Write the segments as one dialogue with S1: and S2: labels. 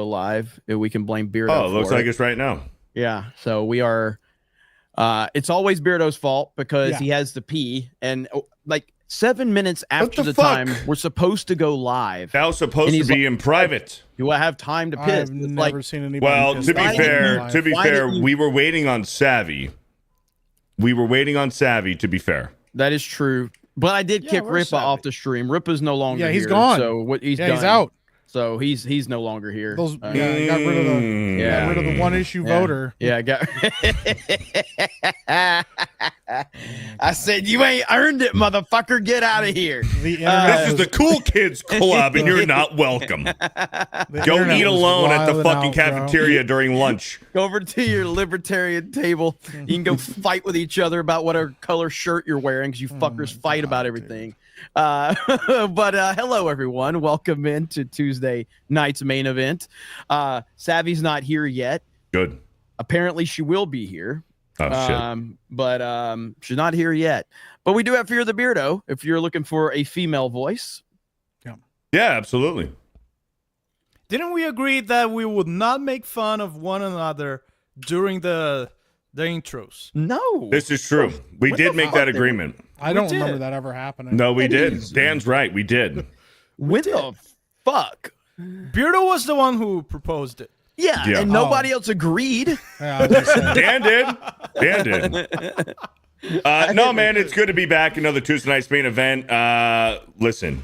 S1: live. We can blame Beardo.
S2: Oh, it looks
S1: for
S2: like it's right now.
S1: Yeah, so we are. It's always Beardo's fault because he has the pee, and like 7 minutes after the time we're supposed to go live.
S2: That was supposed to be in private.
S1: Do I have time to piss?
S3: I've never seen anybody.
S2: Well,
S3: piss
S2: to be
S3: live.
S2: fair, we were waiting on Savvy. We were waiting on Savvy. To be fair,
S1: that is true. But I did kick Ripa off the stream. Ripa's no longer here.
S3: Yeah, he's gone.
S1: So what he's done.
S3: He's out.
S1: So he's no longer here.
S3: Got rid of the one issue voter.
S1: Yeah, I said you ain't earned it, motherfucker. Get out of here.
S2: This is the cool kids club, and you're not welcome. Go eat alone at the fucking cafeteria during lunch.
S1: Go over to your libertarian table. You can go fight with each other about whatever color shirt you're wearing because you fuckers fight about everything. But hello everyone, welcome into Tuesday night's main event. Savvy's not here yet.
S2: Good.
S1: Apparently she will be here.
S2: Oh shit.
S1: But she's not here yet. But we do have Fear the Beardo if you're looking for a female voice.
S2: Yeah, absolutely.
S4: Didn't we agree that we would not make fun of one another during the intros?
S1: No.
S2: This is true. We did make that agreement.
S3: I don't remember that ever happening.
S2: No, we did. Dan's right. We did.
S1: When the fuck?
S4: Beardo was the one who proposed it.
S1: Yeah, and nobody else agreed.
S2: Dan did. Dan did. No, man, it's good to be back. Another Tuesday night's main event. Listen,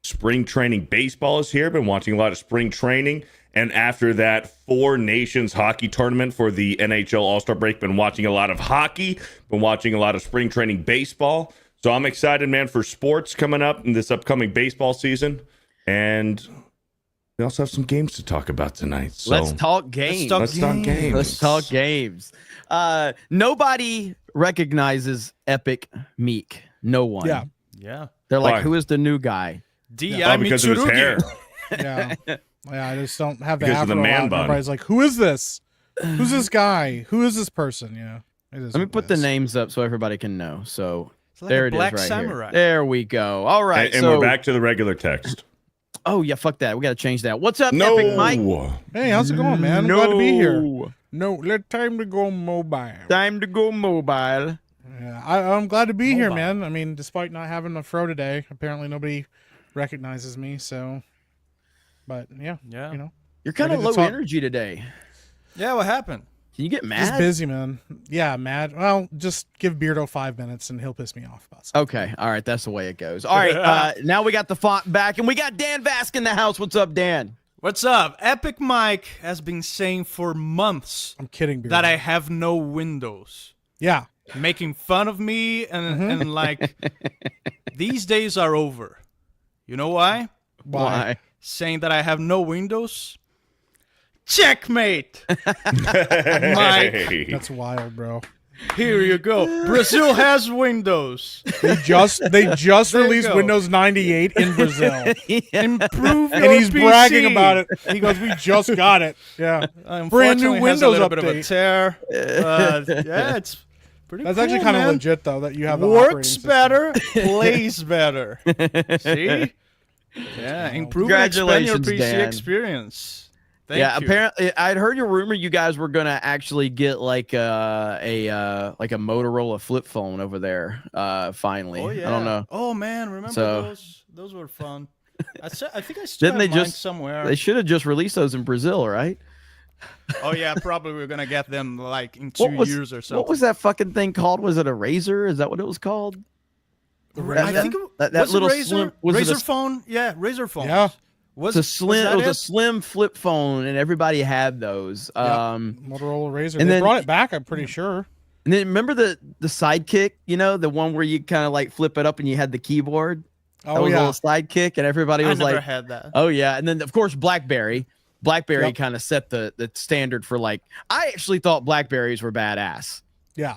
S2: spring training baseball is here. Been watching a lot of spring training. And after that, 4 Nations hockey tournament for the NHL All-Star break. Been watching a lot of hockey. Been watching a lot of spring training baseball. So I'm excited, man, for sports coming up in this upcoming baseball season. And we also have some games to talk about tonight. So
S1: Let's talk games. Let's talk games. Nobody recognizes Epic Meek. No one.
S4: Yeah.
S1: They're like, who is the new guy?
S2: Because of his hair.
S3: Yeah, I just don't have the
S2: because of the man bun.
S3: Everybody's like, who is this? Who's this guy? Who is this person? Yeah.
S1: Let me put the names up so everybody can know. So
S4: like
S1: there it is right
S4: samurai.
S1: here. There we go. All right.
S2: And we're back to the regular text.
S1: Oh, yeah, fuck that. We got to change that. What's up, Epic Mike?
S3: Hey, how's it going, man? I'm glad to be here. No, time to go mobile.
S1: Time to go mobile.
S3: Yeah, I'm glad to be here, man. I mean, despite not having a fro today, apparently nobody recognizes me, so... But yeah, you know,
S1: you're kind of low energy today.
S4: Yeah, what happened?
S1: Can you get mad?
S3: Just busy, man. Yeah, mad. Well, just give Beardo 5 minutes and he'll piss me off about something.
S1: Okay, all right, that's the way it goes. All right, now we got the font back, and we got Dan Vask in the house. What's up, Dan?
S4: What's up? Epic Mike has been saying for months.
S3: I'm kidding, Beardo.
S4: That I have no windows.
S3: Yeah,
S4: making fun of me and like these days are over. You know why?
S1: Why?
S4: Saying that I have no windows. Checkmate. Mike.
S3: That's wild, bro.
S4: Here you go. Brazil has Windows.
S3: They just released Windows 98 in Brazil.
S4: Improve
S3: and he's
S4: PC.
S3: bragging about it. He goes, "We just got it." Yeah, brand new Windows
S4: a
S3: update.
S4: Bit of a tear. Yeah, it's pretty.
S3: That's
S4: cool,
S3: actually kind of
S4: man.
S3: legit, though. That you have the
S4: works better, plays better. See? Yeah, improve and expand your PC
S1: Dan.
S4: experience. Thank you.
S1: Apparently, I'd heard your rumor you guys were gonna actually get like a Motorola flip phone over there. Finally,
S4: Oh yeah.
S1: I don't know.
S4: Oh man, remember those? Those were fun. I think I still
S1: Didn't
S4: have
S1: they
S4: mine
S1: just
S4: somewhere.
S1: They should have just released those in Brazil, right?
S4: Oh yeah, probably we're gonna get them like in 2 years or something.
S1: What was that fucking thing called? Was it a Razor? Is that what it was called?
S4: I think
S1: that
S4: was
S1: little
S4: Razor?
S1: slim was
S4: Razor
S1: it a,
S4: phone. Yeah, Razor phone.
S3: Yeah.
S1: It was a slim flip phone, and everybody had those.
S3: Motorola Razor.
S1: And
S3: they
S1: then,
S3: brought it back, I'm pretty sure.
S1: And then remember the Sidekick, you know, the one where you kind of like flip it up and you had the keyboard. That was a little Sidekick, and everybody was
S4: I never
S1: like,
S4: had that.
S1: "Oh yeah!" And then of course BlackBerry. BlackBerry kind of set the standard for like. I actually thought Blackberries were badass.
S3: Yeah,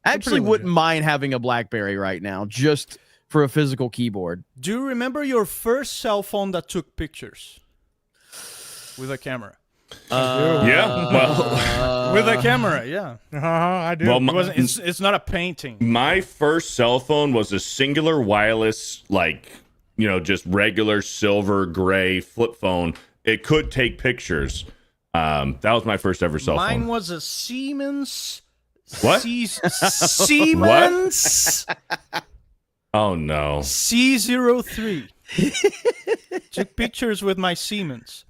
S1: I actually wouldn't mind having a BlackBerry right now, just for a physical keyboard.
S4: Do you remember your first cell phone that took pictures with a camera?
S2: Yeah, well,
S4: with a camera, yeah.
S3: I do.
S2: Well,
S4: it's not a painting.
S2: My first cell phone was a singular wireless, like, you know, just regular silver gray flip phone it could take pictures. That was my first ever cell phone.
S4: Mine was a Siemens.
S2: What?
S4: Siemens.
S2: Oh no.
S4: C03. Took pictures with my Siemens.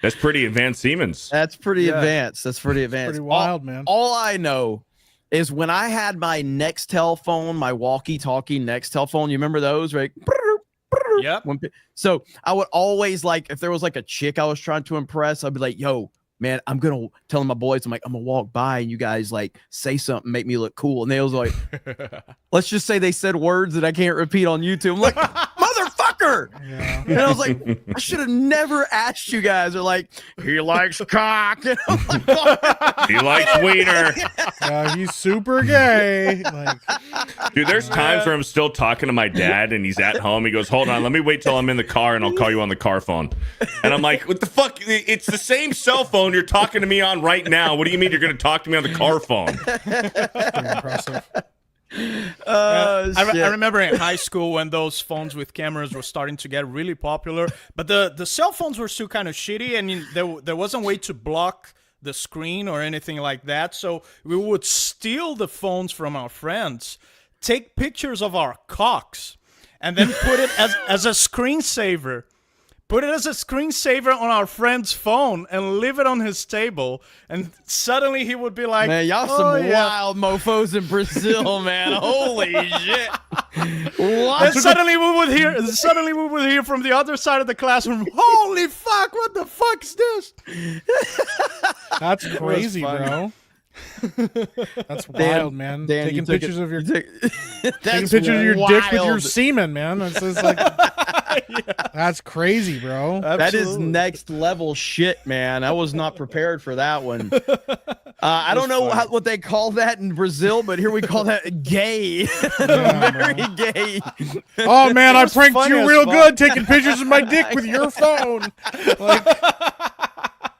S2: That's pretty advanced Siemens.
S1: That's pretty advanced. That's pretty advanced.
S3: Pretty wild, man.
S1: All I know is when I had my Nextel phone, my walkie-talkie Nextel phone. You remember those, right?
S4: Yep.
S1: So I would always, like, if there was like a chick I was trying to impress, I'd be like, yo, man, I'm gonna tell my boys, I'm gonna walk by and you guys like say something, make me look cool. And they was like, let's just say they said words that I can't repeat on YouTube. I'm like, motherfucker.
S3: Yeah.
S1: And I was like, I should have never asked you guys. They're like, he likes cock. And I'm like, "Oh."
S2: He likes wiener.
S3: He's super gay. Like,
S2: Dude, there's times where I'm still talking to my dad and he's at home. He goes, hold on, let me wait till I'm in the car and I'll call you on the car phone. And I'm like, what the fuck? It's the same cell phone you're talking to me on right now. What do you mean you're going to talk to me on the car phone?
S3: pretty impressive.
S4: I remember in high school when those phones with cameras were starting to get really popular, but the cell phones were still kind of shitty, and there wasn't a way to block the screen or anything like that. So we would steal the phones from our friends, take pictures of our cocks, and then put it as a screensaver. Put it as a screensaver on our friend's phone and leave it on his table. And suddenly he would be like,
S1: Man, y'all some wild mofos in Brazil, man. Holy shit. What?
S4: And suddenly we would hear from the other side of the classroom, holy fuck, what the fuck's this?
S3: That's crazy, bro. That's wild, man.
S1: Dan,
S3: taking pictures of your
S1: taking
S3: pictures of your dick with your semen, man. That's just like that's crazy, bro.
S1: That is next level shit, man. I was not prepared for that one. I don't know what they call that in Brazil, but here we call that gay. Very gay.
S3: Oh man, I pranked
S4: funny
S3: you
S4: as
S3: real
S4: fuck.
S3: good taking pictures of my dick with your phone. Like,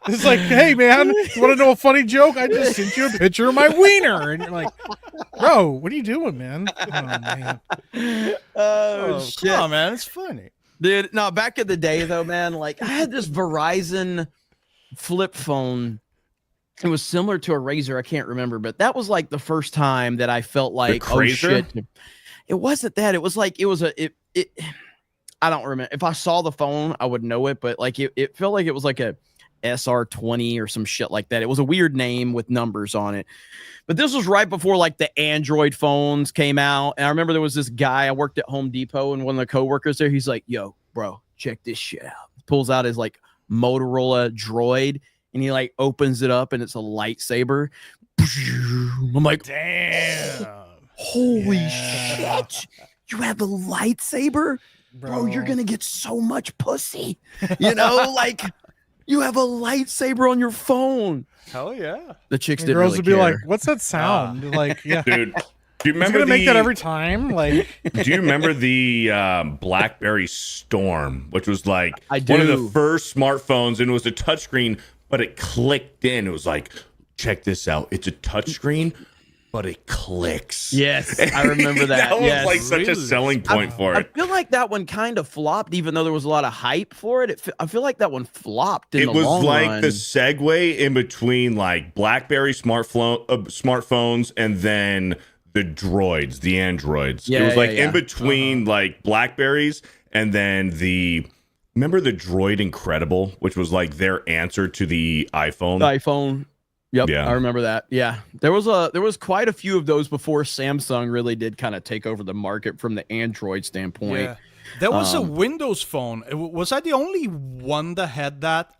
S3: it's like, hey man, you want to know a funny joke? I just sent you a picture of my wiener, and you're like, bro, what are you doing, man? Oh man,
S1: Oh, shit.
S4: Come on, man, it's funny.
S1: Dude, no, back in the day though, man, like I had this Verizon flip phone. It was similar to a Razor, I can't remember, but that was like the first time that I felt like, oh shit. It wasn't that. It was like I don't remember. If I saw the phone, I would know it, but like it felt like it was like a SR20 or some shit like that. It was a weird name with numbers on it. But this was right before like the Android phones came out. And I remember there was this guy, I worked at Home Depot, and one of the coworkers there, he's like, yo, bro, check this shit out. Pulls out his like Motorola Droid and he like opens it up and it's a lightsaber. I'm like,
S4: Damn.
S1: holy shit. You have a lightsaber? Bro, you're going to get so much pussy. You know, like you have a lightsaber on your phone.
S4: Hell yeah.
S1: The chicks
S3: and
S1: didn't
S3: girls
S1: really
S3: would be
S1: care.
S3: like, what's that sound? Like, yeah.
S2: Dude, do you
S3: He's
S2: remember
S3: gonna make that every time? Like,
S2: Do you remember the BlackBerry Storm, which was like
S1: I
S2: one of the
S1: do.
S2: first smartphones, and it was a touchscreen, but it clicked in. It was like, check this out. It's a touchscreen, but it clicks.
S1: Yes, I remember that.
S2: That was
S1: yes.
S2: like such a
S4: Really?
S2: selling point for
S1: I
S2: it.
S1: feel like that one kind of flopped, even though there was a lot of hype for it. I feel like that one flopped in
S2: It
S1: the
S2: was
S1: long
S2: like
S1: run.
S2: the segue in between like BlackBerry smartphones and then the droids, the androids.
S1: Yeah,
S2: it was like
S1: yeah.
S2: in between like Blackberries and then remember the Droid Incredible, which was like their answer to the iPhone.
S1: The iPhone. Yep,
S2: Yeah.
S1: I remember that. Yeah, there was quite a few of those before Samsung really did kind of take over the market from the Android standpoint.
S4: Yeah. There was a Windows phone. Was I the only one that had that?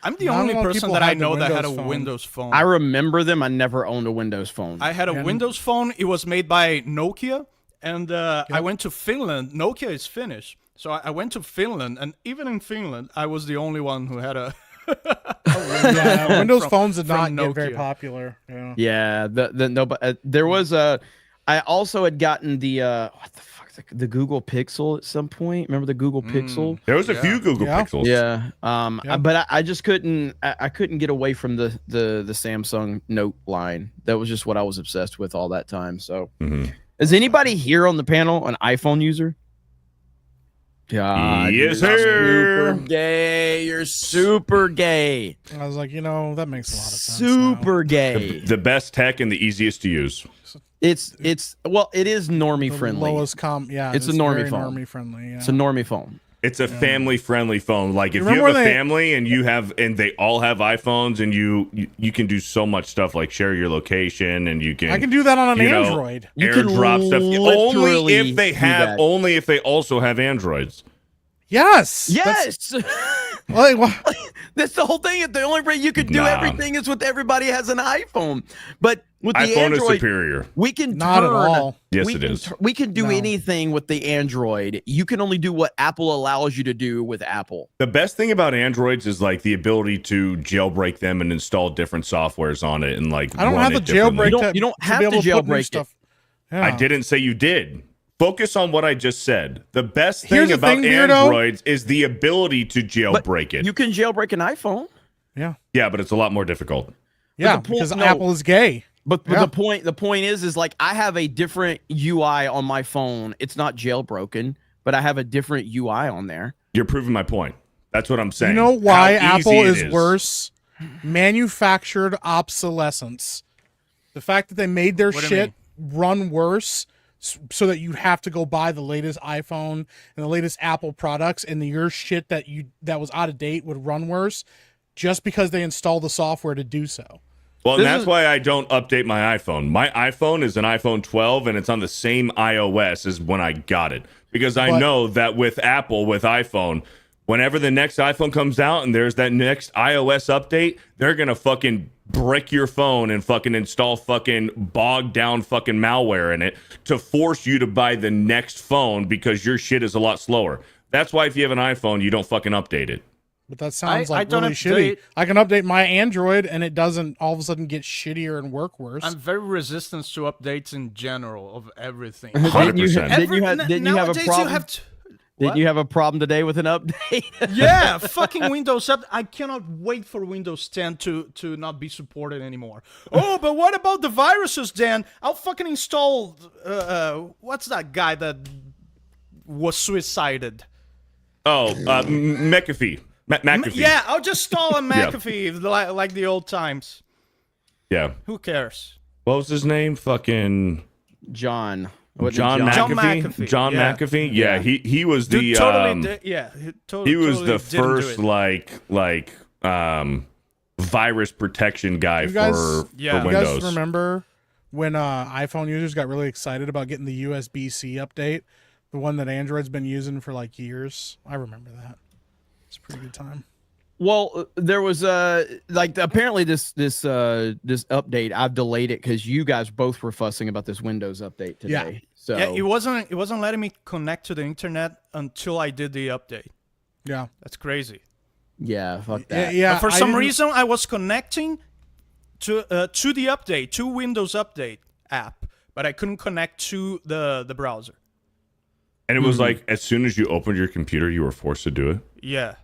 S4: I'm the
S3: Not a
S4: only
S3: lot of
S4: person
S3: people
S4: that I
S3: had the
S4: know that had a
S3: Windows phone.
S4: Windows phone.
S1: I remember them. I never owned a Windows phone.
S4: I had a Windows phone. It was made by Nokia, and I went to Finland. Nokia is Finnish, so I went to Finland, and even in Finland, I was the only one who had a.
S3: yeah, Windows phones did not
S4: from
S3: get very
S4: Nokia.
S3: popular. Yeah.
S1: Yeah, there was a. I also had gotten the what the fuck the Google Pixel at some point. Remember the Google Pixel?
S2: There was a few Google
S3: Yeah.
S2: Pixels.
S1: Yeah.
S3: Yeah.
S1: But I just couldn't. I couldn't get away from the Samsung Note line. That was just what I was obsessed with all that time. So,
S2: Mhm.
S1: is anybody here on the panel an iPhone user? God,
S2: Yes,
S1: you're
S2: sir.
S1: super gay. You're super gay.
S3: I was like, that makes a lot of sense.
S1: Super gay.
S2: The best tech and the easiest to use.
S1: It is normie friendly.
S3: Lowest
S1: it's a normie
S3: very
S1: phone.
S3: Normie friendly. Yeah.
S1: It's a normie phone.
S2: It's a family-friendly phone. Like if you
S3: remember
S2: have a
S3: when they-
S2: family and they all have iPhones, and you can do so much stuff like share your location, and you can.
S3: I can do that on an
S2: you know,
S3: Android.
S1: You can
S2: AirDrop stuff
S1: literally
S2: only if they also have Androids.
S3: Yes.
S1: Yes.
S3: Like,
S1: That's the whole thing. The only way you could do
S2: Nah.
S1: everything is with everybody has an iPhone. But with the
S2: iPhone is
S1: Android,
S2: superior.
S1: we can
S3: not at
S1: turn-
S3: all.
S2: Yes,
S1: we
S2: it
S1: can
S2: is.
S1: We can do
S3: No.
S1: anything with the Android. You can only do what Apple allows you to do with Apple.
S2: The best thing about Androids is like the ability to jailbreak them and install different softwares on it, and like
S3: I don't
S2: run
S3: have
S2: it
S3: the
S2: differently.
S3: jailbreak.
S1: You don't
S3: to
S1: have
S3: be able
S1: to
S3: put new
S1: jailbreak it.
S3: stuff. Yeah.
S2: I didn't say you did. Focus on what I just said. The best
S3: Here's
S2: thing
S3: the
S2: about
S3: thing, Beardo.
S2: Androids is the ability to jailbreak it.
S1: You can jailbreak an iPhone.
S2: Yeah, but it's a lot more difficult.
S3: Yeah,
S1: the po-
S3: because
S1: no.
S3: Apple is gay.
S1: But
S3: Yeah.
S1: the point is like I have a different UI on my phone. It's not jailbroken, but I have a different UI on there.
S2: You're proving my point. That's what I'm saying.
S3: You know why
S2: How
S3: Apple
S2: easy it
S3: is worse? Manufactured obsolescence. The fact that they made their
S4: What do you
S3: shit run worse so that you have to go buy the latest iPhone and the latest Apple products, and your shit that was out of date would run worse just because they installed the software to do so.
S2: Well, and
S1: This
S2: that's
S1: is-
S2: why I don't update my iPhone. My iPhone is an iPhone 12, and it's on the same iOS as when I got it. Because I
S3: But-
S2: know that with Apple, with iPhone, whenever the next iPhone comes out and there's that next iOS update, they're going to fucking brick your phone and fucking install fucking bogged down fucking malware in it to force you to buy the next phone because your shit is a lot slower. That's why if you have an iPhone, you don't fucking update it.
S3: But that sounds
S4: I
S3: like
S4: don't
S3: really
S4: update-
S3: shitty. I can update my Android and it doesn't all of a sudden get shittier and work worse.
S4: I'm very resistant to updates in general of everything.
S2: 100%.
S1: Didn't you have a
S4: Nowadays
S1: problem?
S4: You have to,
S1: Didn't
S4: What?
S1: you have a problem today with an update?
S4: yeah, fucking Windows up. I cannot wait for Windows 10 to not be supported anymore. Oh, but what about the viruses, Dan? I'll fucking install. What's that guy that was suicided?
S2: Oh, McAfee. McAfee.
S4: Yeah, I'll just install a
S2: Yeah.
S4: McAfee like the old times.
S2: Yeah.
S4: Who cares?
S2: What was his name? Fucking
S1: John. What did
S2: John
S4: John
S2: McAfee.
S4: McAfee,
S2: John
S4: yeah.
S2: McAfee. Yeah, he was the
S4: Dude, totally. He
S2: was
S4: totally
S2: the
S4: didn't do
S2: first
S4: it.
S2: virus protection guy
S3: You guys-
S2: for
S4: Yeah.
S3: You
S2: Windows.
S3: guys remember when iPhone users got really excited about getting the USB-C update, the one that Android's been using for like years? I remember that. It's a pretty good time.
S1: Well, there was apparently this update. I've delayed it because you guys both were fussing about this Windows update today.
S3: Yeah.
S1: So
S4: Yeah, it wasn't letting me connect to the internet until I did the update.
S3: Yeah.
S4: That's crazy.
S1: yeah, fuck that.
S3: Yeah.
S4: But for
S3: I
S4: some
S3: didn't-
S4: reason, I was connecting to the update, to Windows Update app, but I couldn't connect to the browser.
S2: And it was like as soon as you opened your computer, you were forced to do it.
S4: Yeah.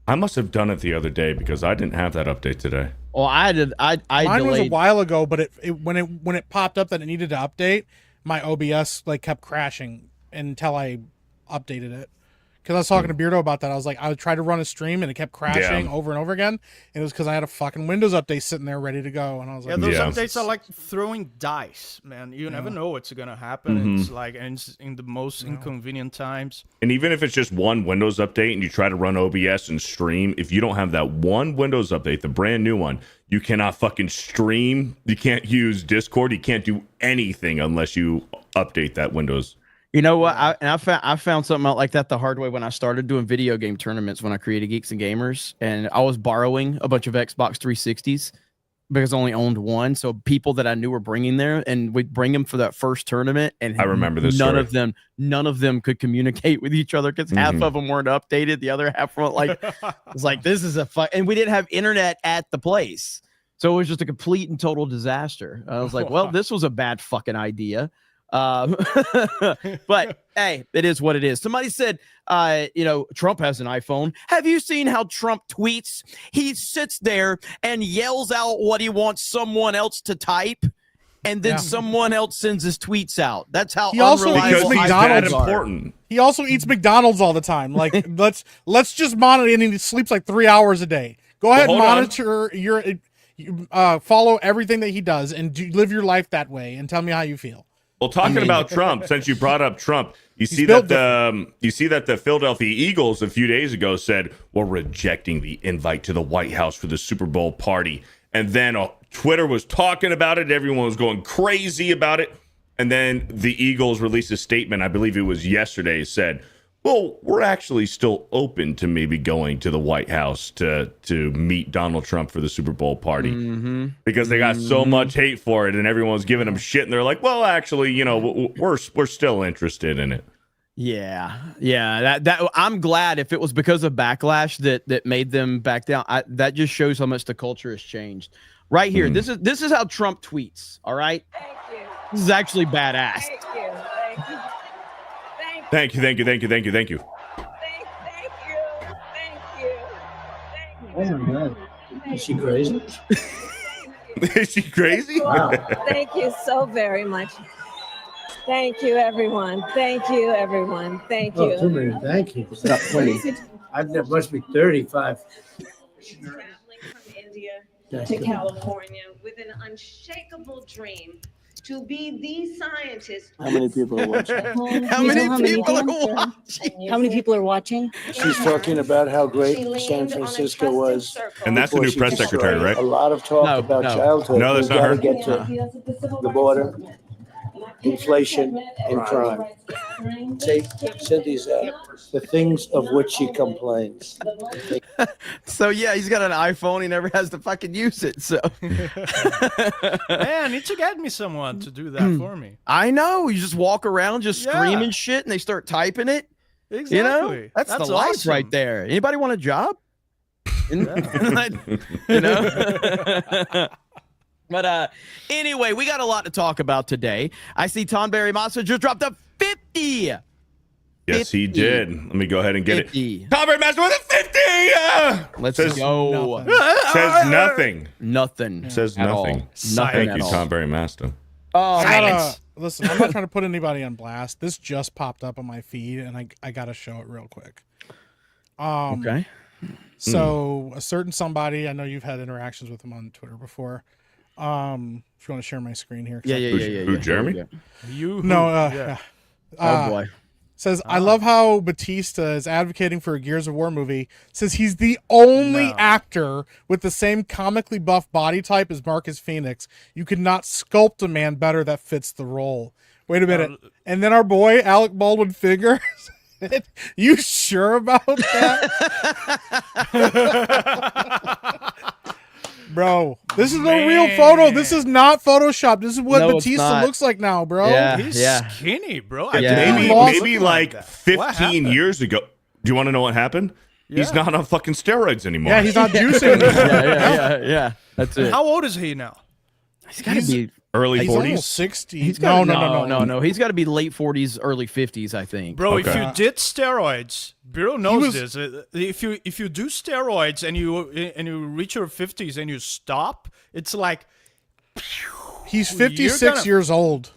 S2: I must have done it the other day because I didn't have that update today.
S1: Well, I did. I
S3: Mine was a
S1: delayed.
S3: while ago, but when it popped up that it needed to update, my OBS like kept crashing until I updated it. Because I was talking to Beardo about that. I would try to run a stream and it kept crashing
S2: Yeah.
S3: over and over again. And it was because I had a fucking Windows update sitting there ready to go. And I was
S4: Yeah,
S3: like,
S4: those
S2: Yeah.
S4: updates are like throwing dice, man. You never know what's gonna happen. It's like, and it's in the most inconvenient times.
S2: And even if it's just one Windows update and you try to run OBS and stream, if you don't have that one Windows update, the brand new one, you cannot fucking stream. You can't use Discord. You can't do anything unless you update that Windows.
S1: You know what? I found something out like that the hard way when I started doing video game tournaments when I created Geeks and Gamers, and I was borrowing a bunch of Xbox 360s because I only owned one. So people that I knew were bringing there, and we'd bring them for that first tournament, and
S2: I remember this
S1: None
S2: story.
S1: of them could communicate with each other because half of them weren't updated. The other half were like, it's like this is and we didn't have internet at the place, so it was just a complete and total disaster. I was like, well, this was a bad fucking idea. But hey, it is what it is. Somebody said, Trump has an iPhone. Have you seen how Trump tweets? He sits there and yells out what he wants someone else to type. and then someone else sends his tweets out. That's how
S3: He also
S1: unreliable
S3: eats
S2: Because he's that
S3: McDonald's
S2: important.
S3: He also eats McDonald's all the time. Like let's just monitor, and he sleeps like 3 hours a day. Go ahead and
S2: hold on.
S3: monitor your follow everything that he does and live your life that way and tell me how you feel.
S2: Well, talking about Trump, since you brought up Trump, you see
S3: built
S2: that the Philadelphia Eagles a few days ago said we're rejecting the invite to the White House for the Super Bowl party, and then Twitter was talking about it. Everyone was going crazy about it, and then the Eagles released a statement. I believe it was yesterday. Said, well, we're actually still open to maybe going to the White House to meet Donald Trump for the Super Bowl party because they got so much hate for it and everyone was giving them shit. And they're like, well, actually, you know, we're still interested in it.
S1: Yeah. That I'm glad if it was because of backlash that made them back down. That just shows how much the culture has changed. Right here, this is how Trump tweets. All right.
S5: Thank you.
S1: This is actually badass.
S5: Thank you. Thank you.
S2: Thank you.
S5: Thank you.
S2: Thank you.
S5: Thank you.
S6: Oh my God. Is she crazy?
S2: Is she crazy?
S6: Wow.
S5: Thank you so very much. Thank you, everyone. Thank you, everyone. Thank
S6: Oh, too
S5: you.
S6: many. Thank you. It's not 20. That must be 35.
S5: Traveling from India
S6: Thank
S5: to
S6: you.
S5: California with an unshakable dream to be the scientist.
S6: How many people are watching?
S1: How many people are watching?
S7: How many people are watching?
S6: She's talking about how
S5: She
S6: great
S5: leaned
S6: San
S5: on a
S6: Francisco
S5: trusted
S6: was.
S5: circle.
S2: And that's the
S6: before
S2: new
S6: she
S2: press secretary,
S6: destroyed.
S2: right?
S6: A lot of talk
S1: No,
S6: about
S1: no.
S6: childhood.
S2: No, that's
S6: We
S2: not
S6: gotta
S2: her.
S6: get to the border, inflation, and crime. Take Cynthia's the things of which she complains.
S1: So yeah, he's got an iPhone. He never has to fucking use it. So
S4: Man, need to get me someone to do that for me.
S1: I know you just walk around just
S4: Yeah.
S1: screaming shit, and they start typing it.
S4: Exactly.
S1: You know, that's the life
S4: awesome.
S1: right there. Anybody want a job? You know. But anyway, we got a lot to talk about today. I see Tom Barry Massa just dropped a 50.
S2: Yes, he
S1: 50.
S2: did. Let me go ahead and get
S1: 50.
S2: it. Tom Brady Master with a 50.
S1: Let's
S2: Says
S1: go.
S3: nothing.
S2: Says nothing.
S1: Nothing.
S2: Says
S1: at all.
S2: nothing.
S1: Nothing
S2: Thank
S1: at
S2: you,
S1: all.
S2: Tom Barry Master.
S1: Oh,
S3: I gotta,
S1: silence.
S3: listen, I'm not trying to put anybody on blast. This just popped up on my feed, and I gotta show it real quick.
S1: Okay.
S3: So a certain somebody, I know you've had interactions with him on Twitter before. If you want to share my screen here. 'cause
S1: Yeah,
S3: I-
S1: yeah,
S2: Who-
S1: yeah, yeah.
S2: who,
S1: yeah.
S2: Jeremy?
S1: Yeah.
S4: You
S3: No,
S4: yeah.
S1: Oh boy.
S3: says, I love how Batista is advocating for a Gears of War movie. Says he's the only
S4: No.
S3: actor with the same comically buff body type as Marcus Phoenix. You could not sculpt a man better that fits the role. Wait a minute. And then our boy, Alec Baldwin figures. You sure about that? Bro, this is a real photo. This is not Photoshop. This is what
S1: No, it's
S3: Batista
S1: not.
S3: looks like now, bro.
S1: Yeah.
S4: He's skinny, bro. I
S1: Yeah.
S4: didn't
S2: Maybe
S4: know he was
S2: maybe
S4: looking
S2: like
S4: that. What
S2: 15
S4: happened?
S2: years ago. Do you want to know what happened? He's
S4: Yeah.
S2: not on fucking steroids anymore.
S3: Yeah, he's not juicing.
S1: Yeah. That's it.
S4: How old is he now?
S1: He's got to be
S2: early
S3: He's
S2: 40s.
S3: almost 60.
S1: He's
S3: No.
S1: no. He's got to be late 40s, early 50s, I think.
S4: Bro, if
S2: Okay.
S4: you did steroids, Biro knows
S3: was-
S4: this. If you do steroids and you reach your 50s and you stop, it's like
S3: He's
S4: You're
S3: 56
S4: gonna-
S3: years old.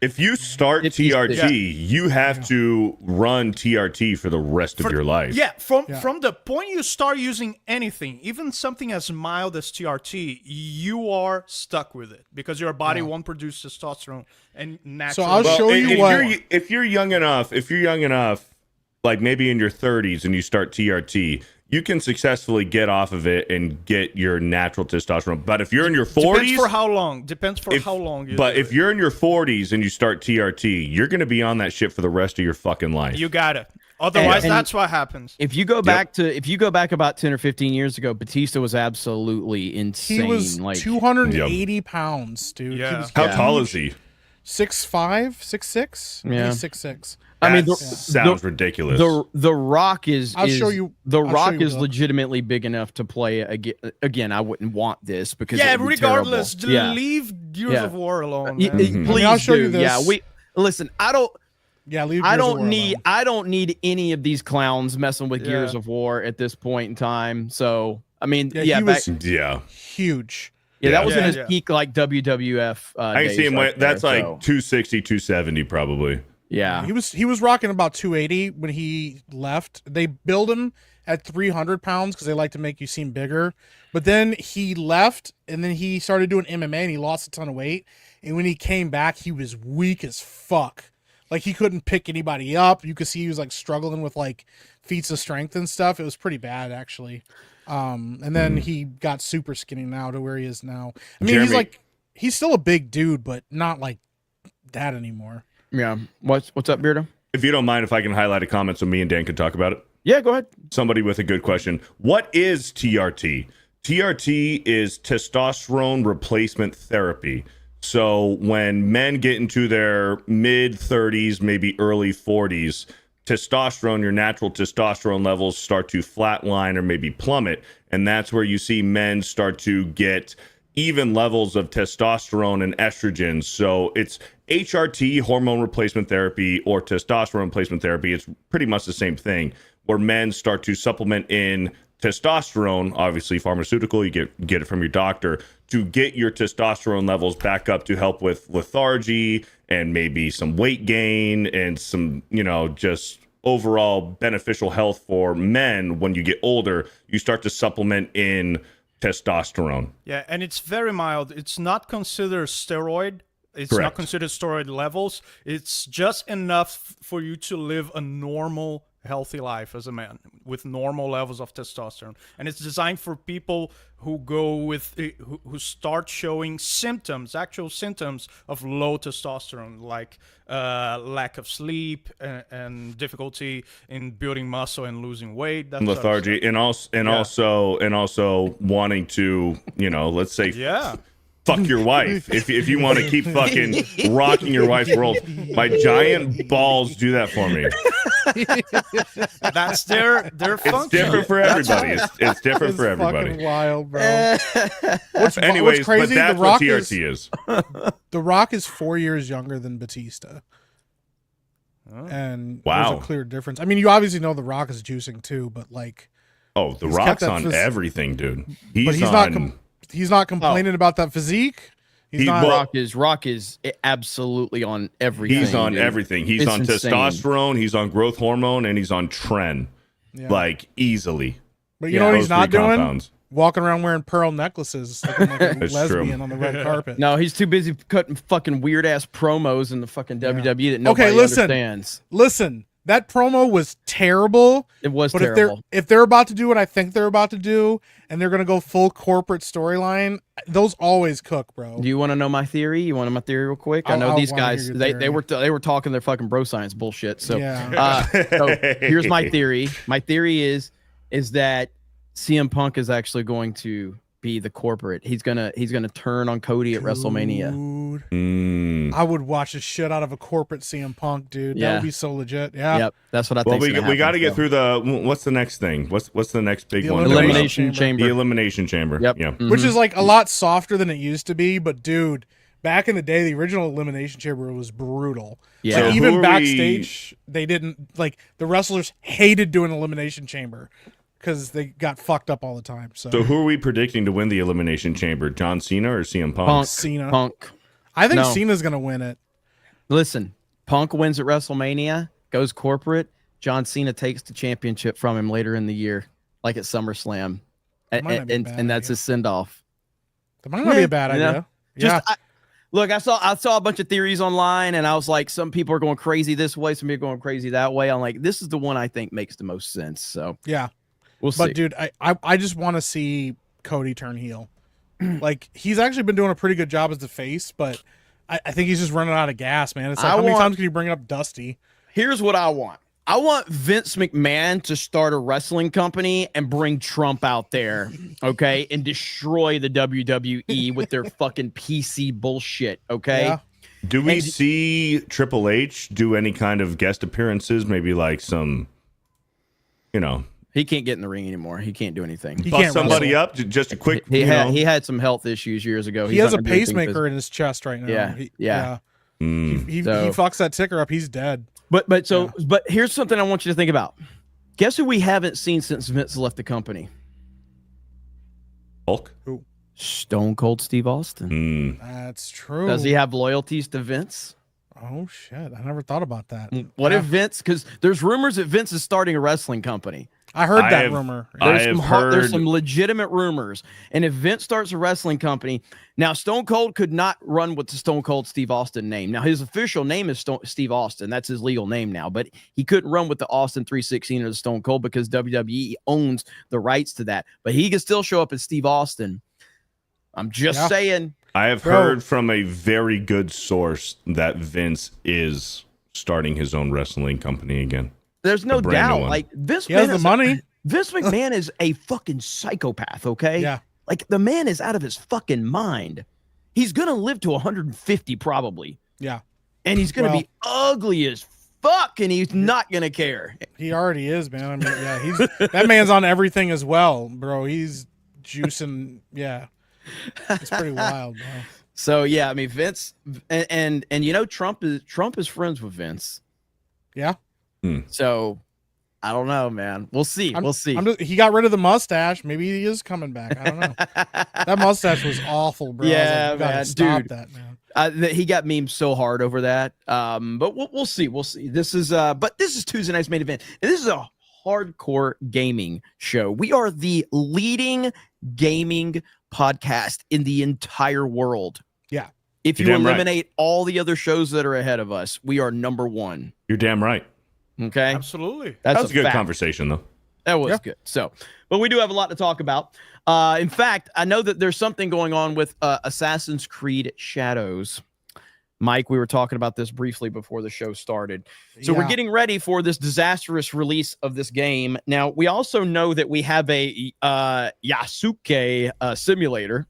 S2: If you start
S1: 56.
S2: TRT, you have to run TRT for the rest of your life.
S4: yeah, from the point you start using anything, even something as mild as TRT, you are stuck with it because your body won't produce testosterone and naturally.
S3: I'll show you
S2: if you're young enough, like maybe in your 30s and you start TRT, you can successfully get off of it and get your natural testosterone. But if you're in your 40s,
S4: Depends for how long. Depends for how long you.
S2: But
S4: do
S2: if
S4: it.
S2: you're in your 40s and you start TRT, you're going to be on that shit for the rest of your fucking life.
S4: you got it. Otherwise,
S1: And-
S4: that's what happens.
S1: If you go back about 10 or 15 years ago, Batista was absolutely insane.
S3: He was
S1: like
S3: 280 pounds, dude.
S4: Yeah.
S3: He was
S2: How
S1: Yeah.
S2: tall is he?
S3: 6'5", 6'6"?
S1: Yeah.
S3: He's 6'6".
S1: I mean,
S2: That sounds ridiculous.
S1: the Rock is.
S3: I'll
S1: is-
S3: show you-
S1: The
S3: I'll
S1: Rock
S3: show you
S1: is
S3: the-
S1: legitimately big enough to play again. I wouldn't want this because
S4: Yeah,
S1: it would be
S4: regardless,
S1: terrible. Yeah.
S4: leave Gears
S1: Yeah.
S4: of War alone.
S1: Y-
S4: man.
S1: y- Please
S3: I'll show
S1: do.
S3: you this.
S1: Yeah, we listen. I don't
S3: Yeah, Gears of War alone.
S1: I don't need any of these clowns messing with
S4: Yeah.
S1: Gears of War at this point in time. So I mean,
S3: Yeah,
S1: yeah,
S3: he
S1: back,
S3: was
S2: yeah.
S3: huge.
S1: Yeah, that was in his
S4: Yeah.
S1: peak like WWF.
S2: I can see him.
S1: days right
S2: That's
S1: there,
S2: like
S1: so,
S2: 260, 270 probably.
S1: yeah.
S3: He was rocking about 280 when he left. They billed him at 300 pounds because they like to make you seem bigger. But then he left, and then he started doing MMA, and he lost a ton of weight. And when he came back, he was weak as fuck. Like, he couldn't pick anybody up. You could see he was like struggling with like feats of strength and stuff. It was pretty bad, actually. And then he got super skinny now to where he is now. I mean,
S2: Jeremy-
S3: he's still a big dude, but not like that anymore.
S1: Yeah. What's up, Beardo?
S2: If you don't mind, if I can highlight a comment so me and Dan can talk about it.
S1: Yeah, go ahead.
S2: Somebody with a good question. What is TRT? TRT is testosterone replacement therapy. So when men get into their mid 30s, maybe early 40s, testosterone, your natural testosterone levels start to flatline or maybe plummet. And that's where you see men start to get even levels of testosterone and estrogen. So it's HRT, hormone replacement therapy, or testosterone replacement therapy. It's pretty much the same thing, where men start to supplement in testosterone, obviously pharmaceutical, you get it from your doctor, to get your testosterone levels back up to help with lethargy and maybe some weight gain and some, just overall beneficial health for men. When you get older, you start to supplement in testosterone.
S4: Yeah, and it's very mild. It's not considered steroid. It's
S2: Correct.
S4: not considered steroid levels. It's just enough for you to live a normal, healthy life as a man with normal levels of testosterone. And it's designed for people who go with who start showing symptoms, actual symptoms of low testosterone, like lack of sleep and difficulty in building muscle and losing weight. That sort of
S2: Lethargy,
S4: stuff.
S2: and also wanting to, let's say,
S4: Yeah.
S2: fuck your wife. If you want to keep fucking rocking your wife's world, my giant balls do that for me.
S4: That's their function.
S2: It's different for everybody. It's different for
S3: It's
S2: everybody.
S3: fucking wild, bro. What's
S2: Anyways,
S3: crazy?
S2: but that's
S3: The Rock
S2: what TRT is.
S3: The Rock is 4 years younger than Batista.
S4: Oh.
S3: And
S2: Wow.
S3: there's a clear difference. I mean, you obviously know The Rock is juicing too, but like,
S2: Oh, The
S3: He's
S2: Rock's
S3: kept that
S2: on
S3: phys-
S2: everything, dude.
S3: but he's not complaining about that physique. He's not.
S1: Rock is absolutely on everything.
S2: He's on
S1: dude.
S2: everything. He's
S1: It's
S2: on
S1: insane.
S2: testosterone. He's on growth hormone, and he's on tren,
S3: Yeah.
S2: like easily.
S3: But you know what
S2: Those
S3: he's not
S2: three
S3: doing?
S2: compounds.
S3: Walking around wearing pearl necklaces, looking like a
S2: That's
S3: lesbian
S2: true.
S3: on the red carpet.
S1: No, he's too busy cutting fucking weird ass promos in the fucking WWE that nobody
S3: listen.
S1: understands.
S3: Listen, that promo was terrible.
S1: It was
S3: But
S1: terrible.
S3: if they're about to do what I think they're about to do, and they're gonna go full corporate storyline, those always cook, bro.
S1: Do you want to know my theory? You want to know my theory real quick? I know
S3: I
S1: these
S3: wanna
S1: guys.
S3: hear your
S1: They
S3: theory.
S1: were talking their fucking bro science bullshit. So,
S3: Yeah.
S1: so here's my theory. My theory is that CM Punk is actually going to be the corporate. He's gonna turn on Cody at WrestleMania.
S3: Dude,
S2: Mm.
S3: I would watch the shit out of a corporate CM Punk, dude. That
S1: Yeah.
S3: would be so legit. Yeah.
S1: Yep, that's what I
S2: Well,
S1: think.
S2: we got to get through the. What's the next thing? What's the next big
S3: The
S2: one?
S1: Elimination Chamber.
S2: The elimination chamber.
S1: Yep.
S2: Yeah.
S3: Which is like a lot softer than it used to be, but dude, back in the day, the original Elimination Chamber was brutal.
S1: Yeah.
S2: So
S3: Like,
S2: who
S3: even
S2: are
S3: backstage, they didn't like the wrestlers hated doing Elimination Chamber because they got fucked up all the time. So,
S2: So who are we predicting to win the elimination chamber? John Cena or CM Punk?
S1: Punk.
S3: Cena.
S1: Punk.
S3: I think
S1: No.
S3: Cena's gonna win it.
S1: Listen, Punk wins at WrestleMania, goes corporate. John Cena takes the championship from him later in the year, like at SummerSlam,
S3: Might not be a
S1: and
S3: bad
S1: that's
S3: idea.
S1: his send off.
S3: That might not be a bad
S1: You know,
S3: idea. Yeah.
S1: Look, I saw a bunch of theories online, and I was like, some people are going crazy this way, some people are going crazy that way. I'm like, this is the one I think makes the most sense. So
S3: Yeah.
S1: we'll see.
S3: But dude, I just want to see Cody turn heel. Like, he's actually been doing a pretty good job as the face, but I think he's just running out of gas, man. It's like, how many times can you bring up Dusty?
S1: Here's what I want. I want Vince McMahon to start a wrestling company and bring Trump out there, okay, and destroy the WWE with their fucking PC bullshit, okay?
S3: Yeah.
S2: Do we
S1: And-
S2: see Triple H do any kind of guest appearances? Maybe like some,
S1: He can't get in the ring anymore. He can't do anything.
S3: He
S2: bust
S3: can't
S2: somebody
S3: wrestle.
S2: up. Just a quick.
S1: He had some health issues years ago.
S3: He
S1: He's
S3: has
S1: not
S3: a
S1: gonna do anything
S3: pacemaker in his chest right now.
S1: Yeah,
S3: He,
S1: yeah.
S2: Mm.
S3: He
S1: So-
S3: fucks that ticker up, he's dead.
S1: But here's something I want you to think about. Guess who we haven't seen since Vince left the company?
S2: Hulk.
S1: Stone Cold Steve Austin.
S3: That's true.
S1: Does he have loyalties to Vince?
S3: Oh shit! I never thought about that.
S1: What if Vince? Because there's rumors that Vince is starting a wrestling company.
S3: I heard that rumor.
S1: There's some legitimate rumors, and if Vince starts a wrestling company, now Stone Cold could not run with the Stone Cold Steve Austin name. Now his official name is Steve Austin. That's his legal name now, but he couldn't run with the Austin 316 or the Stone Cold because WWE owns the rights to that. But he can still show up as Steve Austin. I'm just saying.
S2: I have heard from a very good source that Vince is starting his own wrestling company again.
S1: There's no doubt. Like Vince
S3: he has the money.
S1: Vince McMahon is a fucking psychopath, okay?
S3: Yeah.
S1: Like the man is out of his fucking mind. He's gonna live to 150 probably.
S3: Yeah.
S1: And he's gonna be ugly as fuck, and he's not gonna care.
S3: He already is, man. I mean, yeah, he's that man's on everything as well, bro. He's juicing, yeah. It's pretty wild, bro.
S1: So yeah, I mean Vince and you know Trump is friends with Vince.
S3: Yeah.
S1: So I don't know, man. We'll see. We'll see.
S3: He got rid of the mustache. Maybe he is coming back. I don't know. That mustache was awful, bro.
S1: Yeah,
S3: man. Stop that, man.
S1: He got memed so hard over that. But we'll see. We'll see. This is Tuesday night's main event, and this is a hardcore gaming show. We are the leading gaming podcast in the entire world.
S3: Yeah.
S1: If you eliminate all the other shows that are ahead of us, we are number one.
S2: You're damn right.
S1: Okay.
S4: Absolutely.
S2: That was a good conversation, though.
S1: That was good. So, but we do have a lot to talk about. In fact, I know that there's something going on with Assassin's Creed Shadows. Mike, we were talking about this briefly before the show started. So we're getting ready for this disastrous release of this game. Now, we also know that we have a Yasuke simulator.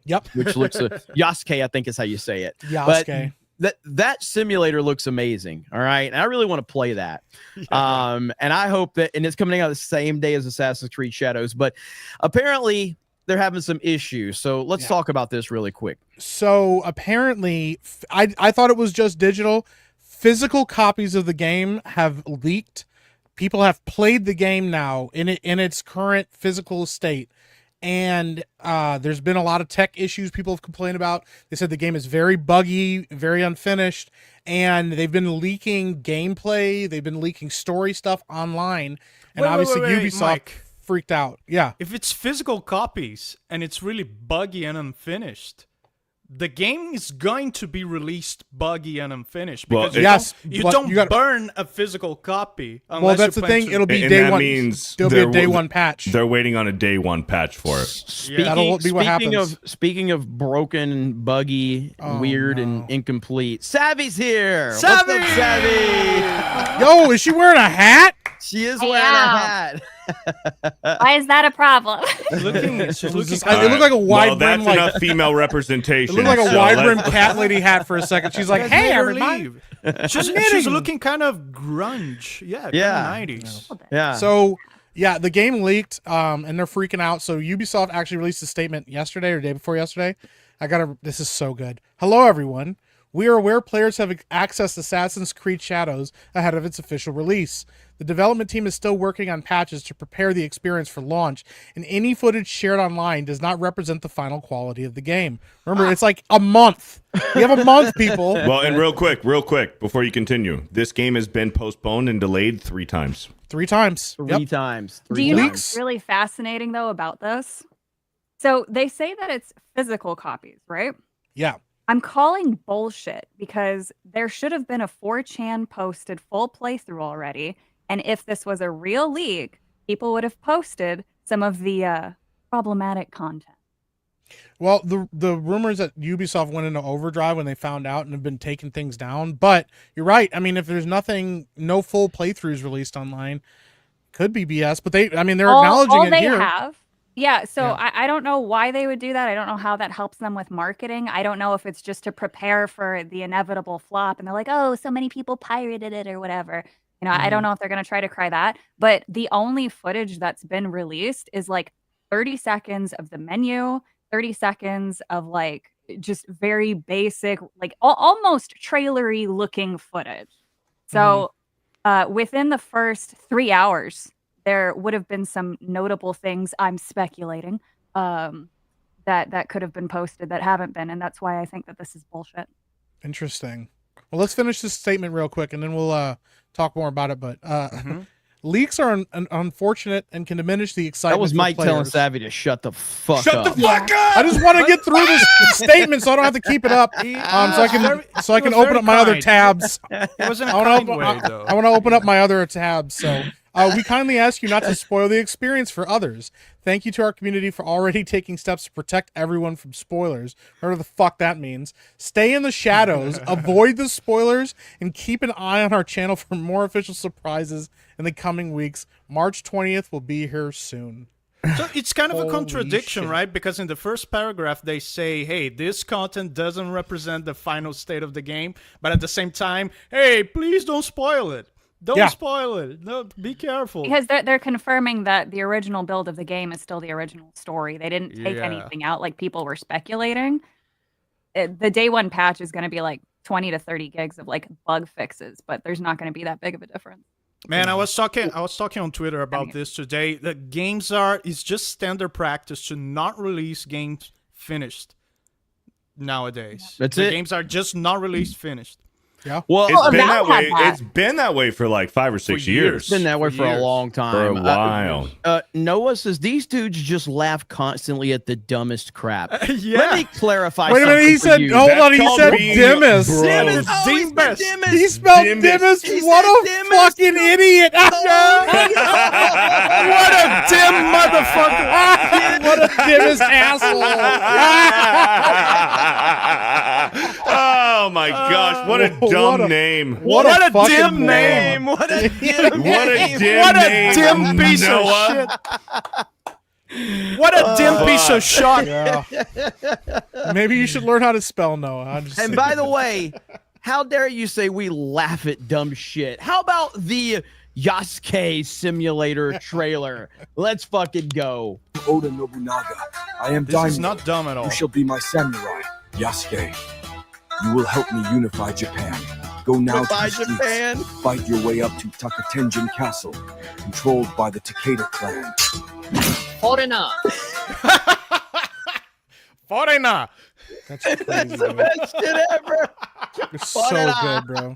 S3: Yep.
S1: Which looks Yasuke, I think is how you say it.
S3: Yasuke.
S1: But that simulator looks amazing. All right. And I really want to play that. And I hope that, and it's coming out the same day as Assassin's Creed Shadows, but apparently they're having some issues. So let's talk about this really quick.
S3: So apparently, I thought it was just digital. Physical copies of the game have leaked. People have played the game now in its current physical state. And there's been a lot of tech issues people have complained about. They said the game is very buggy, very unfinished, and they've been leaking gameplay. They've been leaking story stuff online. And obviously Ubisoft
S4: Mike,
S3: freaked out. Yeah.
S4: If it's physical copies and it's really buggy and unfinished, the game is going to be released buggy and unfinished because you don't burn a physical copy.
S3: Well, that's the thing. It'll be day one. There'll be a day one patch.
S2: They're waiting on a day one patch for it.
S3: That'll be what happens.
S1: Speaking of broken, buggy, weird, and incomplete, Savvy's here.
S4: Savvy!
S1: What's up, Savvy?
S3: Yo, is she wearing a hat?
S1: She is wearing a hat.
S7: Why is that a problem?
S4: It looked
S3: like a wide
S2: well,
S3: brim.
S2: that's enough female representation.
S3: It looked like a wide brim cat lady hat for a second. She's like, "Hey, everybody."
S4: She's looking kind of grunge. Yeah, 90s.
S1: Yeah.
S3: So, yeah, the game leaked, and they're freaking out. So Ubisoft actually released a statement yesterday or day before yesterday. This is so good. Hello, everyone. We are aware players have accessed Assassin's Creed Shadows ahead of its official release. The development team is still working on patches to prepare the experience for launch, and any footage shared online does not represent the final quality of the game. Remember, it's like a month. We have a month, people.
S2: Well, and real quick, before you continue, this game has been postponed and delayed 3 times.
S3: 3 times.
S1: Three times.
S7: Do you know what's really fascinating, though, about this? So they say that it's physical copies, right?
S3: Yeah.
S7: I'm calling bullshit because there should have been a 4chan posted full playthrough already. And if this was a real leak, people would have posted some of the problematic content.
S3: Well, the rumors that Ubisoft went into overdrive when they found out and have been taking things down. But you're right. I mean, if there's no full playthroughs released online, could be BS. But they're acknowledging it here.
S7: Yeah, so I don't know why they would do that. I don't know how that helps them with marketing. I don't know if it's just to prepare for the inevitable flop. And they're like, oh, so many people pirated it or whatever. You know, I don't know if they're going to try to cry that. But the only footage that's been released is like 30 seconds of the menu, 30 seconds of like just very basic, like almost trailery looking footage. So within the first 3 hours, there would have been some notable things, I'm speculating, that could have been posted that haven't been, and that's why I think that this is bullshit.
S3: Interesting. Well, let's finish this statement real quick, and then we'll talk more about it. But leaks are unfortunate and can diminish the excitement.
S1: That was
S3: for
S1: Mike telling
S3: players.
S1: Savvy to shut the fuck
S2: Shut
S1: up.
S2: the fuck up!
S3: I just want to get through this statement so I don't have to keep it up. So I can open up my other tabs.
S4: It wasn't a
S3: I
S4: kind
S3: want
S4: way, though.
S3: to open up my other tabs. So we kindly ask you not to spoil the experience for others. Thank you to our community for already taking steps to protect everyone from spoilers, whatever the fuck that means. Stay in the shadows, avoid the spoilers, and keep an eye on our channel for more official surprises in the coming weeks. March 20th will be here soon.
S4: So it's kind of a
S3: Holy
S4: contradiction,
S3: shit.
S4: right? Because in the first paragraph, they say, hey, this content doesn't represent the final state of the game. But at the same time, hey, please don't spoil it. Don't spoil it. No, be careful.
S7: Because they're confirming that the original build of the game is still the original story. They didn't take anything out like people were speculating. The day one patch is going to be like 20 to 30 gigs of like bug fixes, but there's not going to be that big of a difference.
S4: Man, I was talking on Twitter about this today. The it's just standard practice to not release games finished nowadays.
S1: That's
S4: the
S1: it.
S4: games are just not released finished.
S3: Yeah.
S1: Well,
S2: It's been
S7: Valve
S2: that way.
S7: had that.
S2: It's been that way for like 5 or 6 years.
S1: it's been that way for a
S4: years.
S1: long time.
S2: For a while.
S1: Noah says these dudes just laugh constantly at the dumbest crap.
S4: Yeah.
S1: Let me clarify.
S3: Wait a minute, he
S1: something
S3: said,
S1: for you.
S3: hold
S2: That's
S3: on, he
S2: called
S3: said
S2: being
S3: Dimmus.
S2: bro.
S1: Dimmus. Oh, he spelled
S4: Dimmus.
S1: Dimmus.
S3: He spelled
S2: Dimmus.
S3: Dimmus.
S1: He
S3: What
S1: said
S3: a
S1: Dimmus.
S3: fucking idiot.
S4: What a dim motherfucker.
S3: What a Dimmus asshole.
S2: Oh my gosh, what a dumb name.
S3: What a fucking
S4: dim
S3: moron.
S4: name.
S1: What a dim
S2: What a
S1: name.
S2: dim
S4: What a
S2: name,
S4: dim piece
S2: Noah.
S4: of shit. What a dim piece of shit.
S3: Yeah. Maybe you should learn how to spell Noah. I'm just
S1: And
S3: saying.
S1: by the way, how dare you say we laugh at dumb shit? How about the Yasuke simulator trailer? Let's fucking go.
S8: Oda Nobunaga, I am
S4: This
S8: Daimyo.
S4: is not dumb at all.
S8: You shall be my samurai, Yasuke. You will help me unify Japan. Go now
S1: Goodbye,
S8: to the streets.
S1: Japan.
S8: Fight your way up to Takatenjin Castle, controlled by the Takeda clan.
S9: Foreigner.
S4: Foreigner.
S3: That's crazy,
S1: That's the
S3: dude.
S1: best shit ever.
S3: It's so good, bro.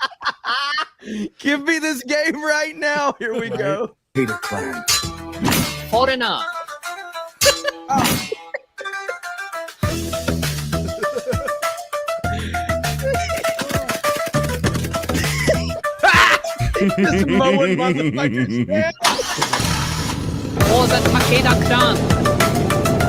S1: Give me this game right now. Here we go.
S8: Takeda clan.
S9: Foreigner.
S1: Just mowing motherfuckers down.
S9: For the Takeda clan.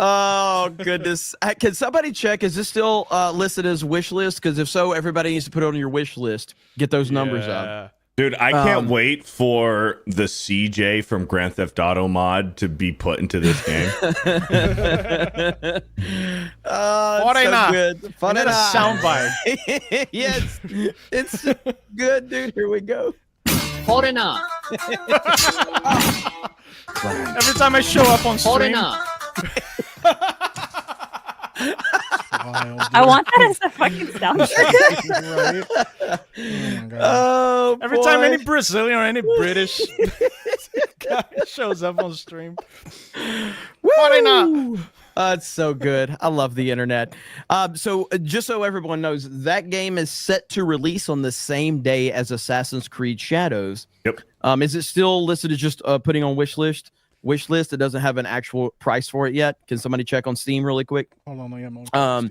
S1: Oh goodness! Can somebody check? Is this still listed as wish list? Because if so, everybody needs to put it on your wish list. Get those numbers up.
S2: Dude, I can't wait for the CJ from Grand Theft Auto mod to be put into this game.
S1: Oh, it's so good.
S4: And then a soundbite.
S1: Yes, it's good, dude. Here we go.
S9: Foreigner.
S4: Every time I show up on stream,
S9: Foreigner.
S3: Wild,
S7: I
S3: dude.
S7: want that as a fucking soundtrack.
S3: Right? Oh my God.
S1: Oh,
S4: every time
S1: boy.
S4: any Brazilian or any British guy shows up on stream. Foreigner.
S1: Woo! It's so good. I love the internet. So just so everyone knows, that game is set to release on the same day as Assassin's Creed Shadows.
S2: Yep.
S1: Is it still listed as just putting on wish list? Wish list. It doesn't have an actual price for it yet. Can somebody check on Steam really quick?
S3: Hold on, I'm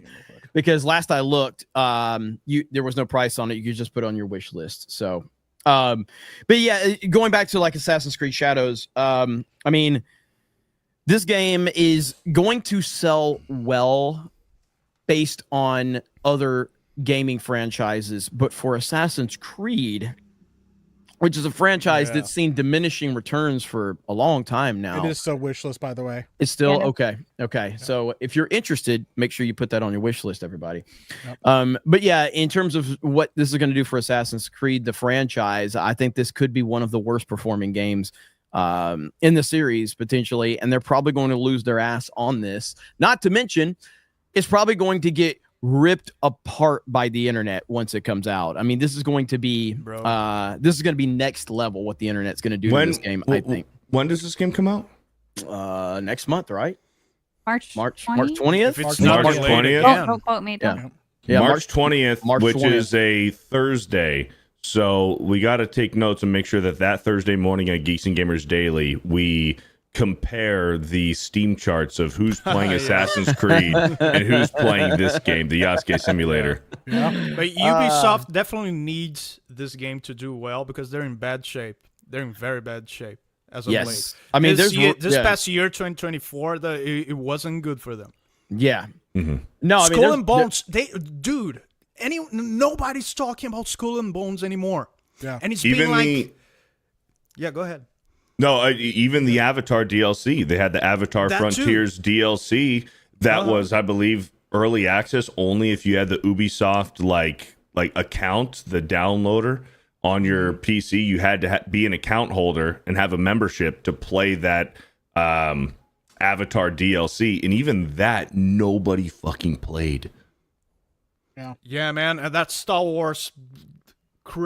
S1: Because last I looked, there was no price on it. You could just put it on your wish list. So, but yeah, going back to like Assassin's Creed Shadows, I mean, this game is going to sell well based on other gaming franchises, but for Assassin's Creed, which is a franchise that's seen diminishing returns for a long time now.
S3: It is still wish list, by the way.
S1: It's still
S7: Yeah.
S1: okay. Okay. So if you're interested, make sure you put that on your wish list, everybody.
S3: Yep.
S1: But yeah, in terms of what this is going to do for Assassin's Creed, the franchise, I think this could be one of the worst performing games in the series potentially, and they're probably going to lose their ass on this. Not to mention, it's probably going to get ripped apart by the internet once it comes out. I mean, this is going to be next level what the internet's going to do to this game, I think.
S2: When does this game come out?
S1: Next month, right?
S7: March
S1: 20th.
S4: If it's
S2: March
S4: not
S2: 20th.
S4: delayed
S7: Don't quote me. Don't.
S1: Yeah,
S2: March 20th, which
S1: 20th.
S2: is a Thursday. So we got to take notes and make sure that Thursday morning at Geeks and Gamers Daily, we compare the Steam charts of who's playing Assassin's Creed and who's playing this game, the Yasuke Simulator.
S4: But Ubisoft definitely needs this game to do well because they're in bad shape. They're in very bad shape as of late.
S1: I mean,
S4: this past year, 2024, it wasn't good for them.
S1: Yeah.
S2: Mm-hmm.
S1: No, I mean,
S4: Skull and Bones, nobody's talking about Skull and Bones anymore.
S3: Yeah.
S4: And it's
S2: Even
S4: been like, yeah, go ahead.
S2: No, even the Avatar DLC. They had the Avatar
S4: That
S2: Frontiers DLC that was, I believe, early access only if you had the Ubisoft like account, the downloader on your PC. You had to be an account holder and have a membership to play that Avatar DLC, and even that nobody fucking played.
S4: Yeah, man, and that's Star Wars.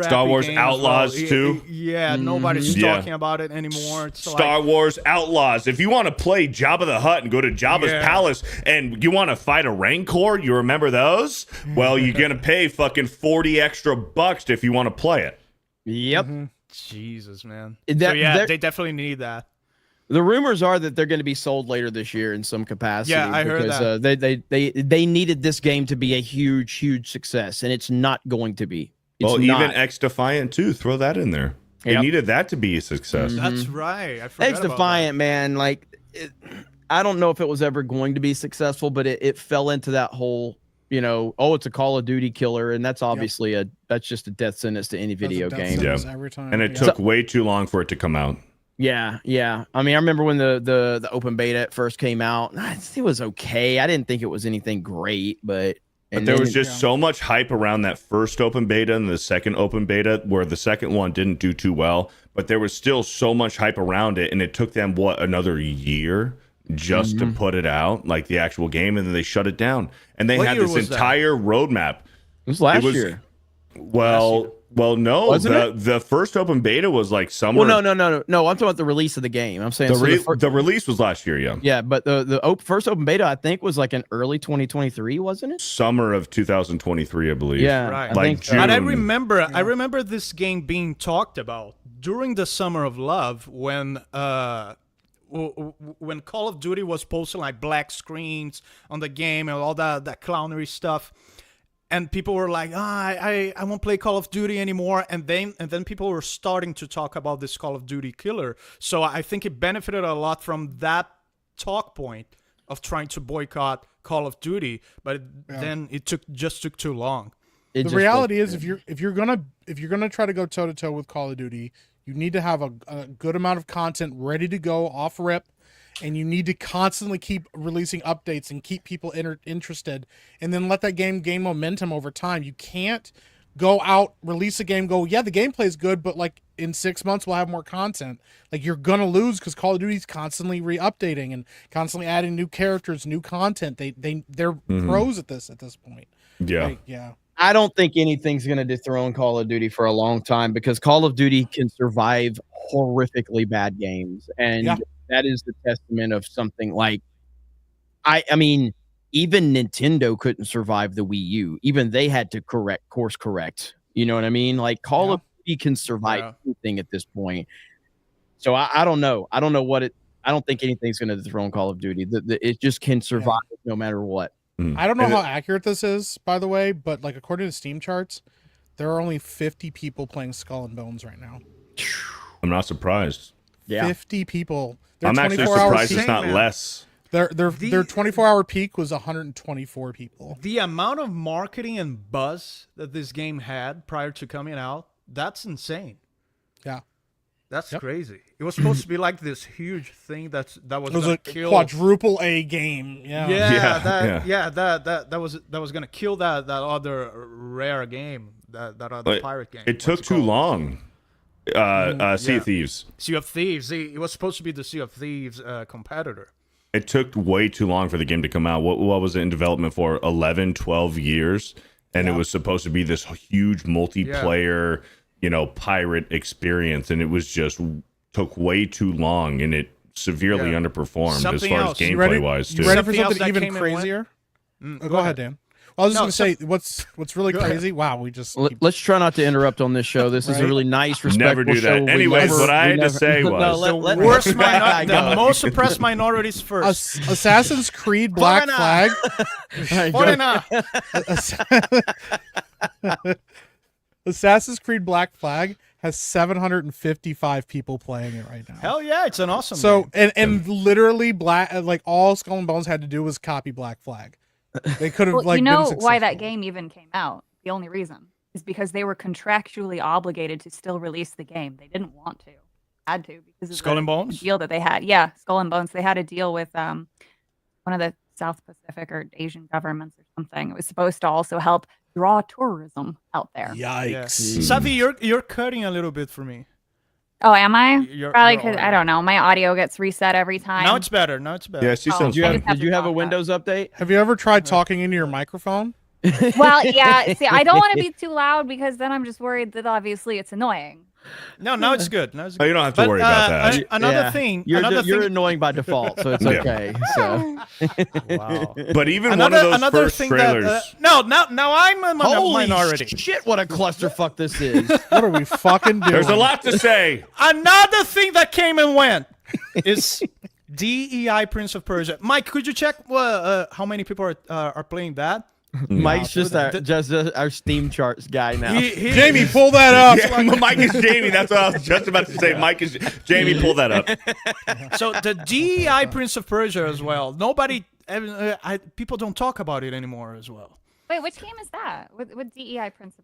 S2: Star Wars Outlaws too.
S4: Yeah, nobody's talking about it anymore. It's
S2: Star Wars Outlaws. If you want to play Jabba the Hutt and go to Jabba's palace and you want to fight a Rancor, you remember those? Well, you're gonna pay fucking $40 extra if you want to play it.
S1: Yep.
S4: Jesus, man.
S1: They
S4: definitely need that.
S1: The rumors are that they're going to be sold later this year in some capacity.
S4: Yeah, I heard
S1: that. They needed this game to be a huge success, and it's not going to be. It's not.
S2: Even X Defiant too. Throw that in there. They needed that to be a success.
S4: That's right. I forgot
S1: X Defiant, man. Like, I don't know if it was ever going to be successful, but it fell into that whole, it's a Call of Duty killer, and that's obviously that's just a death sentence to any video game.
S3: Every time.
S2: And it took way too long for it to come out.
S1: Yeah. I mean, I remember when the open beta first came out. It was okay. I didn't think it was anything great, but
S2: there was just so much hype around that first open beta and the second open beta, where the second one didn't do too well. But there was still so much hype around it, and it took them another year just to put it out, like the actual game, and then they shut it down. And they had this entire roadmap.
S1: It was last year.
S2: Well, no. The first open beta was like summer.
S1: Well, no. I'm talking about the release of the game. I'm saying
S2: the release was last year. Yeah.
S1: Yeah, but the first open beta I think was like in early 2023, wasn't it?
S2: Summer of 2023, I believe.
S1: Yeah,
S4: right.
S1: I think so.
S4: And I remember this game being talked about during the Summer of Love when Call of Duty was posting like black screens on the game and all that clownery stuff. And people were like, I won't play Call of Duty anymore. And then people were starting to talk about this Call of Duty killer. So I think it benefited a lot from that talk point of trying to boycott Call of Duty. But then it took too long.
S3: The reality is, if you're gonna try to go toe to toe with Call of Duty, you need to have a good amount of content ready to go off rip. And you need to constantly keep releasing updates and keep people interested, and then let that game gain momentum over time. You can't go out, release a game, the gameplay is good, but like in 6 months we'll have more content. Like, you're gonna lose because Call of Duty's constantly re-updating and constantly adding new characters, new content. They're pros at this point.
S2: Yeah.
S1: I don't think anything's gonna dethrone Call of Duty for a long time because Call of Duty can survive horrifically bad games, and that is the testament of something like, I mean, even Nintendo couldn't survive the Wii U. Even they had to course correct. You know what I mean? Like, Call of Duty can survive anything at this point. So I don't know. I don't think anything's going to dethrone Call of Duty. It just can survive no matter what.
S3: I don't know how accurate this is, by the way, but like according to Steam charts, there are only 50 people playing Skull and Bones right now.
S2: I'm not surprised.
S1: Yeah.
S3: 50 people.
S2: I'm actually surprised it's not less.
S3: Their 24-hour peak was 124 people.
S4: The amount of marketing and buzz that this game had prior to coming out, that's insane.
S3: Yeah.
S4: That's crazy. It was supposed to be like this huge thing that was
S3: a quadruple A game.
S4: That was gonna kill that other rare game, that other pirate game.
S2: It took too long. Sea of Thieves.
S4: Sea of Thieves. It was supposed to be the Sea of Thieves competitor.
S2: it took way too long for the game to come out. What was it in development for? 11, 12 years, and it was supposed to be this huge multiplayer, pirate experience, and it was just took way too long, and it severely underperformed
S4: Something
S2: as far
S4: else.
S2: as gameplay wise too.
S3: You ready for
S4: Something else
S3: something
S4: that
S3: even
S4: came and went?
S3: crazier?
S4: Mm,
S3: Go ahead, Dan. Well, I was just
S4: No,
S3: going to say what's really crazy. Wow, we just
S1: Let's try not to interrupt on this show. This is a
S3: Right.
S1: really nice, respectful
S2: Never do that.
S1: show. We
S2: Anyways,
S1: never-
S2: what I
S1: we
S2: had to
S1: never-
S2: say
S1: No,
S2: was-
S1: let
S4: Worst
S1: the guy
S4: the
S1: go.
S4: most oppressed minorities first.
S3: Assassin's Creed Black
S1: Foreigner.
S3: Flag.
S1: All right, go.
S3: Assassin's Creed Black Flag has 755 people playing it right now.
S4: Hell yeah, it's an awesome
S3: So
S4: game.
S3: and literally all Skull and Bones had to do was copy Black Flag. They could have
S7: Well, you know
S3: been
S7: why that
S3: successful.
S7: game even came out? The only reason is because they were contractually obligated to still release the game. They didn't want to, had to because of
S4: Skull and Bones?
S7: the deal that they had. Yeah, Skull and Bones. They had a deal with one of the South Pacific or Asian governments or something. It was supposed to also help draw tourism out there.
S4: Yeah.
S3: Yikes.
S4: Savi, you're cutting a little bit for me.
S7: Oh, am I?
S4: You're-
S7: Probably
S4: you're
S7: because
S4: all
S7: I don't know. My audio gets reset every time.
S4: Now it's better. Now it's better.
S2: Yeah, she
S7: Oh,
S2: sounds
S1: Did you
S7: I
S2: fine.
S7: just have
S1: did you
S7: to
S1: have a
S7: talk up.
S1: Windows update?
S3: Have you ever tried talking into your microphone?
S7: Well, yeah. See, I don't want to be too loud because then I'm just worried that obviously it's annoying.
S4: No, now it's good. Now it's
S2: Oh,
S4: good.
S2: you don't have to worry about that.
S4: Another
S1: Yeah.
S4: thing.
S1: You're
S4: Another
S1: you're
S4: thing.
S1: annoying by default, so it's
S2: Yeah.
S1: okay. So
S4: Wow.
S2: But even one of those first
S4: thing
S2: trailers.
S4: that now I'm a
S1: holy
S4: minority.
S1: shit! What a clusterfuck this is.
S3: What are we fucking doing?
S2: There's a lot to say.
S4: Another thing that came and went is DEI Prince of Persia. Mike, could you check how many people are playing that?
S1: Mike's just our Steam charts guy now.
S3: Jamie, pull that up.
S2: Yeah, Mike is Jamie. That's what I was just about to say. Mike is Jamie. Pull that up.
S4: So the DEI Prince of Persia as well. Nobody, people don't talk about it anymore as well.
S7: Wait, which game is that? With DEI Prince of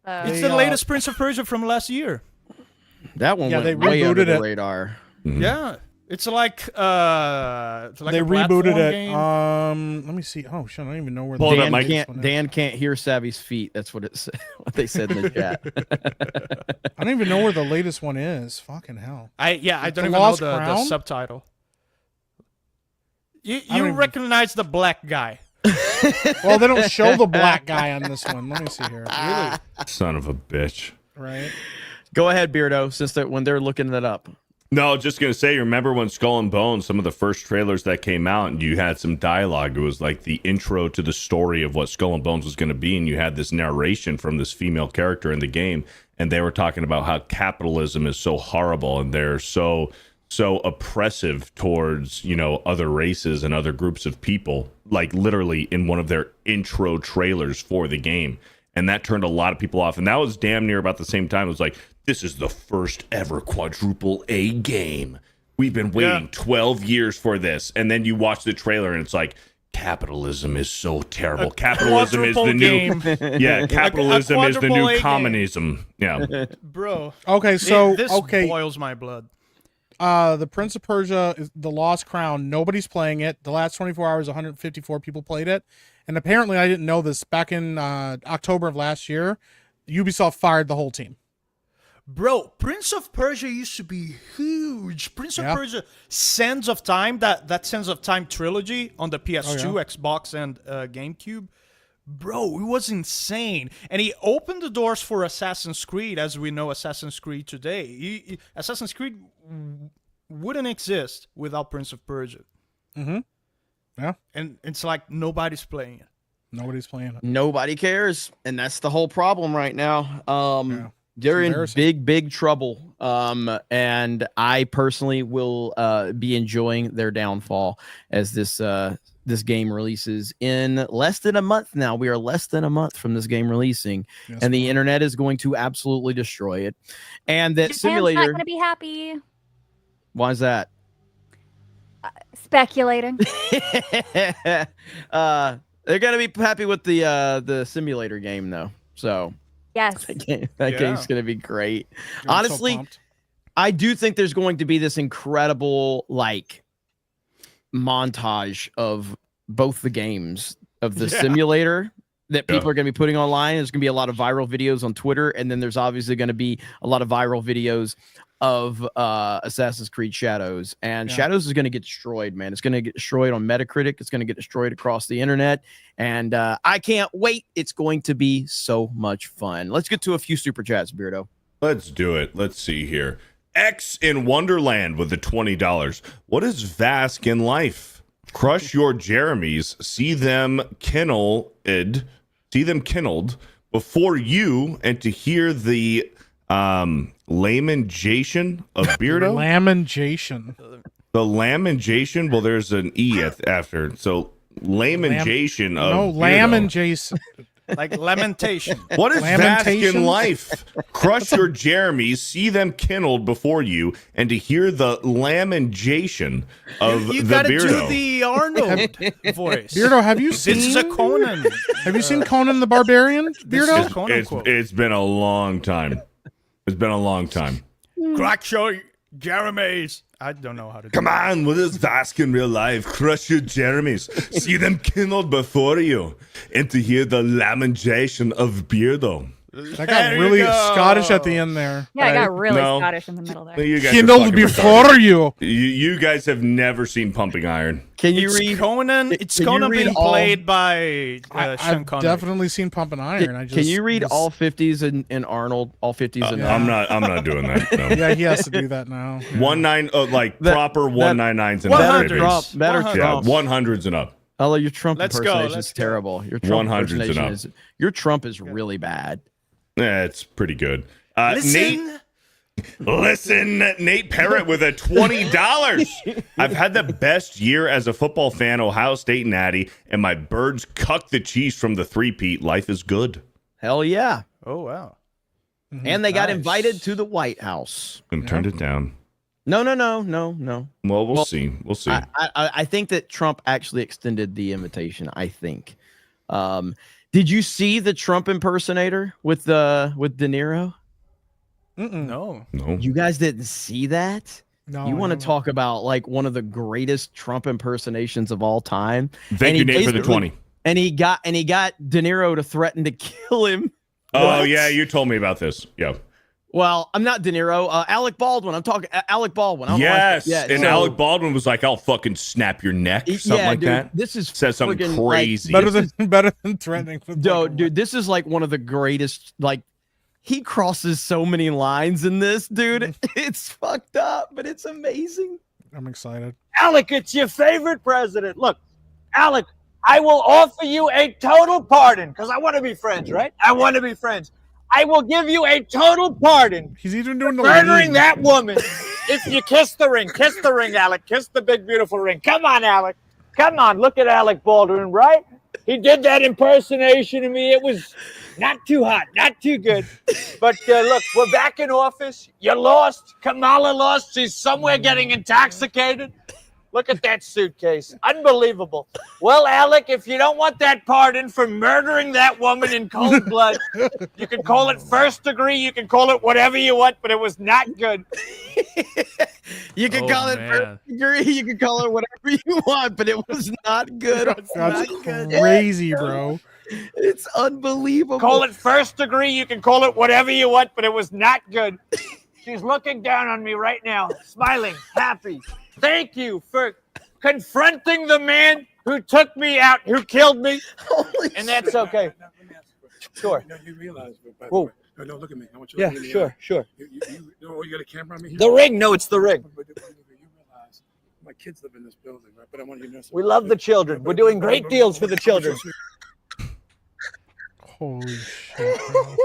S7: Persia?
S4: It's the latest Prince of Persia from last year.
S1: That one
S3: they
S1: went way under
S3: rebooted
S1: the
S3: it.
S1: radar.
S4: Yeah, it's like
S3: They
S4: a
S3: rebooted
S4: platform
S3: it.
S4: game.
S3: Let me see. Oh shit, I don't even know where.
S2: Pull it up,
S1: Dan
S2: Mike.
S1: Dan can't hear Savvy's feet. That's what it what they said in the chat.
S3: I don't even know where the latest one is. Fucking hell.
S4: I don't
S3: The
S4: even know
S3: Lost
S4: the
S3: Crown?
S4: subtitle. You
S3: don't even-
S4: recognize the black guy.
S3: Well, they don't show the black guy on this one. Let me see here.
S4: Really?
S2: Son of a bitch.
S3: Right.
S1: Go ahead, Beardo. Since when they're looking that up.
S2: No, just gonna say, remember when Skull and Bones, some of the first trailers that came out, and you had some dialogue. It was like the intro to the story of what Skull and Bones was going to be, and you had this narration from this female character in the game, and they were talking about how capitalism is so horrible, and they're so oppressive towards other races and other groups of people. Like literally in one of their intro trailers for the game. And that turned a lot of people off. And that was damn near about the same time. It was like, this is the first ever quadruple A game. We've been waiting 12 years for this. And then you watch the trailer and it's like, capitalism is so terrible. Capitalism is the new
S4: game.
S2: Yeah, capitalism is the
S4: quadruple
S2: new
S4: A game.
S2: communism. Yeah.
S4: Bro.
S3: Okay, so
S4: this boils my blood.
S3: The Prince of Persia is the Lost Crown. Nobody's playing it. The last 24 hours, 154 people played it. And apparently, I didn't know this. Back in October of last year, Ubisoft fired the whole team.
S4: Bro, Prince of Persia used to be huge. Prince of
S3: Yeah.
S4: Persia, Sands of Time, that Sands of Time trilogy on the PS2, Xbox, and GameCube. Bro, it was insane. And he opened the doors for Assassin's Creed, as we know Assassin's Creed today. Assassin's Creed wouldn't exist without Prince of Persia.
S3: Mm-hmm. Yeah.
S4: And it's like nobody's playing it.
S3: Nobody's playing it.
S1: Nobody cares, and that's the whole problem right now.
S3: Yeah.
S1: They're in
S3: embarrassing.
S1: big trouble. And I personally will be enjoying their downfall as this game releases in less than a month now. We are less than a month from this game releasing,
S3: Yes,
S1: and the
S3: we are.
S1: internet is going to absolutely destroy it. And that
S7: Japan's not
S1: simulator,
S7: going to be happy.
S1: why is that?
S7: Speculating.
S1: They're gonna be happy with the simulator game though. So
S7: Yes.
S1: that game's gonna be great.
S3: I'm so
S1: Honestly,
S3: pumped.
S1: I do think there's going to be this incredible montage of both the games of the simulator that people are going to be putting online. There's going to be a lot of viral videos on Twitter, and then there's obviously going to be a lot of viral videos of Assassin's Creed Shadows, and Shadows is going to get destroyed, man. It's going to get destroyed on Metacritic. It's going to get destroyed across the internet, and I can't wait. It's going to be so much fun. Let's get to a few super chats, Beardo.
S2: Let's do it. Let's see here. X in Wonderland with the $20. What is Vask in life? Crush your Jeremys. See them kindled before you, and to hear the lamentation of Beardo.
S3: Lamentation.
S2: The lamentation. Well, there's an E after. So lamentation of
S3: no,
S2: Beardo.
S3: lamentation.
S4: Like lamentation.
S2: What is Vask
S3: Lamentations?
S2: in life? Crush your Jeremys, see them kindled before you, and to hear the lamentation of
S4: You
S2: the
S4: gotta
S2: Beardo.
S4: do the Arnold voice.
S3: Beardo, have you seen?
S4: This is a Conan.
S3: Have you seen Conan the Barbarian,
S4: This
S3: Beardo?
S4: is Conan quote.
S2: It's been a long time. It's been a long time.
S4: Crack your Jeremy's. I don't know how to do
S2: Come on, what is Vask in real life? Crush your Jeremys, see them kindled before you, and to hear the lamentation of Beardo.
S3: That got
S4: There you
S3: really
S4: go.
S3: Scottish at the end there.
S7: Yeah, I got really
S2: No.
S7: Scottish in the middle there.
S2: You guys are
S3: Kindled
S2: fucking
S3: before
S2: retarded.
S3: you.
S2: You guys have never seen Pumping Iron.
S1: Can you
S4: It's
S1: read?
S4: Conan. It's
S1: can you
S4: Conan
S1: read
S4: being
S1: all-
S4: played by Sean
S3: I've
S4: Connery.
S3: definitely seen Pumping Iron. I just
S1: Can you read all 50s in Arnold? All 50s in
S2: I'm not doing that. No.
S3: Yeah, he has to do that now.
S2: 19 like
S1: That-
S2: proper 199s and
S4: Better
S2: up.
S1: Better
S4: 100s.
S1: Trump. Better
S4: 100s.
S2: Yeah,
S1: Trump.
S2: 100s and up.
S1: Hello, your Trump
S4: Let's go,
S1: impersonation
S4: let's
S1: is
S4: go.
S1: terrible. Your Trump
S2: 100s and
S1: impersonation
S2: up.
S1: is your Trump is really bad.
S2: Yeah, it's pretty good.
S4: Listen.
S2: Listen, Nate Parrott with a $20. I've had the best year as a football fan, Ohio State natty, and my birds cuck the cheese from the three-peat. Life is good.
S1: Hell yeah.
S4: Oh wow.
S1: And they got
S4: Nice.
S1: invited to the White House.
S2: And turned it down.
S1: No.
S2: Well, we'll see. We'll see.
S1: I think that Trump actually extended the invitation. I think. Did you see the Trump impersonator with De Niro?
S4: No.
S2: no.
S1: You guys didn't see that?
S3: No,
S1: You
S3: I
S1: want to
S3: don't know.
S1: talk about like one of the greatest Trump impersonations of all time?
S2: Thank
S1: and
S2: you,
S1: he
S2: Nate, for the
S1: basically-
S2: 20.
S1: And he got De Niro to threaten to kill him.
S2: Oh,
S1: What?
S2: yeah, you told me about this. Yeah.
S1: Well, I'm not De Niro. Alec Baldwin. I'm talking Alec Baldwin. I don't know why-
S2: Yes. And
S1: so-
S2: Alec Baldwin was like, I'll fucking snap your neck. Something
S1: yeah,
S2: like
S1: dude,
S2: that.
S1: This is
S2: Said something
S1: friggin', like,
S2: crazy.
S3: better than threatening. With
S1: Yo,
S3: fucking-
S1: dude, this is like one of the greatest. Like, he crosses so many lines in this, dude. It's fucked up, but it's amazing.
S3: I'm excited.
S10: Alec, it's your favorite president. Look, Alec, I will offer you a total pardon because I want to be friends, right? I want to be friends. I will give you a total pardon
S3: He's even doing the
S10: murdering
S3: lean.
S10: that woman. If you kiss the ring, Alec. Kiss the big, beautiful ring. Come on, Alec. Come on. Look at Alec Baldwin, right? He did that impersonation of me. It was not too hot, not too good. But look, we're back in office. You lost. Kamala lost. She's somewhere getting intoxicated. Look at that suitcase. Unbelievable. Well, Alec, if you don't want that pardon for murdering that woman in cold blood, you can call it first degree. You can call it whatever you want, but it was not good.
S1: You can
S4: Oh,
S1: call it
S4: man.
S1: first degree. You can call it whatever you want, but it was not good. It was
S3: That's
S1: not good.
S3: crazy, bro.
S1: It's unbelievable.
S10: Call it first degree. You can call it whatever you want, but it was not good. She's looking down on me right now, smiling, happy. Thank you for confronting the man who took me out, who killed me, and that's okay. Sure.
S11: You realize, by the
S10: Whoa.
S11: way. No, look at me. I want you to
S10: Yeah,
S11: look me in the
S10: sure,
S11: eye.
S10: sure.
S11: You got a camera on me here?
S10: The ring? No, it's the ring.
S11: But you realize my kids live in this building, right? But I want you to know something.
S10: We love the children. We're doing great deals for the children.
S3: Holy shit. Bro.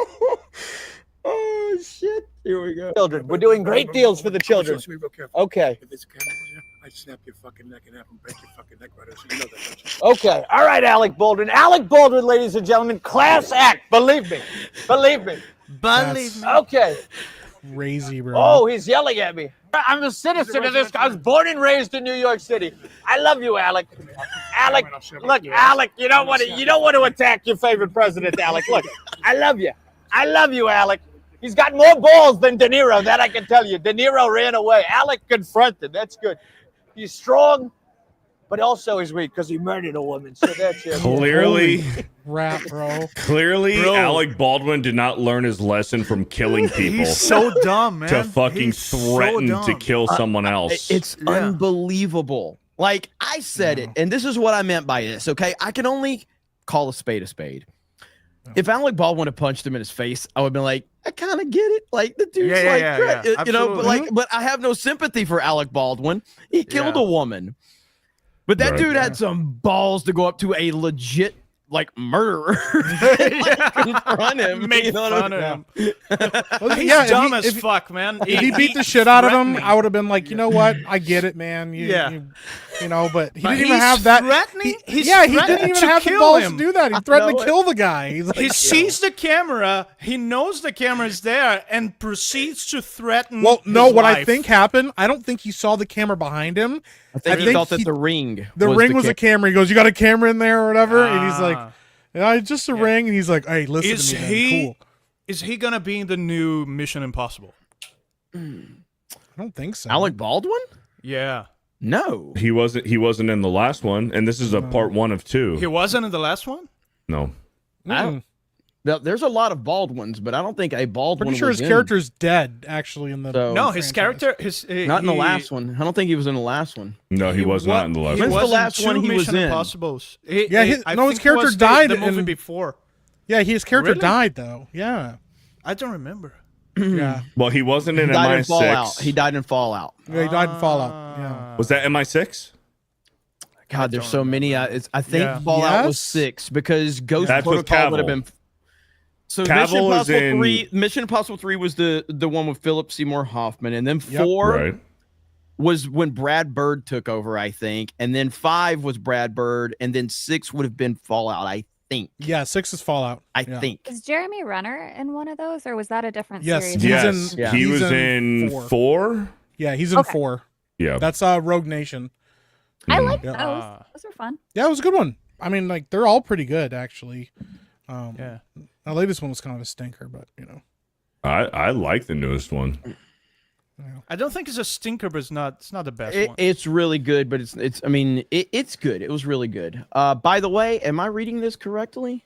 S1: Oh shit! Here we go.
S10: Children. We're doing great deals for the children.
S11: Be real careful.
S10: Okay.
S11: If there's a camera on you, I snap your fucking neck in half and break your fucking neck right out. So you know that, don't you?
S10: Okay. All right, Alec Baldwin. Alec Baldwin, ladies and gentlemen, class act. Believe me. Believe me.
S3: That's
S10: Okay.
S3: crazy, bro.
S10: Oh, he's yelling at me. I'm a citizen of this. I was born and raised in New York City. I love you, Alec. Alec, look, Alec. You don't want to attack your favorite president, Alec. Look, I love you. I love you, Alec. He's got more balls than De Niro. That I can tell you. De Niro ran away. Alec confronted. That's good. He's strong. but also he's weak because he murdered a woman. So that's it.
S2: Clearly,
S3: Rap, bro.
S2: clearly, Alec Baldwin did not learn his lesson from killing people.
S4: He's so dumb, man.
S2: To fucking
S4: He's so
S2: threaten to
S4: dumb.
S2: kill someone else.
S1: It's unbelievable. Like I said it, and this is what I meant by this. Okay, I can only call a spade a spade. If Alec Baldwin had punched him in his face, I would have been like, I kind of get it. Like the dude's you know, but I have no sympathy for Alec Baldwin. He killed a woman. But that dude had some balls to go up to a legit like murderer confront him.
S4: Make fun of him. He's dumb as fuck, man.
S3: If he beat the shit out of him, I would have been like, you know what? I get it, man. You know, but he didn't even have that.
S4: He
S3: didn't even have the balls to do that. He threatened to kill the guy. He's like,
S4: he sees the camera, he knows the camera's there, and proceeds to threaten.
S3: Well, no,
S4: his
S3: what I
S4: life.
S3: think happened, I don't think he saw the camera behind him.
S1: I think he felt that the ring
S3: was a camera. He goes, "You got a camera in there or whatever?" And he's like, "Yeah, it's just a ring." And he's like, "Hey, listen to me, man. Cool."
S4: Is he gonna be in the new Mission Impossible?
S3: I don't think so.
S1: Alec Baldwin?
S4: Yeah.
S1: No.
S2: He wasn't in the last one, and this is a part 1 of 2.
S4: He wasn't in the last one?
S2: No.
S1: There's a lot of Baldwins, but I don't think a Baldwin.
S3: Pretty sure his character's dead, actually. In the
S4: no, his character,
S1: not in the last one. I don't think he was in the last one.
S2: No, he was not in the last
S1: one.
S2: When's
S1: the last one he was in?
S4: Impossibles.
S3: His character died
S4: the movie
S3: in
S4: before.
S3: Yeah, his character died though. Yeah,
S4: I don't remember.
S3: Yeah.
S2: Well, he wasn't in
S1: died
S2: MI6.
S1: In Fallout. He died in Fallout.
S3: Yeah, he died in Fallout. Yeah.
S2: Was that MI6?
S1: God, there's so many. I think Fallout was 6 because Ghost Protocol would have been. So Mission Impossible 3 was the one with Philip Seymour Hoffman, and then 4 was when Brad Bird took over, I think, and then 5 was Brad Bird, and then 6 would have been Fallout, I think.
S3: Yeah, 6 is Fallout.
S1: I think.
S7: Is Jeremy Renner in one of those, or was that a different
S3: series?
S7: Yes,
S2: he was in 4.
S3: Yeah, he's in 4.
S2: Yeah,
S3: that's Rogue Nation.
S7: I like those. Those are fun.
S3: Yeah, it was a good one. I mean, like they're all pretty good, actually. The latest one was kind of a stinker, but you know.
S2: I like the newest one.
S4: I don't think it's a stinker, but it's not the best one.
S1: It's really good, but it's I mean it's good. It was really good. By the way, am I reading this correctly?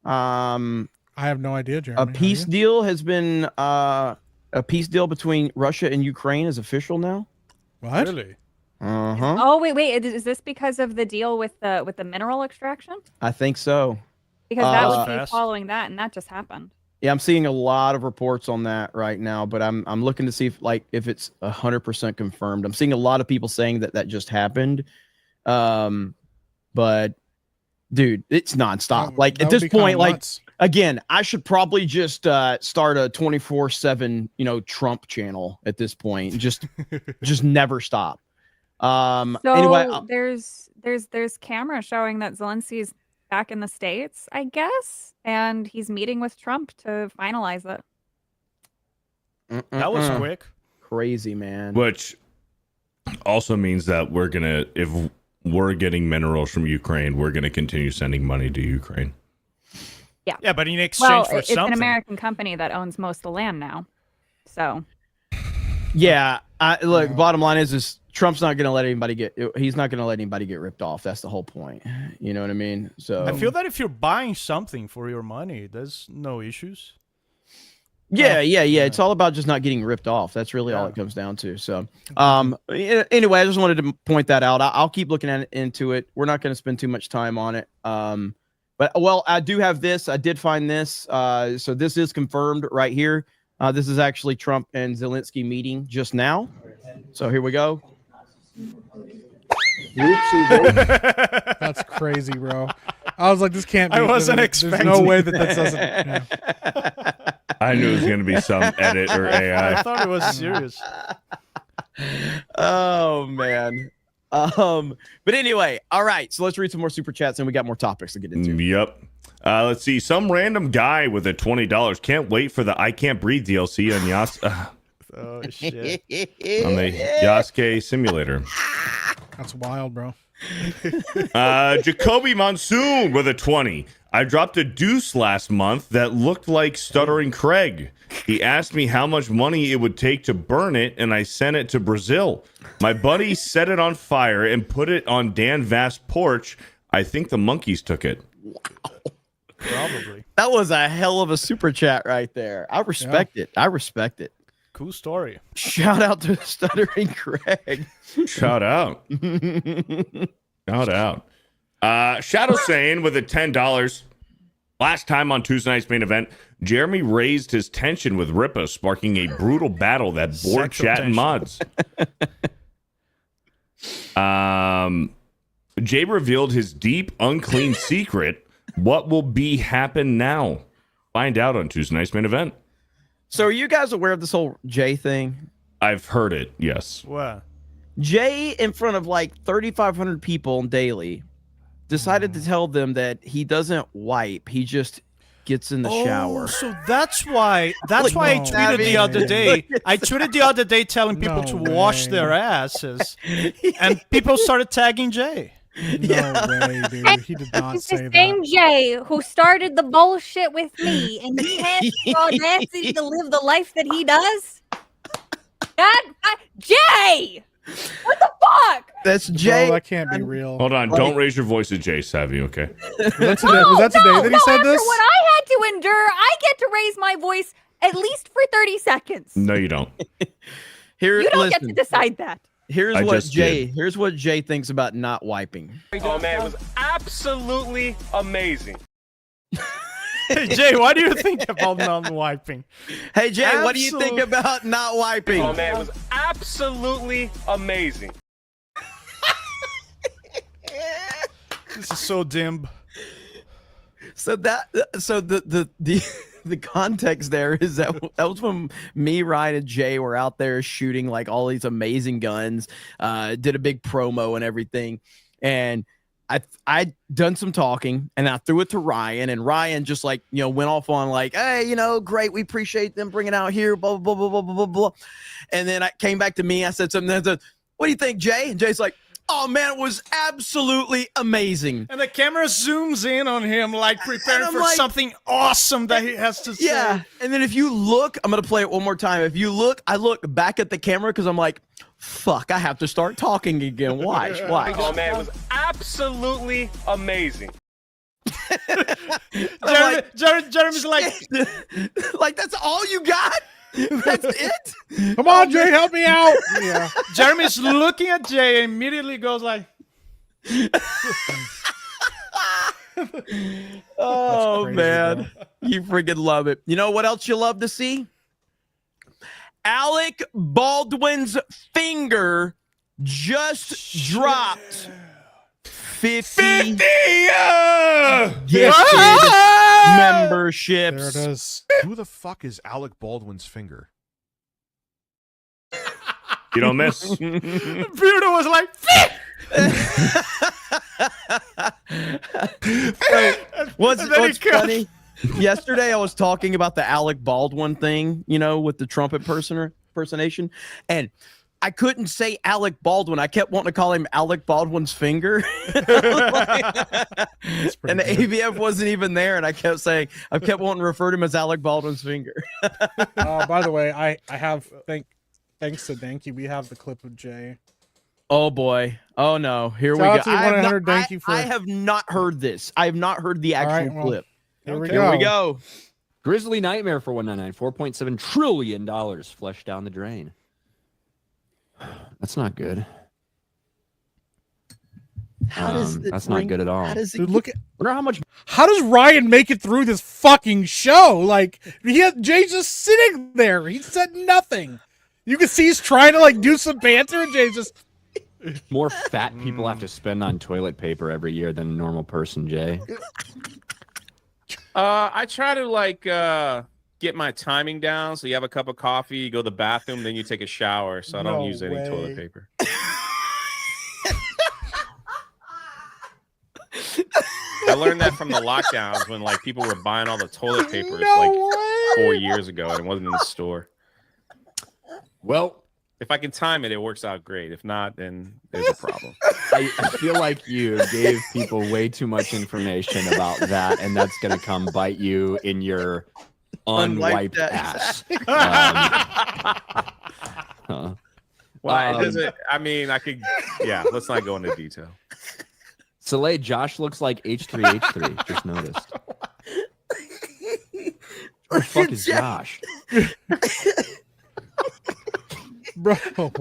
S3: I have no idea, Jeremy.
S1: A peace deal has been a peace deal between Russia and Ukraine is official now.
S3: What?
S4: Really?
S1: Uh-huh.
S7: Oh wait, is this because of the deal with the mineral extraction?
S1: I think so.
S7: Because that would be following that, and that just happened.
S1: Yeah, I'm seeing a lot of reports on that right now, but I'm looking to see if it's 100% confirmed. I'm seeing a lot of people saying that just happened, but dude, it's nonstop. Like at this point, like again, I should probably just start a 24/7 Trump channel at this point. Just never stop.
S7: So
S1: anyway,
S7: there's camera showing that Zelensky's back in the States, I guess, and he's meeting with Trump to finalize it.
S4: That was quick.
S1: Crazy, man.
S2: Which also means that if we're getting minerals from Ukraine, we're gonna continue sending money to Ukraine.
S7: Yeah.
S4: Yeah, but in exchange for
S7: it's
S4: something.
S7: an American company that owns most of the land now. So.
S1: Yeah, look. Bottom line is Trump's not going to let anybody he's not going to let anybody get ripped off. That's the whole point. You know what I mean? So
S4: I feel that if you're buying something for your money, there's no issues.
S1: Yeah. It's all about just not getting ripped off. That's really all it comes down to. So, anyway, I just wanted to point that out. I'll keep looking into it. We're not going to spend too much time on it. But I do have this. I did find this. So this is confirmed right here. This is actually Trump and Zelensky meeting just now. So here we go.
S3: That's crazy, bro. I was like, this can't be.
S4: I wasn't expecting.
S3: There's no way that doesn't. Yeah.
S2: I knew it was going to be some edit or AI.
S4: I thought it was serious.
S1: Oh man. But anyway, all right. So let's read some more super chats, and we got more topics to get into.
S2: Yep. Let's see. Some random guy with a $20 can't wait for the I Can't Breathe DLC on
S4: Oh shit!
S2: On the Yasuke simulator.
S3: That's wild, bro.
S2: Jacoby Monsoon with a 20. I dropped a deuce last month that looked like Stuttering Craig. He asked me how much money it would take to burn it, and I sent it to Brazil. My buddy set it on fire and put it on Dan Vast's porch. I think the monkeys took it.
S4: Probably.
S1: That was a hell of a super chat right there. I respect it. I respect it.
S4: Cool story.
S1: Shout out to Stuttering Craig.
S2: Shout out. Shout out. Shadow saying with a $10. Last time on Tuesday night's main event, Jeremy raised his tension with Ripa, sparking a brutal battle that bored chat and mods. Jay revealed his deep, unclean secret. What will be happen now? Find out on Tuesday night's main event.
S1: So are you guys aware of this whole Jay thing?
S2: I've heard it, yes.
S4: What?
S1: Jay, in front of like 3,500 people daily, decided to tell them that he doesn't wipe. He just gets in the shower.
S4: So that's why I tweeted
S1: Savvy.
S4: the other day. I tweeted the other day telling people to wash their asses, and people started tagging Jay.
S3: No way, dude. He did not
S7: It's
S3: say
S7: the
S3: that.
S7: same Jay who started the bullshit with me, and he has the audacity to live the life that he does. Jay, what the fuck?
S1: That's
S3: Bro,
S1: Jay.
S3: that can't be real.
S2: Hold on. Don't raise your voice at Jay, Savvy, okay?
S3: Was that today that he said
S7: after
S3: this?
S7: what I had to endure, I get to raise my voice at least for 30 seconds.
S2: No, you don't.
S1: Here,
S7: You don't
S1: listen,
S7: get to decide that.
S1: Here's
S2: I
S1: what
S2: just
S1: Jay.
S2: did.
S1: Here's what Jay thinks about not wiping.
S12: Oh man, it was absolutely amazing.
S4: Hey, Jay, what do you think about non-wiping?
S1: Hey Jay, what do you think about not wiping?
S12: Oh man, it was absolutely amazing.
S4: This is so dim.
S1: So the the context there is that was when me, Ryan, and Jay were out there shooting like all these amazing guns, did a big promo and everything, and I done some talking and I threw it to Ryan, and Ryan just like, you know, went off on like, hey, you know, great, we appreciate them bringing out here, blah blah blah blah blah blah blah, and then I came back to me, I said something, I said, what do you think, Jay? And Jay's like, oh man, it was absolutely amazing.
S4: And the camera zooms in on him, like preparing for
S1: like,
S4: something awesome that he has to say.
S1: Yeah. And then if you look, I'm going to play it one more time. If you look, I look back at the camera because I'm like, fuck, I have to start talking again. Watch.
S12: Oh man, it was absolutely amazing.
S4: Jeremy's like,
S1: like, that's all you got? That's it?
S3: Come on, Jay, help me out. Yeah.
S4: Jeremy's looking at Jay and immediately goes like,
S1: oh
S3: crazy,
S1: man, you freaking love it. You know what else you love to see? Alec Baldwin's finger just dropped 50 gifted memberships.
S3: There it is.
S13: Who the fuck is Alec Baldwin's finger?
S2: You don't miss.
S4: Peter was like,
S1: What's funny? Yesterday, I was talking about the Alec Baldwin thing, you know, with the Trump impersonation, and I couldn't say Alec Baldwin. I kept wanting to call him Alec Baldwin's finger. And the ABF wasn't even there, and I kept wanting to refer to him as Alec Baldwin's finger.
S3: By the way, I have thanks to Danky, we have the clip of Jay.
S1: Oh boy. Oh no. Here
S3: Shout
S1: we
S3: out
S1: go.
S3: to 100 Danky for...
S1: I have not heard this. I have not heard the actual clip.
S3: Here we
S1: Here we go.
S14: Grizzly Nightmare for 199. $4.7 trillion flushed down the drain. That's not good. That's not good at all.
S3: Dude, look at,
S14: wonder how much.
S3: How does Ryan make it through this fucking show? Like, Jay's just sitting there. He said nothing. You can see he's trying to like do some banter, and Jay's just.
S14: More fat people have to spend on toilet paper every year than a normal person, Jay.
S15: I try to like get my timing down. So you have a cup of coffee, you go to the bathroom, then you take a shower. So I don't use any toilet paper. I learned that from the lockdowns when like people were buying all the toilet papers 4 years ago and it wasn't in the store.
S14: Well,
S15: If I can time it, it works out great. If not, then there's a problem.
S14: I feel like you gave people way too much information about that, and that's going to come bite you in your unwiped ass.
S15: Well, it doesn't. I mean, I could. Yeah, let's not go into detail.
S14: Soleil, Josh looks like H3H3. Just noticed. Where the fuck is Josh?
S3: Bro.
S14: All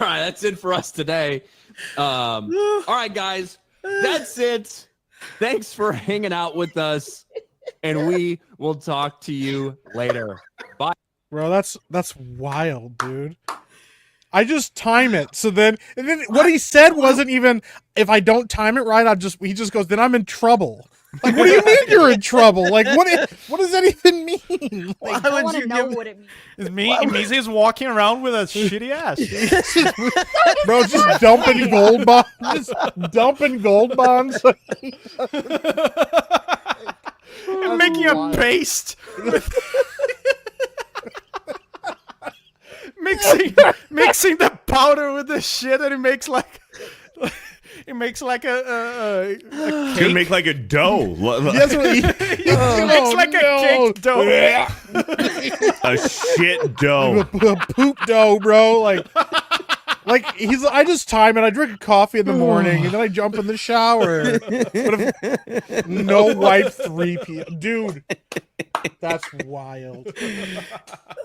S14: right, that's it for us today. All right, guys, that's it. Thanks for hanging out with us, and we will talk to you later. Bye.
S3: Bro, that's wild, dude. I just time it. So then what he said wasn't even, if I don't time it right, he just goes, then I'm in trouble. Like, what do you mean you're in trouble? Like, what does that even mean? Like,
S7: I want to know what it means.
S4: It means he's walking around with a shitty ass.
S3: Bro, just dumping gold bonds. Just dumping gold bonds.
S4: Making a paste. mixing the powder with the shit, and it makes like a
S2: It's gonna make like a dough.
S4: it makes like a cake dough.
S2: A shit dough.
S3: A poop dough, bro. Like I just time it. I drink a coffee in the morning, and then I jump in the shower. No wipe 3 p.m. Dude, that's wild.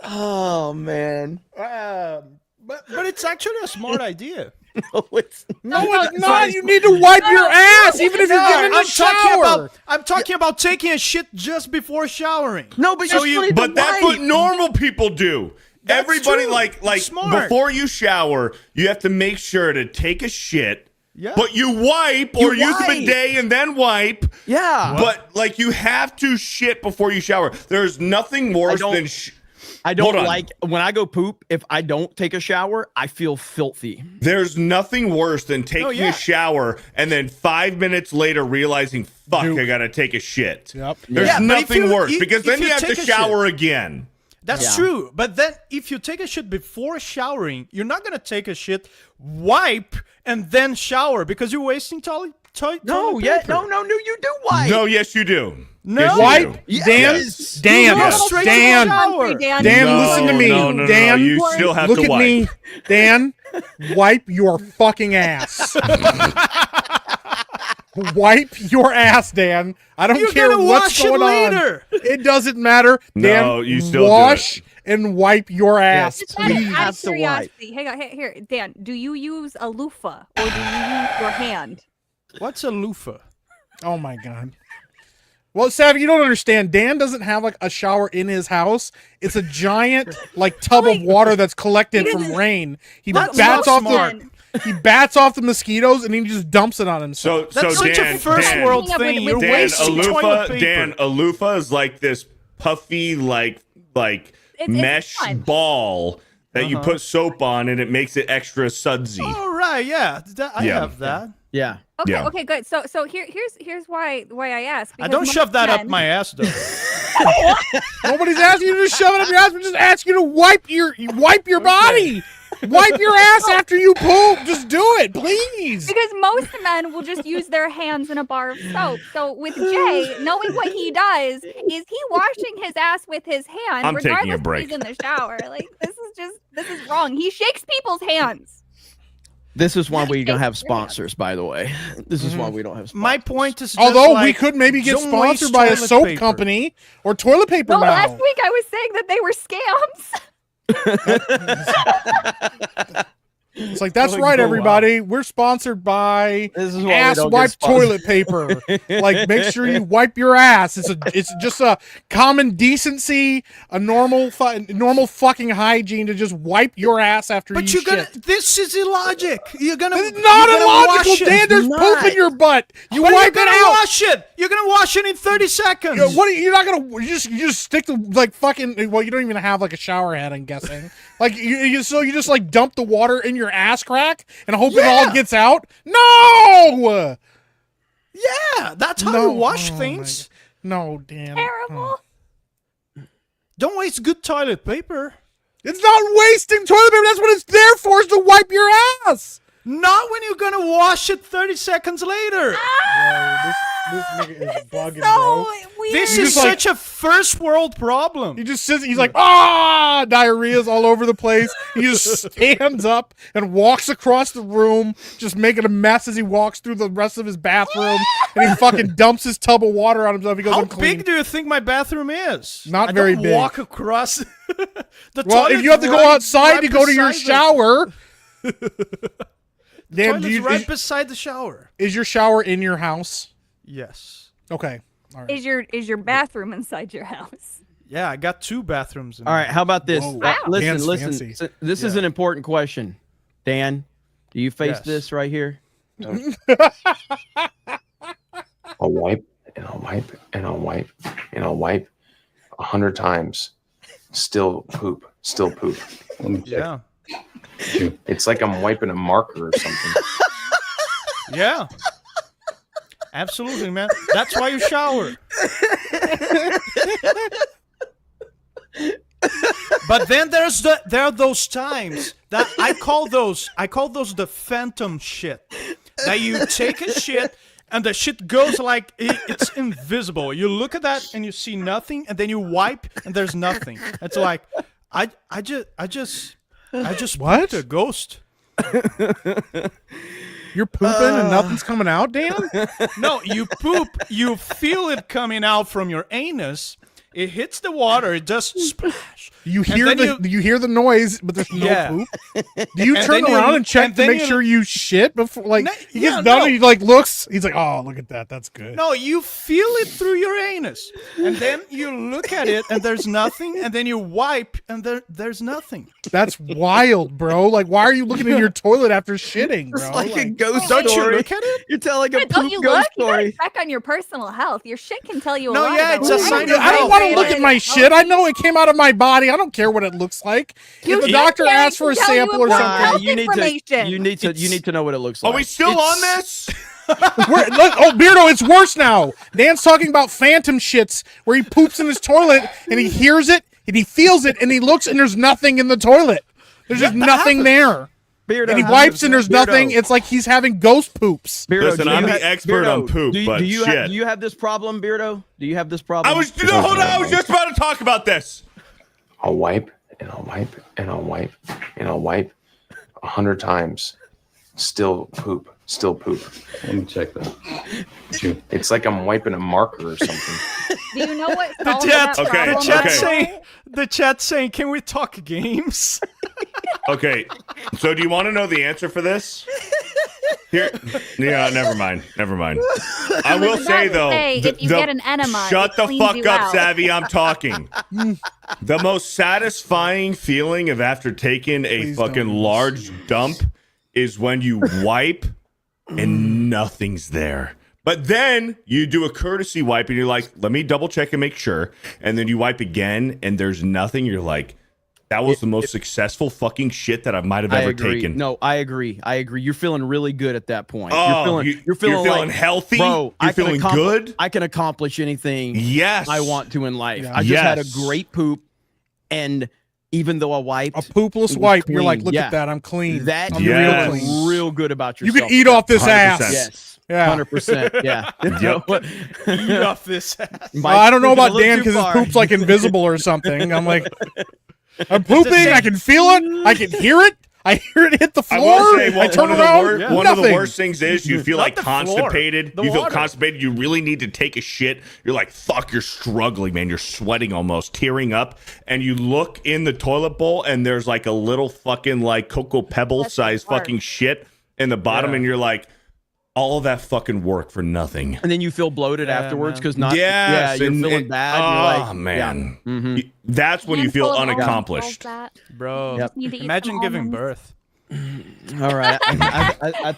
S1: Oh man.
S4: But it's actually a smart idea.
S1: No, it's
S3: not. You need to wipe your ass, even if you're getting in the shower.
S4: I'm talking about taking a shit just before showering.
S1: No, but
S2: but that's what normal people do.
S4: That's
S2: Everybody
S4: true.
S2: like
S4: Smart.
S2: before you shower, you have to make sure to take a shit.
S4: Yeah.
S2: But you wipe or use a bidet and then wipe.
S1: Yeah.
S2: But like you have to shit before you shower. There's nothing worse than
S1: I don't like when I go poop. If I don't take a shower, I feel filthy.
S2: There's nothing worse than taking a shower and then 5 minutes later realizing, fuck, I gotta take a shit.
S3: Yep.
S2: There's nothing worse because then you have to shower again.
S4: That's true. But then if you take a shit before showering, you're not going to take a shit, wipe, and then shower because you're wasting toilet paper.
S1: No, you do wipe.
S2: No, yes, you do.
S4: No.
S2: Yes,
S3: Wipe?
S2: you do.
S3: Dan?
S2: Yes.
S3: Dan?
S2: Yes.
S3: Dan,
S2: No,
S3: listen to me.
S2: no,
S3: Dan,
S2: you still have
S3: look
S2: to
S3: at
S2: wipe.
S3: me. Dan, wipe your fucking ass. Wipe your ass, Dan. I don't
S4: You're
S3: care
S4: gonna
S3: what's
S4: wash it
S3: going
S4: later.
S3: on. It doesn't matter. Dan,
S2: No, you still
S3: wash
S2: do
S3: and wipe your ass,
S7: Just out of
S3: please.
S7: curiosity, hang on, here, Dan. Do you use a loofah or do you use your hand?
S4: What's a loofah?
S3: Oh my god. Well, Savvy, you don't understand. Dan doesn't have like a shower in his house. It's a giant like tub of water that's collected from rain. He
S4: That's
S3: bats
S4: so
S3: off
S4: smart.
S3: he bats off the mosquitoes and he just dumps it on himself.
S4: That's such a first world thing. You're
S2: Dan,
S4: wasting toilet paper.
S2: Dan, a loofah is like this puffy, like mesh ball that you put soap on, and it makes it extra sudsy.
S4: Oh right, yeah, I have that.
S1: Yeah.
S7: Okay,
S2: Yeah.
S7: okay, good. So here's why I asked.
S4: I don't shove that up my ass though.
S3: Nobody's asking you to shove it up your ass. We're just asking you to wipe your body. Wipe your ass after you poop. Just do it, please.
S7: Because most men will just use their hands in a bar of soap. So with Jay, knowing what he does, is he washing his ass with his hand,
S2: I'm taking a
S7: regardless if
S2: break.
S7: he's in the shower. Like this is wrong. He shakes people's hands.
S1: This is why we don't have sponsors, by the way. This is why we don't have sponsors.
S4: My point is, just
S3: Although we
S4: like,
S3: could maybe get
S4: don't waste
S3: sponsored by a
S4: toilet
S3: soap
S4: paper.
S3: company or toilet paper
S7: No,
S3: now.
S7: last week I was saying that they were scams.
S3: It's like, that's
S1: Like,
S3: right,
S1: go
S3: everybody. We're sponsored by
S1: This is why we
S3: ass
S1: don't get
S3: wipe
S1: sponsored.
S3: toilet paper. Like, make sure you wipe your ass. It's just a common decency, a normal fucking hygiene to just wipe your ass after
S4: But
S3: you
S4: you're gonna.
S3: shit.
S4: This is illogic. You're gonna.
S3: It's not
S4: you're gonna
S3: illogical,
S4: wash it.
S3: Dan. There's poop in your butt. You
S4: But
S3: wipe
S4: you're
S3: it
S4: gonna
S3: out.
S4: wash it. You're gonna wash it in 30 seconds.
S3: Yeah, what? You're not gonna. You just stick to like fucking. Well, you don't even have like a shower head. I'm guessing. Like you just like dump the water in your ass crack and hope it all gets out. No.
S4: Yeah, that's how you wash things.
S3: No, Dan.
S7: Terrible.
S4: Don't waste good toilet paper.
S3: It's not wasting toilet paper. That's what it's there for, is to wipe your ass.
S4: Not when you're gonna wash it 30 seconds later.
S3: This nigga is bugging,
S7: so
S3: bro.
S7: weird.
S4: This is such a first world problem.
S3: He just sits. He's like, diarrhea's all over the place. He just stands up and walks across the room, just making a mess as he walks through the rest of his bathroom, and he fucking dumps his tub of water on himself. He goes,
S4: How
S3: "I'm clean."
S4: big do you think my bathroom is?
S3: Not
S4: I
S3: very
S4: don't
S3: big.
S4: Walk across. The
S3: Well, if you have to go outside to go to your shower, Dan,
S4: beside the shower.
S3: Is your shower in your house?
S4: Yes.
S3: Okay. All right.
S7: Is your bathroom inside your house?
S4: Yeah, I got 2 bathrooms.
S1: All right, how about this?
S3: Whoa.
S1: Listen,
S3: Dan's
S1: listen.
S3: fancy.
S1: So this is an important question. Dan, do you face this right here?
S16: I'll wipe and I'll wipe and I'll wipe and I'll wipe 100 times. Still poop. Still poop. Let me check.
S4: Yeah.
S16: It's like I'm wiping a marker or something.
S4: Yeah. Absolutely, man. That's why you shower. But then there are those times that I call those the phantom shit. That you take a shit and the shit goes like it's invisible. You look at that and you see nothing, and then you wipe and there's nothing. It's like I just
S3: What?
S4: pooped a ghost.
S3: You're pooping and nothing's coming out, Dan?
S4: No, you poop. You feel it coming out from your anus. It hits the water. It just splash.
S3: You hear you hear the noise, but there's no poop. Do you
S4: And
S3: turn
S4: then
S3: around and check to
S4: then
S3: make sure you shit before? Like he gets
S4: yeah,
S3: done
S4: no.
S3: and he like looks. He's like, "Oh, look at that. That's good."
S4: No, you feel it through your anus, and then you look at it, and there's nothing, and then you wipe, and there's nothing.
S3: That's wild, bro. Like, why are you looking in your toilet after shitting, bro?
S1: It's like a ghost
S4: Don't
S1: story.
S4: you look at it?
S1: You're telling a
S7: Yeah, don't
S1: poop
S7: you
S1: ghost
S7: look? You
S1: story.
S7: gotta check on your personal health. Your shit can tell you a
S4: No,
S7: lot.
S4: yeah,
S7: about
S4: it's a
S7: what
S4: sign
S7: you're
S4: of
S3: I don't
S4: health.
S3: want to look at my shit. I know it came out of my body. I don't care what it looks like.
S7: You
S3: If the
S7: should
S3: doctor
S7: care.
S3: asks for a
S7: It can tell you
S3: sample or
S7: important
S3: something,
S7: health
S1: you need to
S7: information.
S1: know what it looks
S2: Are
S1: like.
S2: we still on this?
S3: Beardo, it's worse now. Dan's talking about phantom shits where he poops in his toilet and he hears it and he feels it and he looks and there's nothing in the toilet. There's just nothing there.
S1: Beardo,
S3: And he wipes and there's nothing. It's like he's having ghost poops.
S1: Beardo,
S2: Listen,
S1: do you
S2: I'm
S1: have-
S2: the expert on
S1: Beardo,
S2: poop,
S1: do
S2: but
S1: you
S2: shit.
S1: do you have this problem, Beardo? Do you have this problem?
S2: Hold on, I was just about to talk about this.
S16: I'll wipe and I'll wipe and I'll wipe and I'll wipe 100 times. Still poop. Still poop. Let me check that. It's like I'm wiping a marker or something.
S7: Do you know what
S4: The
S7: solves
S4: chat,
S7: that problem?
S4: the chat saying, "Can we talk games?"
S2: Okay, so do you want to know the answer for this? Here, yeah, never mind. I will say though,
S7: if you get an enema,
S2: shut
S7: it
S2: the
S7: cleans
S2: fuck
S7: you
S2: up,
S7: out.
S2: Savvy. I'm talking. The most satisfying feeling of after taking a fucking large dump is when you wipe and nothing's there. But then you do a courtesy wipe and you're like, let me double check and make sure. And then you wipe again and there's nothing. You're like, that was the most successful fucking shit that I might have ever taken.
S1: No, I agree. You're feeling really good at that point.
S2: Oh,
S1: you're feeling
S2: like,
S1: Bro,
S2: healthy. You're
S1: I can
S2: feeling good.
S1: I can accomplish anything
S2: Yes.
S1: I want to in life.
S3: Yeah.
S1: I just had a
S2: Yes.
S1: great poop, and even though I wiped,
S3: A poopless
S1: it was
S3: wipe. You're like,
S1: clean.
S3: look
S1: Yeah.
S3: at that. I'm clean.
S1: That
S3: I'm
S1: you
S2: Yes.
S3: real
S1: feel
S3: clean.
S1: real good about
S3: You
S1: yourself.
S3: can eat off this
S2: 100%.
S3: ass.
S1: Yes.
S3: Yeah.
S1: 100%. Yeah.
S2: Yep.
S4: Eat off this ass.
S3: I don't know about Dan because his
S1: poop's
S3: poop's like invisible or something. I'm like, I'm pooping. I can feel it. I can hear it. I hear it hit the
S2: I
S3: floor.
S2: will say
S3: I turn
S2: one of
S3: around.
S2: the one of the
S3: nothing.
S2: worst things is you feel
S4: Not
S2: like
S4: the floor,
S2: constipated.
S4: the
S2: You feel
S4: water.
S2: constipated. You really need to take a shit. You're like, fuck, you're struggling, man. You're sweating almost, tearing up. And you look in the toilet bowl and there's like a little fucking like Cocoa Pebble size fucking shit in the bottom.
S4: Yeah.
S2: And you're like, all of that fucking work for nothing.
S1: And then you feel bloated
S4: man.
S1: afterwards because
S2: Yes,
S1: you're
S2: and
S1: feeling
S2: it-
S1: bad.
S2: Oh,
S1: You're like,
S2: man.
S1: Yeah. Mhm.
S2: That's when you
S7: Handful
S2: feel
S7: of alcohol
S2: unaccomplished.
S7: solves that.
S4: Bro,
S1: Yep.
S7: Need to eat
S4: imagine
S7: some
S4: giving
S7: almonds.
S4: birth.
S1: All right. I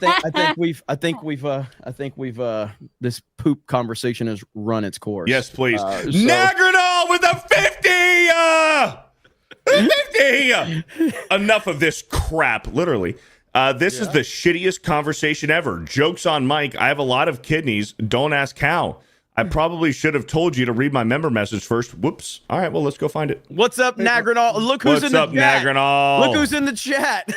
S1: think we've this poop conversation has run its course.
S2: Yes, please.
S1: So-
S2: Nagranol with a 50! 50! Enough of this crap, literally. This is the shittiest conversation ever. Joke's on Mike. I have a lot of kidneys. Don't ask how. I probably should have told you to read my member message first. Whoops. All right, well, let's go find it.
S1: What's up, Nagranol? Look who's
S2: What's
S1: in the
S2: up,
S1: chat.
S2: Nagranol?
S1: Look who's in the chat.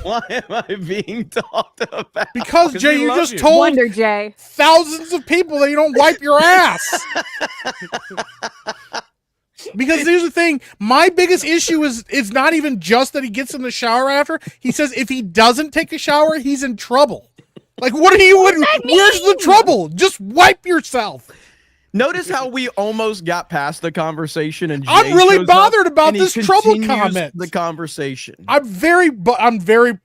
S1: Why am I being talked about?
S3: Because Jay, you just told
S7: Wonder Jay.
S3: thousands of people that you don't wipe your ass. Because here's the thing, my biggest issue is it's not even just that he gets in the shower after. He says if he doesn't take a shower, he's in trouble. Like, what are you? Where's the trouble? Just wipe yourself.
S1: Notice how we almost got past the conversation, and Jay
S3: I'm really
S1: shows
S3: bothered
S1: up
S3: about
S1: and he
S3: this trouble
S1: continues
S3: comment.
S1: The conversation.
S3: I'm very.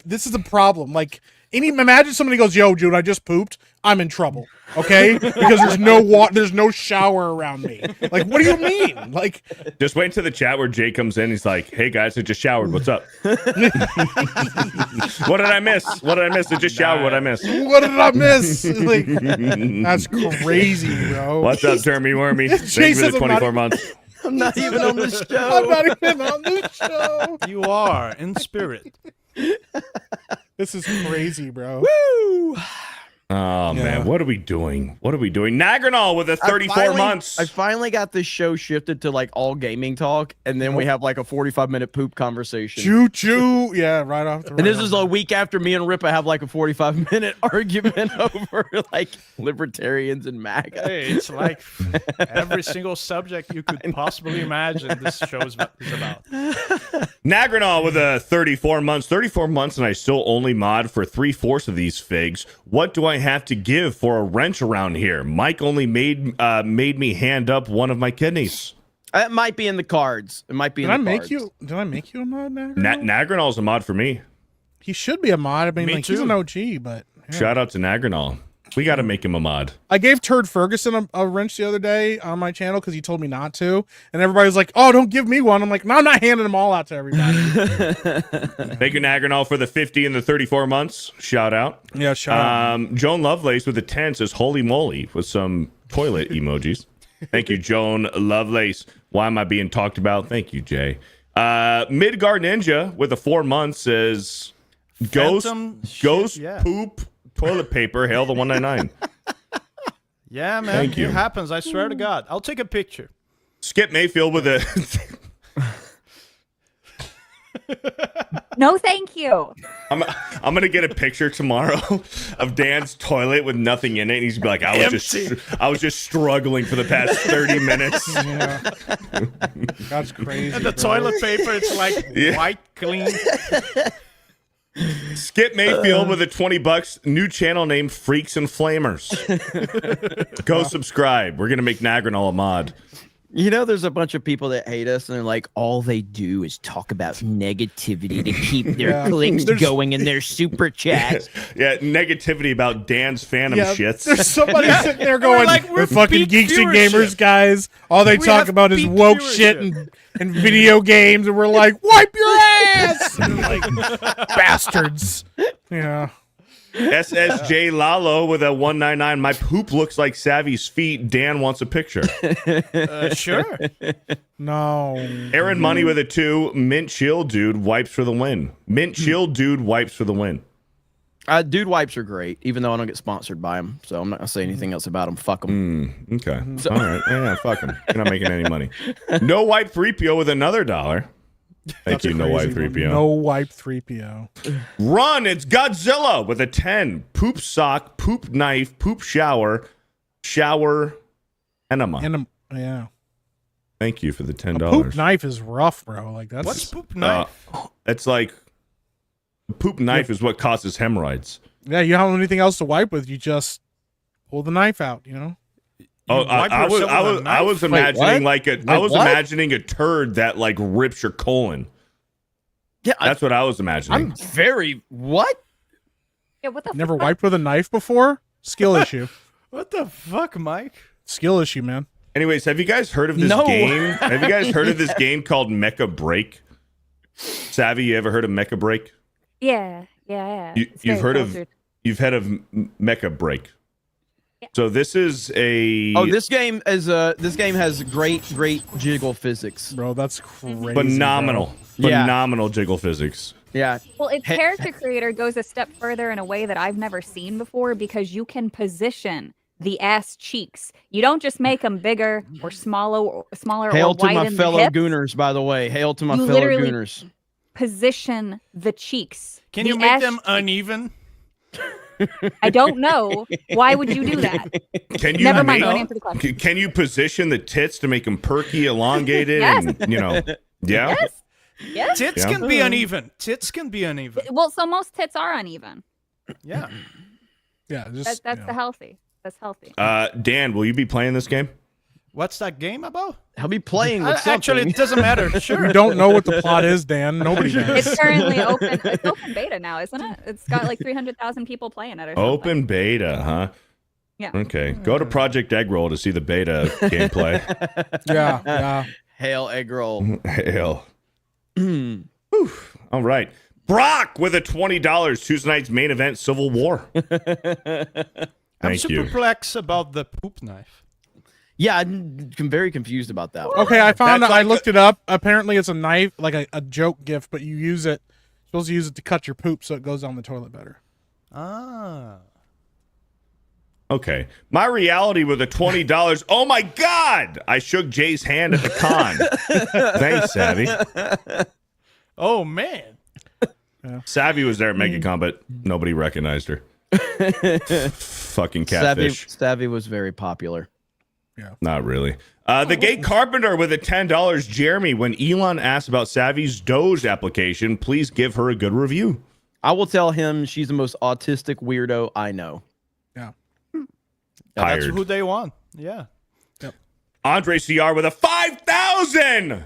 S3: This is a problem. Like, imagine somebody goes, "Yo, dude, I just pooped. I'm in trouble." Okay, because there's no water, there's no shower around me. Like, what do you mean? Like,
S2: just wait until the chat where Jay comes in. He's like, "Hey guys, I just showered. What's up? What did I miss? What did I miss? I just showered. What did I miss?
S3: What did I miss?" Like, that's crazy, bro.
S2: What's up, Termy Wormy? Thank you for the 24 months.
S1: I'm not even on the show.
S3: I'm not even on the show.
S4: You are in spirit.
S3: This is crazy, bro.
S1: Woo!
S2: Oh man, what are we doing? What are we doing? Nagranol with a 34 months.
S1: I finally got this show shifted to like all gaming talk, and then we have like a 45-minute poop conversation.
S3: Choo choo. Yeah, right off the.
S1: And this is a week after me and Ripa have like a 45-minute argument over like libertarians and MAGA.
S4: Hey, it's like every single subject you could possibly imagine this show is about.
S2: Nagranol with a 34 months. 34 months, and I still only mod for 3/4 of these figs. What do I have to give for a wrench around here? Mike only made me hand up one of my kidneys.
S1: It might be in the cards. It might be.
S3: Did
S1: in
S3: I
S1: the
S3: make
S1: cards.
S3: you? Did I make you a mod, Nagranol?
S2: Nagranol's a mod for me.
S3: He should be a mod. I mean,
S4: Me
S3: like, he's
S4: too.
S3: an OG, but yeah.
S2: Shout out to Nagranol. We got to make him a mod.
S3: I gave Turd Ferguson a wrench the other day on my channel because he told me not to, and everybody's like, "Oh, don't give me one." I'm like, "No, I'm not handing them all out to everybody."
S2: Thank you, Nagranol, for the 50 and the 34 months. Shout out.
S3: Yeah, shout out.
S2: Joan Lovelace with the 10 says, "Holy moly," with some toilet emojis. Thank you, Joan Lovelace. Why am I being talked about? Thank you, Jay. Midgard Ninja with a 4 months says, "Ghost
S4: yeah.
S2: poop toilet paper. Hail the 199."
S4: Yeah, man.
S2: Thank you.
S4: It happens. I swear to God. I'll take a picture.
S2: Skip Mayfield with a
S7: No, thank you.
S2: I'm gonna get a picture tomorrow of Dan's toilet with nothing in it, and he's gonna be like, I was just struggling for the past 30 minutes.
S3: Yeah. That's crazy.
S4: And the
S3: bro.
S4: toilet paper, it's like white, clean.
S2: Skip Mayfield with a $20. New channel name Freaks and Flamers. Go subscribe. We're gonna make Nagranol a mod.
S1: You know, there's a bunch of people that hate us, and they're like, all they do is talk about negativity to keep their clicks going in their super chats.
S2: Yeah, negativity about Dan's Phantom shits.
S3: There's somebody sitting there going,
S4: we're
S3: "The fucking
S4: peak
S3: Geeks and
S4: viewership.
S3: Gamers guys, all they
S4: We
S3: talk
S4: have
S3: about is
S4: peak
S3: woke
S4: viewership."
S3: shit and video games," and we're like, "Wipe your ass!" And they're like, bastards. Yeah.
S2: SSJ Lalo with a 199. My poop looks like Savvy's feet. Dan wants a picture.
S4: Sure.
S3: No.
S2: Aaron Money with a 2. Mint Chill Dude wipes for the win. Mint Chill Dude wipes for the win.
S1: Dude wipes are great, even though I don't get sponsored by them, so I'm not gonna say anything else about them. Fuck them.
S2: Okay. All right. Yeah, fuck them. You're not making any money. No Wipe 3PO with another $1. Thank you, No Wipe 3PO.
S3: No Wipe 3PO.
S2: Run, it's Godzilla with a 10. Poop sock, poop knife, poop shower, shower enema.
S3: Yeah.
S2: Thank you for the $10.
S3: Poop knife is rough, bro. Like, that's
S4: What's poop knife?
S2: It's like the poop knife is what causes hemorrhoids.
S3: Yeah, you don't have anything else to wipe with. You just pull the knife out, you know?
S2: Oh, I was imagining imagining a turd that like rips your colon.
S1: Yeah,
S2: that's what I was imagining.
S1: I'm very what?
S7: Yeah, what the
S3: Never wiped with a knife before? Skill issue.
S4: What the fuck, Mike?
S3: Skill issue, man.
S2: Anyways, have you guys heard of this game? Have you guys heard of this game called Mecha Break? Savvy, you ever heard of Mecha Break?
S7: Yeah.
S2: You've heard of Mecha Break. So this is a
S1: this game has great jiggle physics,
S3: bro. That's crazy.
S2: Phenomenal jiggle physics.
S1: Yeah.
S7: Well, its character creator goes a step further in a way that I've never seen before because you can position the ass cheeks. You don't just make them bigger or smaller
S1: Hail
S7: or
S1: to my
S7: widen the
S1: fellow
S7: hips.
S1: Gooners, by the way. Hail to my
S7: You
S1: fellow
S7: literally
S1: Gooners.
S7: Position the cheeks.
S4: Can
S7: The
S4: you make
S7: ass
S4: them uneven?
S7: I don't know. Why would you do that?
S2: Can you
S7: Never mind.
S2: make-
S7: Don't answer the question.
S2: Can you position the tits to make them perky, elongated,
S7: Yes.
S2: and yeah?
S7: Yes. Yes.
S4: Tits
S2: Yeah.
S4: can be uneven. Tits can be uneven.
S7: Well, so most tits are uneven.
S4: Yeah.
S3: Yeah, just
S7: That's the healthy. That's healthy.
S2: Dan, will you be playing this game?
S4: What's that game about?
S1: He'll be playing with
S4: Actually, it doesn't matter. Sure.
S3: We don't know what the plot is, Dan. Nobody knows.
S7: It's currently open. It's open beta now, isn't it? It's got like 300,000 people playing it. Or something.
S2: Open beta, huh?
S7: Yeah.
S2: Okay. Go to Project Egg Roll to see the beta gameplay.
S3: Yeah.
S1: Hail egg roll.
S2: Hail. Whew. All right. Brock with a $20 Tuesday night's main event, Civil War.
S4: I'm
S2: Thank
S4: super
S2: you.
S4: perplexed about the poop knife.
S1: Yeah, I'm very confused about that one.
S3: Okay, I found
S2: That's
S3: I
S2: like
S3: looked it up. Apparently, it's a knife, like a joke gift, but you use it. You're supposed to use it to cut your poop so it goes down the toilet better.
S4: Ah.
S2: Okay. My reality with a $20. Oh my God! I shook Jay's hand at the con. Thanks, Savvy.
S4: Oh man.
S2: Savvy was there at MegaCon, but nobody recognized her. Fucking catfish.
S1: Savvy was very popular.
S2: Not really. The Gay Carpenter with a $10. Jeremy, when Elon asked about Savvy's Doge application, please give her a good review.
S1: I will tell him she's the most autistic weirdo I know.
S3: Yeah.
S4: That's
S2: Tired.
S4: who they want. Yeah.
S2: Andre CR with a 5,000.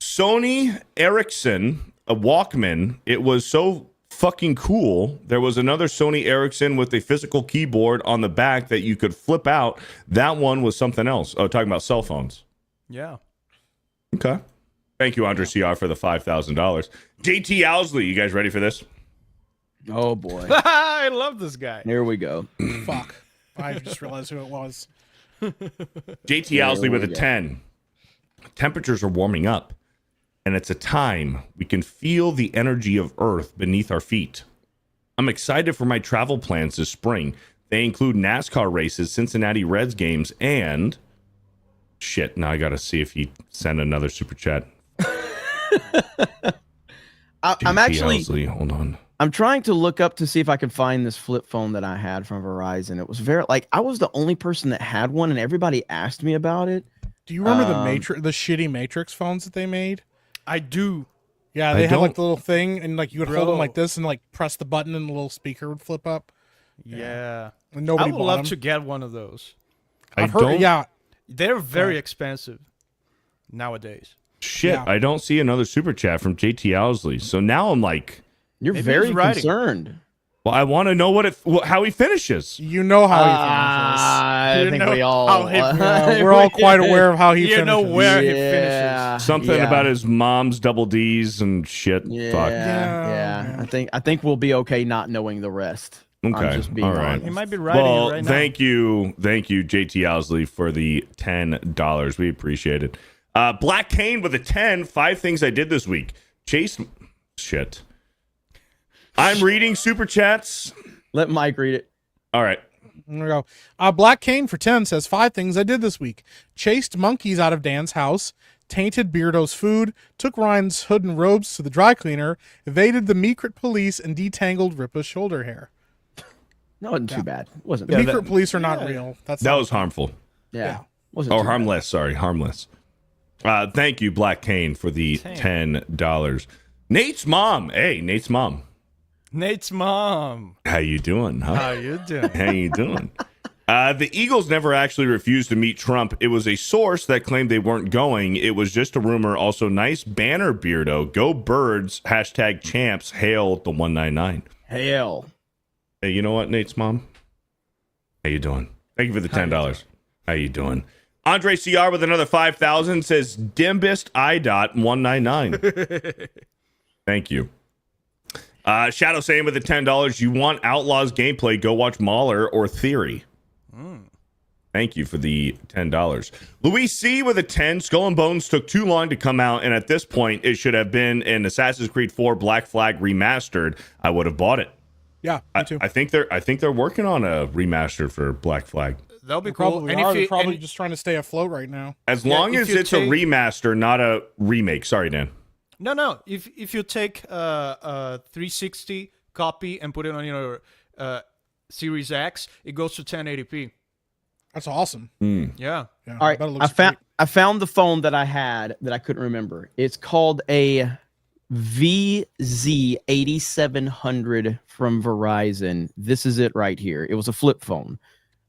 S2: Sony Ericsson, a Walkman. It was so fucking cool. There was another Sony Ericsson with a physical keyboard on the back that you could flip out. That one was something else. Oh, talking about cell phones.
S4: Yeah.
S2: Okay. Thank you, Andre CR, for the $5,000. JT Owsley, you guys ready for this?
S1: Oh boy.
S4: I love this guy.
S1: Here we go.
S3: Fuck. I just realized who it was.
S2: JT Owsley with a 10. Temperatures are warming up, and it's a time we can feel the energy of Earth beneath our feet. I'm excited for my travel plans this spring. They include NASCAR races, Cincinnati Reds games, and... Shit, now I gotta see if he sent another super chat.
S1: I'm actually...
S2: Owsley, hold on.
S1: I'm trying to look up to see if I can find this flip phone that I had from Verizon. It was very I was the only person that had one, and everybody asked me about it.
S3: Do you remember the shitty Matrix phones that they made?
S4: I do.
S3: Yeah, they had like the little thing, and like you would hold them like this, and like press the button, and the little speaker would flip up.
S4: Yeah.
S3: And nobody
S4: I would
S3: bought
S4: love
S3: them.
S4: to get one of those.
S3: I've heard. Yeah,
S4: They're very expensive nowadays.
S2: Shit,
S3: Yeah.
S2: I don't see another super chat from JT Owsley. So now I'm like...
S1: You're
S4: Maybe
S1: very
S4: he's writing.
S1: concerned.
S2: Well, I want to know how he finishes.
S3: you know how he
S1: I
S4: You
S1: think
S4: know
S1: we all...
S4: how he-
S3: finishes. We're all quite aware of how he
S4: You
S3: finishes.
S4: know where he
S1: Yeah.
S4: finishes.
S2: Something
S1: Yeah.
S2: about his mom's double D's and shit.
S1: Yeah,
S2: Fuck.
S1: yeah. I think we'll be okay not knowing the rest. I'm
S2: Okay,
S1: just being
S2: all right.
S1: honest.
S4: He might be writing
S2: Well,
S4: it right now.
S2: thank you, JT Owsley, for the $10. We appreciate it. Black Kane with a 10. 5 things I did this week. Shit. I'm reading super chats.
S1: Let Mike read it.
S2: All right.
S3: There we go. Black Kane for 10 says 5 things I did this week. Chased monkeys out of Dan's house, tainted Beardo's food, took Ryan's hood and robes to the dry cleaner, evaded the Meekrit police, and detangled Ripa's shoulder hair.
S1: That wasn't too bad. Wasn't
S3: The
S1: bad.
S3: Meekrit police are not real. That
S2: was harmful.
S1: Yeah. Wasn't
S2: Or
S1: too bad.
S2: harmless. Sorry, harmless. Thank you, Black Kane, for the $10. Nate's mom. Hey, Nate's mom.
S4: Nate's mom.
S2: How you doing? Huh?
S4: How you doing?
S2: How you doing? The Eagles never actually refused to meet Trump. It was a source that claimed they weren't going. It was just a rumor. Also, nice banner, Beardo. Go Birds. #champs. Hail the 199.
S1: Hail.
S2: Hey, you know what, Nate's mom? How you doing? Thank you for the $10. How you doing? Andre CR with another 5,000 says Dimbist IDOT 199. Thank you. Shadow saying with the $10, you want Outlaws gameplay, go watch Mauler or Theory. Thank you for the $10. Luis C with a 10. Skull and Bones took too long to come out, and at this point, it should have been an Assassin's Creed 4 Black Flag remastered. I would have bought it.
S3: Yeah, me too.
S2: I think they're working on a remaster for Black Flag.
S4: That'll be
S3: They
S4: cool.
S3: probably
S4: And
S3: are.
S4: if
S3: They're
S4: you,
S3: probably
S4: and-
S3: just trying to stay afloat right now.
S2: As
S4: Yeah,
S2: long
S4: if
S2: as
S4: you
S2: it's a
S4: take-
S2: remaster, not a remake. Sorry, Dan.
S4: No. If you take a 360 copy and put it on your Series X, it goes to 1080p.
S3: That's awesome.
S4: Yeah.
S3: Yeah.
S1: All right,
S3: bet it
S1: I
S3: looks
S1: found I found the phone that I had that I couldn't remember. It's called a VZ8700 from Verizon. This is it right here. It was a flip phone,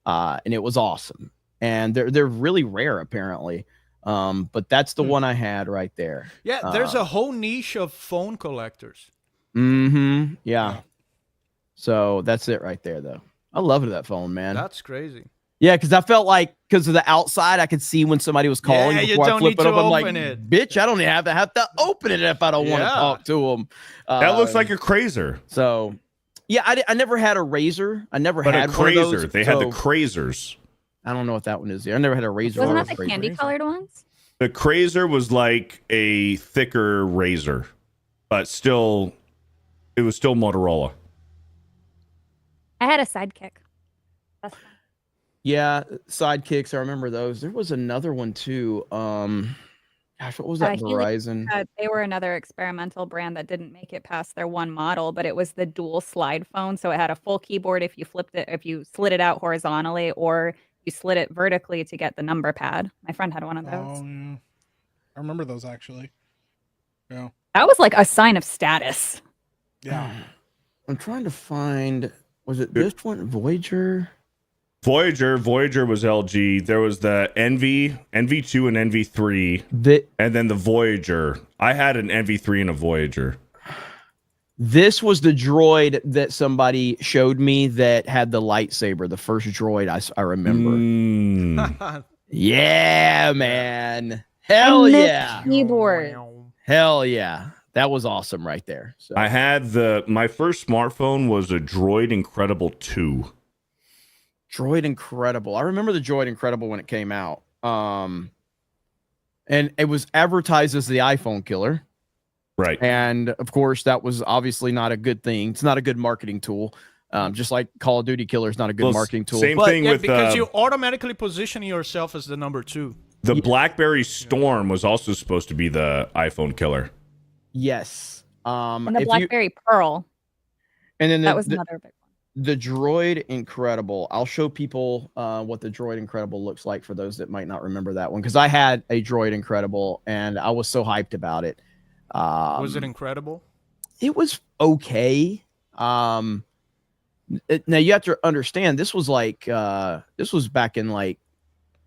S1: and it was awesome. And they're really rare apparently, but that's the one I had right there.
S4: Yeah, there's a whole niche of phone collectors.
S1: Mm-hmm. Yeah. So that's it right there, though. I loved that phone, man.
S4: That's crazy.
S1: Yeah, because I felt like because of the outside, I could see when somebody was calling
S4: Yeah, you
S1: before I
S4: don't
S1: flip
S4: need
S1: it up.
S4: to
S1: I'm like,
S4: open it.
S1: bitch, I don't even have to open it if I don't want to
S4: Yeah.
S1: talk to them.
S2: That looks like a Crazer.
S1: So, yeah, I never had a Razor. I never
S2: But
S1: had
S2: a
S1: one of
S2: Crazer.
S1: those,
S2: They had the
S1: so
S2: Crazers.
S1: I don't know what that one is. I never had a Razor.
S7: Wasn't
S1: or
S7: that
S1: a
S7: the
S1: Razor.
S7: candy colored ones?
S2: The Crazer was like a thicker razor, but still, it was still Motorola.
S7: I had a Sidekick. That's fun.
S1: Yeah, Sidekicks. I remember those. There was another one too. Gosh, what was that? Verizon.
S7: They were another experimental brand that didn't make it past their one model, but it was the dual slide phone. So it had a full keyboard if you slid it out horizontally, or you slid it vertically to get the number pad. My friend had one of those.
S3: Oh, yeah. I remember those actually. Yeah.
S7: That was like a sign of status.
S3: Yeah.
S1: I'm trying to find. Was it this one? Voyager.
S2: Voyager was LG. There was the NV2 and NV3, and then the Voyager. I had an NV3 and a Voyager.
S1: This was the droid that somebody showed me that had the lightsaber. The first droid I remember. Yeah, man. Hell
S7: And the
S1: yeah.
S7: Keyboard.
S1: Hell yeah. That was awesome right there. So
S2: I had my first smartphone was a Droid Incredible 2.
S1: Droid Incredible. I remember the Droid Incredible when it came out. And it was advertised as the iPhone killer.
S2: Right.
S1: And of course, that was obviously not a good thing. It's not a good marketing tool. Just like Call of Duty Killer is not a good marketing tool.
S2: Same
S1: But
S2: thing with
S4: because you automatically position yourself as the number 2.
S2: the BlackBerry Storm was also supposed to be the iPhone killer.
S1: yes.
S7: And the
S1: if you-
S7: BlackBerry Pearl.
S1: and then
S7: That was another big one.
S1: the Droid Incredible. I'll show people what the Droid Incredible looks like for those that might not remember that one, because I had a Droid Incredible and I was so hyped about it.
S4: Was it incredible?
S1: It was okay. Now you have to understand, this was like this was back in like,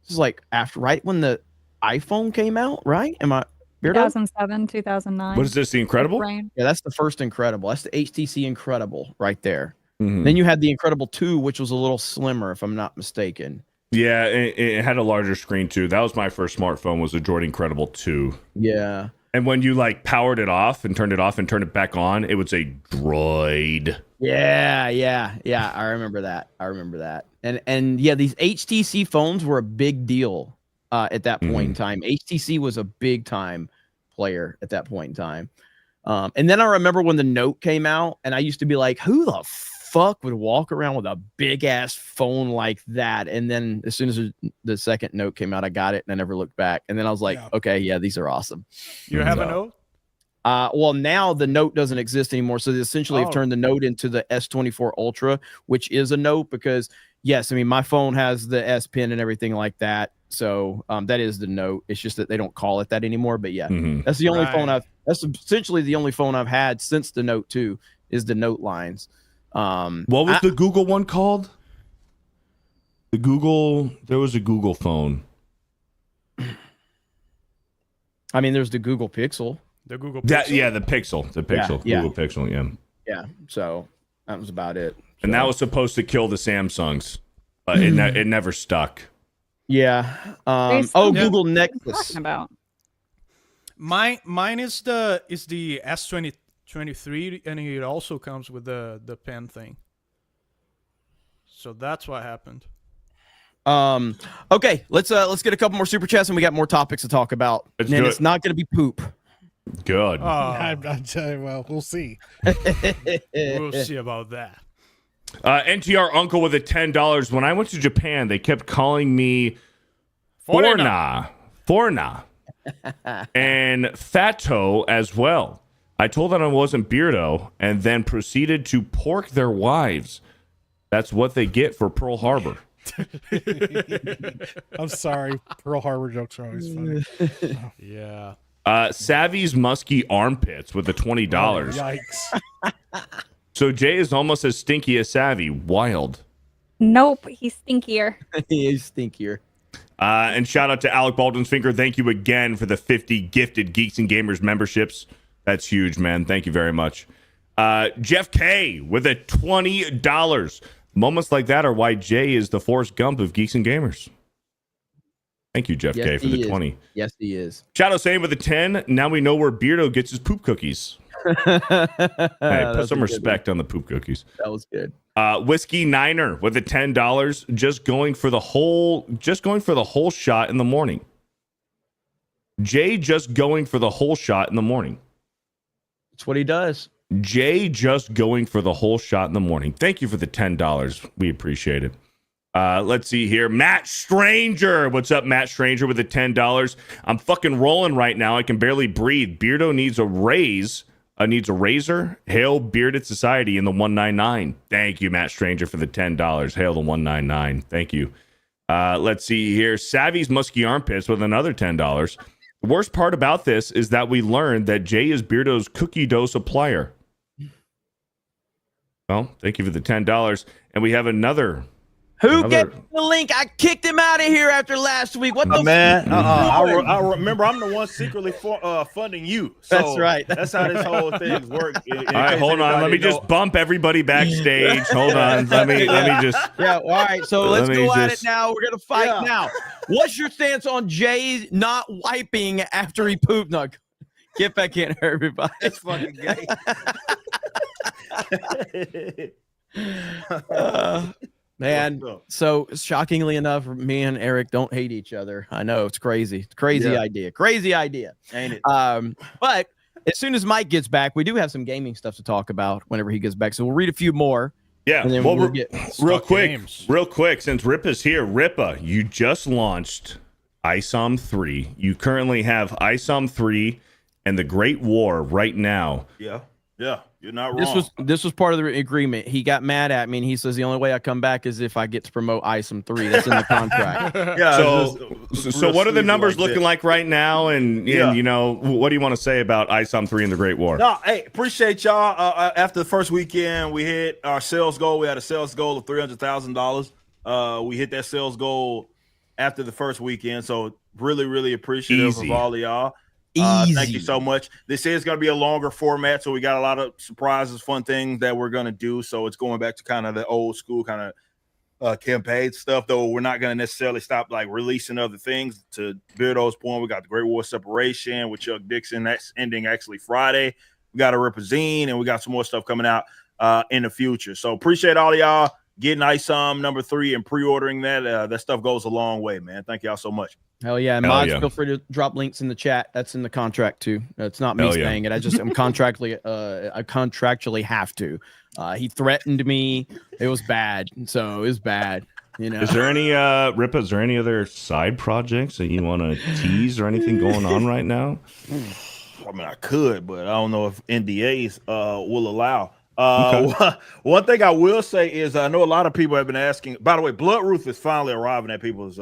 S1: this is like after, right when the iPhone came out, right? Am I Beardo?
S7: 2007, 2009.
S2: What is this, the Incredible?
S7: Brain.
S1: Yeah, that's the first Incredible. That's the HTC Incredible right there.
S2: Mhm.
S1: Then you had the Incredible 2, which was a little slimmer, if I'm not mistaken.
S2: Yeah, it had a larger screen too. That was my first smartphone, was a Droid Incredible 2.
S1: Yeah.
S2: And when you like powered it off and turned it back on, it would say Droid.
S1: Yeah. I remember that. And yeah, these HTC phones were a big deal at that point in time. HTC was a big time player at that point in time. And then I remember when the Note came out, and I used to be like, who the fuck would walk around with a big ass phone like that? And then as soon as the second Note came out, I got it and I never looked back. And then I was like, okay, yeah, these are awesome.
S4: You have a Note?
S1: Well, now the Note doesn't exist anymore. So they essentially have turned the Note into the S24 Ultra, which is a Note because, yes, I mean, my phone has the S Pen and everything like that. So that is the Note. It's just that they don't call it that anymore. But yeah, that's the only phone that's essentially the only phone I've had since the Note 2 is the Note lines.
S2: What was the Google one called? There was a Google phone.
S1: I mean, there's the Google Pixel.
S4: The Google Pixel?
S2: Yeah, the Pixel.
S1: Yeah.
S2: Google Pixel, yeah.
S1: Yeah, so that was about it.
S2: And that was supposed to kill the Samsungs. But it never stuck.
S1: Yeah. Google Nexus.
S7: Talking about.
S4: Mine is the S23, and it also comes with the pen thing. So that's what happened.
S1: Okay, let's get a couple more super chats and we got more topics to talk about.
S2: Let's
S1: and
S2: do
S1: it's
S2: it.
S1: not going to be poop.
S2: Good.
S3: I tell you, well, we'll see.
S4: We'll see about that.
S2: NTR Uncle with a $10. When I went to Japan, they kept calling me Forna, and Fato as well. I told them I wasn't Beardo, and then proceeded to pork their wives. That's what they get for Pearl Harbor.
S3: I'm sorry. Pearl Harbor jokes are always funny.
S4: Yeah.
S2: Savvy's musky armpits with the $20.
S3: Yikes.
S2: So Jay is almost as stinky as Savvy. Wild.
S7: Nope, he's stinkier.
S1: He is stinkier.
S2: And shout out to Alec Baldwin's Finger. Thank you again for the 50 gifted Geeks and Gamers memberships. That's huge, man. Thank you very much. Jeff K with a $20. Moments like that are why Jay is the Forrest Gump of Geeks and Gamers. Thank you, Jeff K, for the 20.
S1: Yes, he is.
S2: Shadow Sane with a 10. Now we know where Beardo gets his poop cookies. Hey, put some respect on the poop cookies.
S1: That was good.
S2: Whiskey Niner with a $10. Just going for the whole shot in the morning. Jay just going for the whole shot in the morning.
S1: That's what he does.
S2: Jay just going for the whole shot in the morning. Thank you for the $10. We appreciate it. Let's see here. Matt Stranger. What's up, Matt Stranger with the $10? I'm fucking rolling right now. I can barely breathe. Beardo needs a raise. Needs a razor. Hail Bearded Society in the 199. Thank you, Matt Stranger, for the $10. Hail the 199. Thank you. Let's see here. Savvy's musky armpits with another $10. The worst part about this is that we learned that Jay is Beardo's cookie dough supplier. Well, thank you for the $10. And we have another.
S1: Who gave me the link? I kicked him out of here after last week. What the
S17: man? I remember I'm the one secretly funding you. So
S1: that's right.
S17: That's how this whole thing works.
S2: All right, hold on. Let me just bump everybody backstage. Hold on. Let me just.
S1: Yeah. All right. So let's go at it now. We're gonna fight now. What's your stance on Jay not wiping after he pooped? No, get back in, everybody.
S17: It's fucking gay.
S1: Man, so shockingly enough, me and Eric don't hate each other. I know it's crazy. It's crazy idea,
S17: ain't it?
S1: But as soon as Mike gets back, we do have some gaming stuff to talk about whenever he gets back. So we'll read a few more.
S2: Yeah.
S1: And then
S2: well,
S1: we'll get
S2: real quick, since Ripa's here, Ripa, you just launched ISOM 3. You currently have ISOM 3 and the Great War right now.
S17: Yeah. You're not wrong.
S1: This was part of the agreement. He got mad at me and he says the only way I come back is if I get to promote ISOM 3. That's in the contract.
S2: So what are the numbers looking like right now? And you know, what do you want to say about ISOM 3 and the Great War?
S17: No, hey, appreciate y'all. After the first weekend, we hit our sales goal. We had a sales goal of $300,000. We hit that sales goal after the first weekend. So really, really appreciative of all of y'all. Thank you so much. This is going to be a longer format, so we got a lot of surprises, fun things that we're going to do. So it's going back to kind of the old school kind of campaign stuff, though we're not going to necessarily stop like releasing other things. To Beardo's point, we got the Great War Separation with Chuck Dixon. That's ending actually Friday. We got a Represine, and we got some more stuff coming out in the future. So appreciate all of y'all getting ISOM number 3 and pre-ordering that. That stuff goes a long way, man. Thank y'all so much.
S1: Hell yeah. And mods, feel free to drop links in the chat. That's in the contract too. It's not me saying it. I contractually have to. He threatened me. It was bad. So it was bad. You know.
S2: Is there any Ripa, is there any other side projects that you want to tease or anything going on right now?
S17: I mean, I could, but I don't know if NDAs will allow. One thing I will say is I know a lot of people have been asking. By the way, Bloodruth is finally arriving at people's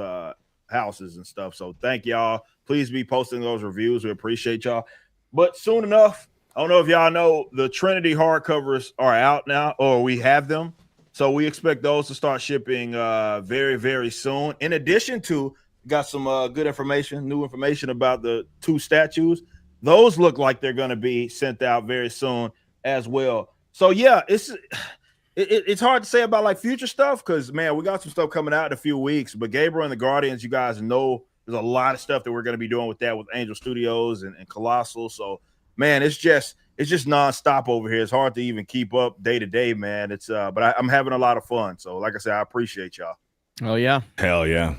S17: houses and stuff. So thank y'all. Please be posting those reviews. We appreciate y'all. But soon enough, I don't know if y'all know, the Trinity hardcovers are out now, or we have them. So we expect those to start shipping very, very soon. In addition to, got some good information, new information about the 2 statues. Those look like they're going to be sent out very soon as well. So yeah, it's hard to say about like future stuff because, man, we got some stuff coming out in a few weeks. But Gabriel and the Guardians, you guys know there's a lot of stuff that we're going to be doing with that with Angel Studios and Colossal. So, man, it's just nonstop over here. It's hard to even keep up day to day, man. It's but I'm having a lot of fun. So, like I said, I appreciate y'all.
S1: Oh yeah,
S2: hell yeah,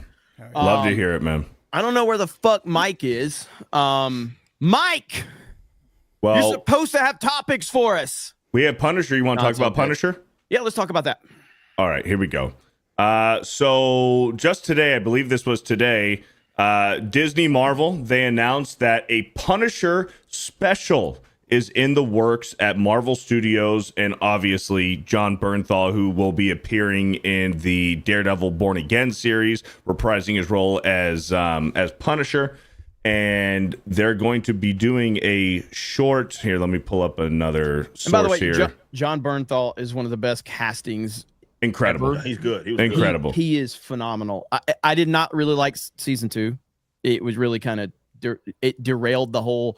S2: love to hear it, man.
S1: I don't know where the fuck Mike is. Mike, you're supposed to have topics for us.
S2: We have Punisher. You want to talk about Punisher?
S1: Yeah, let's talk about that.
S2: All right, here we go. So just today, I believe this was today, Disney Marvel, they announced that a Punisher special is in the works at Marvel Studios, and obviously John Bernthal, who will be appearing in the Daredevil Born Again series, reprising his role as Punisher. And they're going to be doing a short here. Let me pull up another source
S1: and by the way,
S2: here.
S1: John Bernthal is one of the best castings.
S2: Incredible.
S1: Ever.
S17: He's good. He was
S2: Incredible.
S1: He is phenomenal. I did not really like season 2. It was really kind of it derailed the whole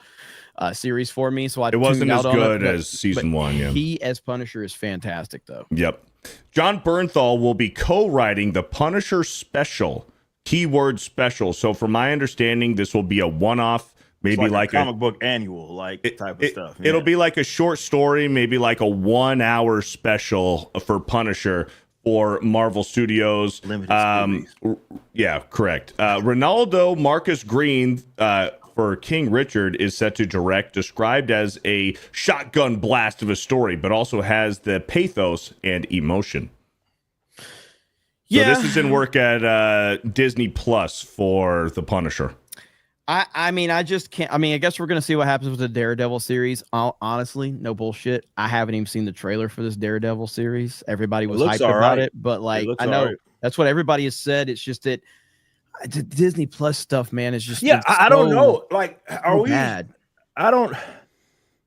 S1: series for me. So
S2: it wasn't as good
S1: as
S2: season 1. Yeah,
S1: he as Punisher is fantastic though.
S2: Yep. John Bernthal will be co-writing the Punisher special, keyword special. So from my understanding, this will be a one-off, maybe like
S17: a comic book annual type of stuff. Yeah.
S2: It'll be like a short story, maybe like a 1-hour special for Punisher for Marvel Studios.
S17: Limited
S2: yeah, correct. Ronaldo Marcus Green for King Richard is set to direct, described as a shotgun blast of a story, but also has the pathos and emotion. So this is in work at Disney Plus for the Punisher.
S1: I mean, I just can't. I mean, I guess we're gonna see what happens with the Daredevil series. Honestly, no bullshit. I haven't even seen the trailer for this Daredevil series. Everybody was hyped about it, but like, I know that's what everybody has said. It's just that Disney Plus stuff, man, is just
S17: I don't know. Like, are we?
S1: Bad.
S17: I don't.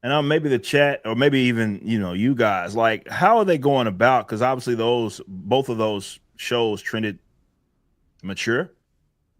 S17: And maybe the chat, or maybe even you guys. Like, how are they going about? Because obviously, both of those shows trended mature.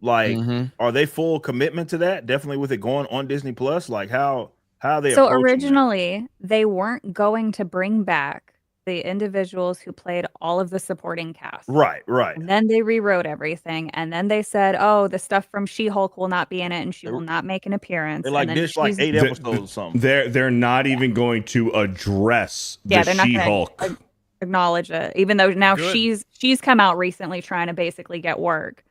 S17: Like, are they full commitment to that? Definitely with it going on Disney Plus. Like, how are they?
S7: So originally, they weren't going to bring back the individuals who played all of the supporting cast.
S17: Right.
S7: And then they rewrote everything, and then they said, "Oh, the stuff from She-Hulk will not be in it, and she will not make an appearance."
S17: They like dish like 8 episodes or something.
S2: They're not even going to address the
S7: they're not
S2: She-Hulk.
S7: gonna acknowledge it, even though now she's come out recently trying to basically get work.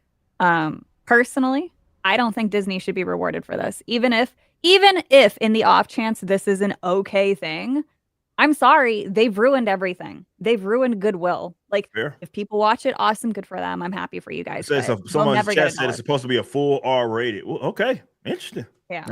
S7: Personally, I don't think Disney should be rewarded for this. Even if in the off chance this is an okay thing, I'm sorry, they've ruined everything. They've ruined goodwill. Like, if people watch it, awesome, good for them. I'm happy for you guys.
S17: Someone in the chat said it's supposed to be a full R-rated. Well, okay, interesting.
S7: Yeah,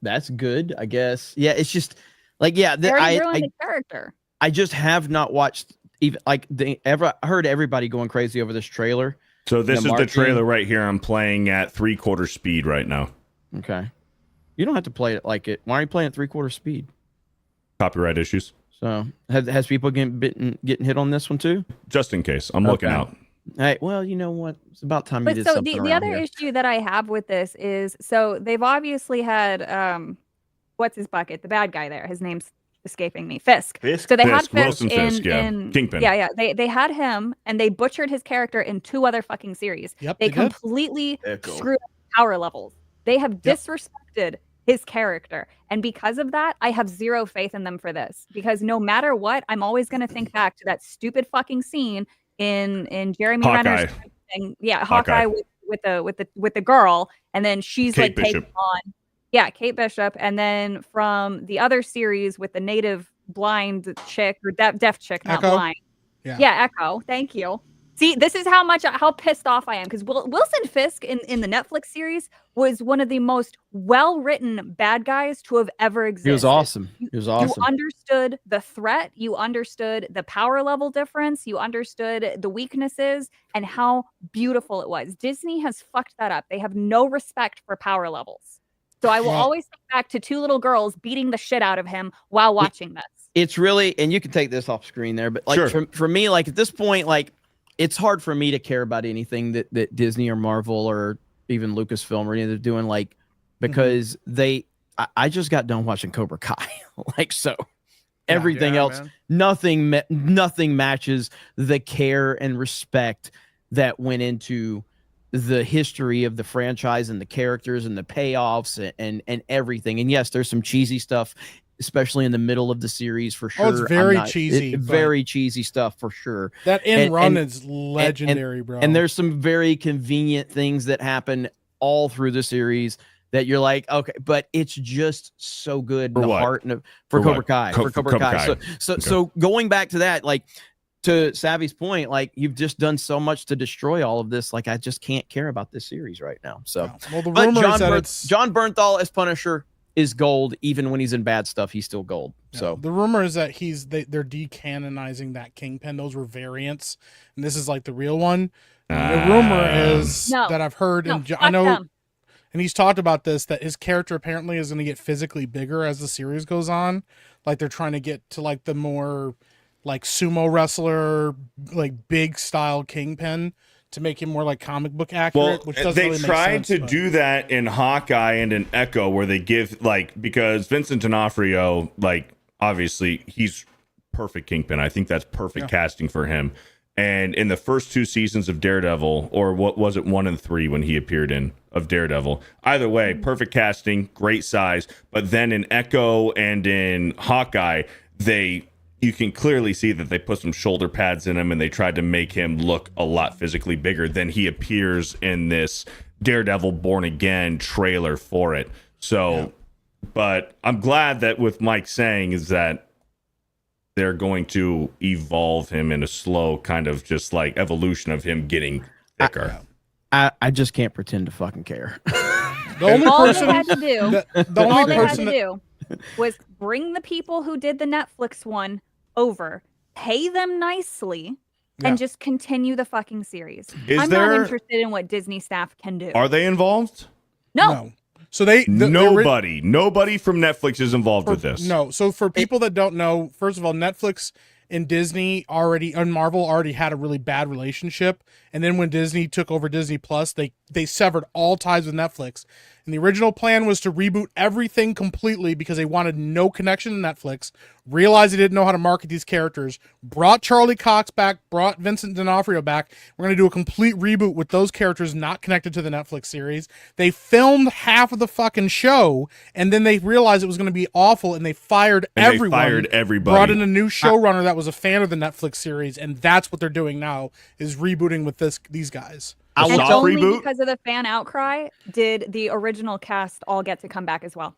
S1: that's good, I guess. Yeah, it's just like
S7: they ruined the character.
S1: I just have not watched even like I heard everybody going crazy over this trailer.
S2: So this is the trailer right here. I'm playing at 3/4 speed right now.
S1: Okay. You don't have to play it like it. Why are you playing at 3/4 speed?
S2: Copyright issues.
S1: So has people getting hit on this one too?
S2: Just in case. I'm looking out.
S1: Hey, well, you know what? It's about time you did
S7: so
S1: something
S7: the other issue that I have with this is, so they've obviously had what's his bucket? The bad guy there. His name's escaping me. Fisk. So they had Fisk in
S2: Kingpin.
S7: Yeah. They had him, and they butchered his character in 2 other fucking series.
S3: Yep,
S7: they completely screwed up power levels. They have disrespected his character, and because of that, I have zero faith in them for this. Because no matter what, I'm always going to think back to that stupid fucking scene in Jeremy Renner's thing. Yeah, Hawkeye with the girl, and then she's
S2: Kate
S7: like taking on. Yeah, Kate Bishop. And then from the other series with the native blind chick, or deaf chick, not
S3: Echo?
S7: blind. Yeah, Echo. Thank you. See, this is how pissed off I am, because Wilson Fisk in the Netflix series was one of the most well-written bad guys to have ever existed.
S1: He was awesome. You
S7: understood the threat. You understood the power level difference. You understood the weaknesses and how beautiful it was. Disney has fucked that up. They have no respect for power levels. So I will always think back to 2 little girls beating the shit out of him while watching this.
S1: It's really, and you can take this off screen there, but like for me, like at this point, like it's hard for me to care about anything that Disney or Marvel or even Lucasfilm or anything they're doing, like, because I just got done watching Cobra Kai. Like, so everything else, man. nothing matches the care and respect that went into the history of the franchise and the characters and the payoffs and everything. And yes, there's some cheesy stuff, especially in the middle of the series, for sure.
S3: Oh, it's very cheesy.
S1: Very cheesy stuff for sure.
S3: That end run is legendary, bro.
S1: And there's some very convenient things that happen all through the series that you're like, okay, but it's just so good. For Cobra Kai. So going back to that, like, to Savvy's point, like you've just done so much to destroy all of this. Like I just can't care about this series right now. So,
S3: well, the
S1: but
S3: rumor is that it's
S1: John Bernthal as Punisher is gold. Even when he's in bad stuff, he's still gold. So
S3: the rumor is that they're decanonizing that Kingpin. Those were variants, and this is like the real one. The rumor is that I've heard, and I know, and he's talked about this, that his character apparently is going to get physically bigger as the series goes on. Like they're trying to get to like the more like sumo wrestler, like big style Kingpin to make him more like comic book accurate. Which doesn't
S2: they
S3: really
S2: tried
S3: make sense,
S2: to do that in Hawkeye and in Echo, where they give like, because Vincent D'Onofrio, like obviously he's perfect Kingpin. I think that's perfect casting for him. And in the first 2 seasons of Daredevil, or what was it, 1 and 3 when he appeared in of Daredevil, either way, perfect casting, great size. But then in Echo and in Hawkeye, you can clearly see that they put some shoulder pads in him and they tried to make him look a lot physically bigger than he appears in this Daredevil Born Again trailer for it. So, but I'm glad that with Mike saying is that they're going to evolve him in a slow kind of just like evolution of him getting thicker.
S1: I just can't pretend to fucking care.
S3: The only
S7: all
S3: person
S7: they had to do,
S3: the only
S7: all they had
S3: person
S7: to do was bring the people who did the Netflix one over, pay them nicely, and just continue the fucking series. I'm not interested in what Disney staff can do.
S2: Are they involved?
S7: No.
S3: So
S2: nobody from Netflix is involved with this.
S3: No. So for people that don't know, first of all, Netflix and Disney and Marvel already had a really bad relationship. And then when Disney took over Disney Plus, they severed all ties with Netflix. And the original plan was to reboot everything completely because they wanted no connection to Netflix, realized they didn't know how to market these characters, brought Charlie Cox back, brought Vincent D'Onofrio back. We're going to do a complete reboot with those characters not connected to the Netflix series. They filmed half of the fucking show, and then they realized it was going to be awful, and they fired everyone.
S2: They fired everybody.
S3: Brought in a new showrunner that was a fan of the Netflix series, and that's what they're doing now, is rebooting with these guys.
S7: And only because of the fan outcry did the original cast all get to come back as well.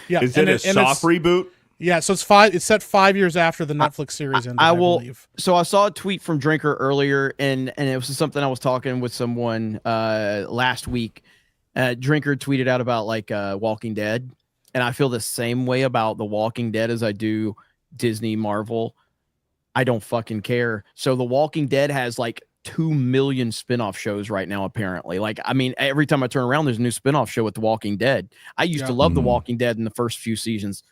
S3: Yeah,
S2: is it a soft reboot?
S3: Yeah, so it's set 5 years after the Netflix series ended. I believe.
S1: So I saw a tweet from Drinker earlier, and it was something I was talking with someone last week. Drinker tweeted out about like Walking Dead, and I feel the same way about The Walking Dead as I do Disney Marvel. I don't fucking care. So The Walking Dead has like 2 million spinoff shows right now, apparently. Like, I mean, every time I turn around, there's a new spinoff show with The Walking Dead. I used to love The Walking Dead in the first few seasons.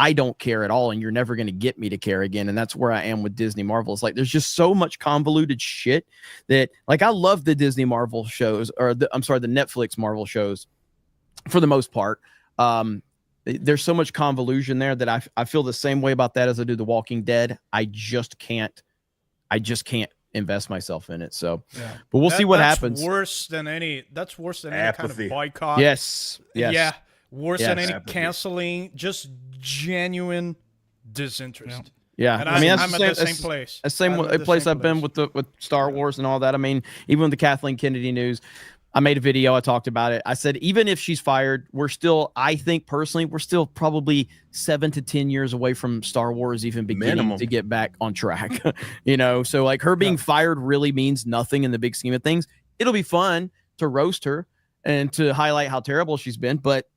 S1: I don't care at all, and you're never going to get me to care again. And that's where I am with Disney Marvel. It's like there's just so much convoluted shit that, like, I love the Disney Marvel shows, or the Netflix Marvel shows for the most part. There's so much convolution there that I feel the same way about that as I do The Walking Dead. I just can't invest myself in it. So, but we'll see what happens.
S4: That's worse than any kind of boycott.
S1: Yes.
S4: Yeah. Worse than any
S17: apathy.
S4: Canceling, just genuine disinterest.
S1: Yeah,
S4: And
S1: I mean,
S4: I'm at the same place.
S1: The same place I've been with Star Wars and all that. I mean, even with the Kathleen Kennedy news, I made a video. I talked about it. I said, even if she's fired, I think personally, we're still probably 7 to 10 years away from Star Wars even beginning to get back on track. So like her being fired really means nothing in the big scheme of things. It'll be fun to roast her and to highlight how terrible she's been, but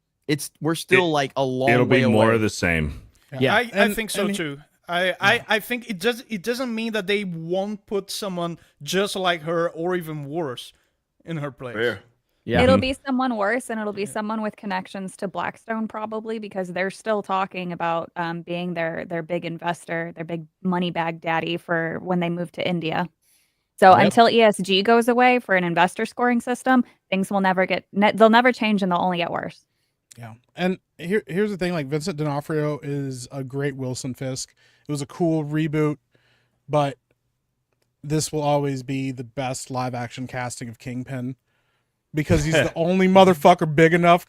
S1: we're still like a long way away.
S2: It'll be more of the same.
S1: Yeah,
S4: I think so too. I think it doesn't mean that they won't put someone just like her or even worse in her place.
S1: Yeah.
S7: It'll be someone worse, and it'll be someone with connections to Blackstone probably, because they're still talking about being their big investor, their big money bag daddy for when they move to India. So until ESG goes away for an investor scoring system, things will they'll never change, and they'll only get worse.
S3: Yeah. And here's the thing, like Vincent D'Onofrio is a great Wilson Fisk. It was a cool reboot, but this will always be the best live action casting of Kingpin because he's the only motherfucker big enough.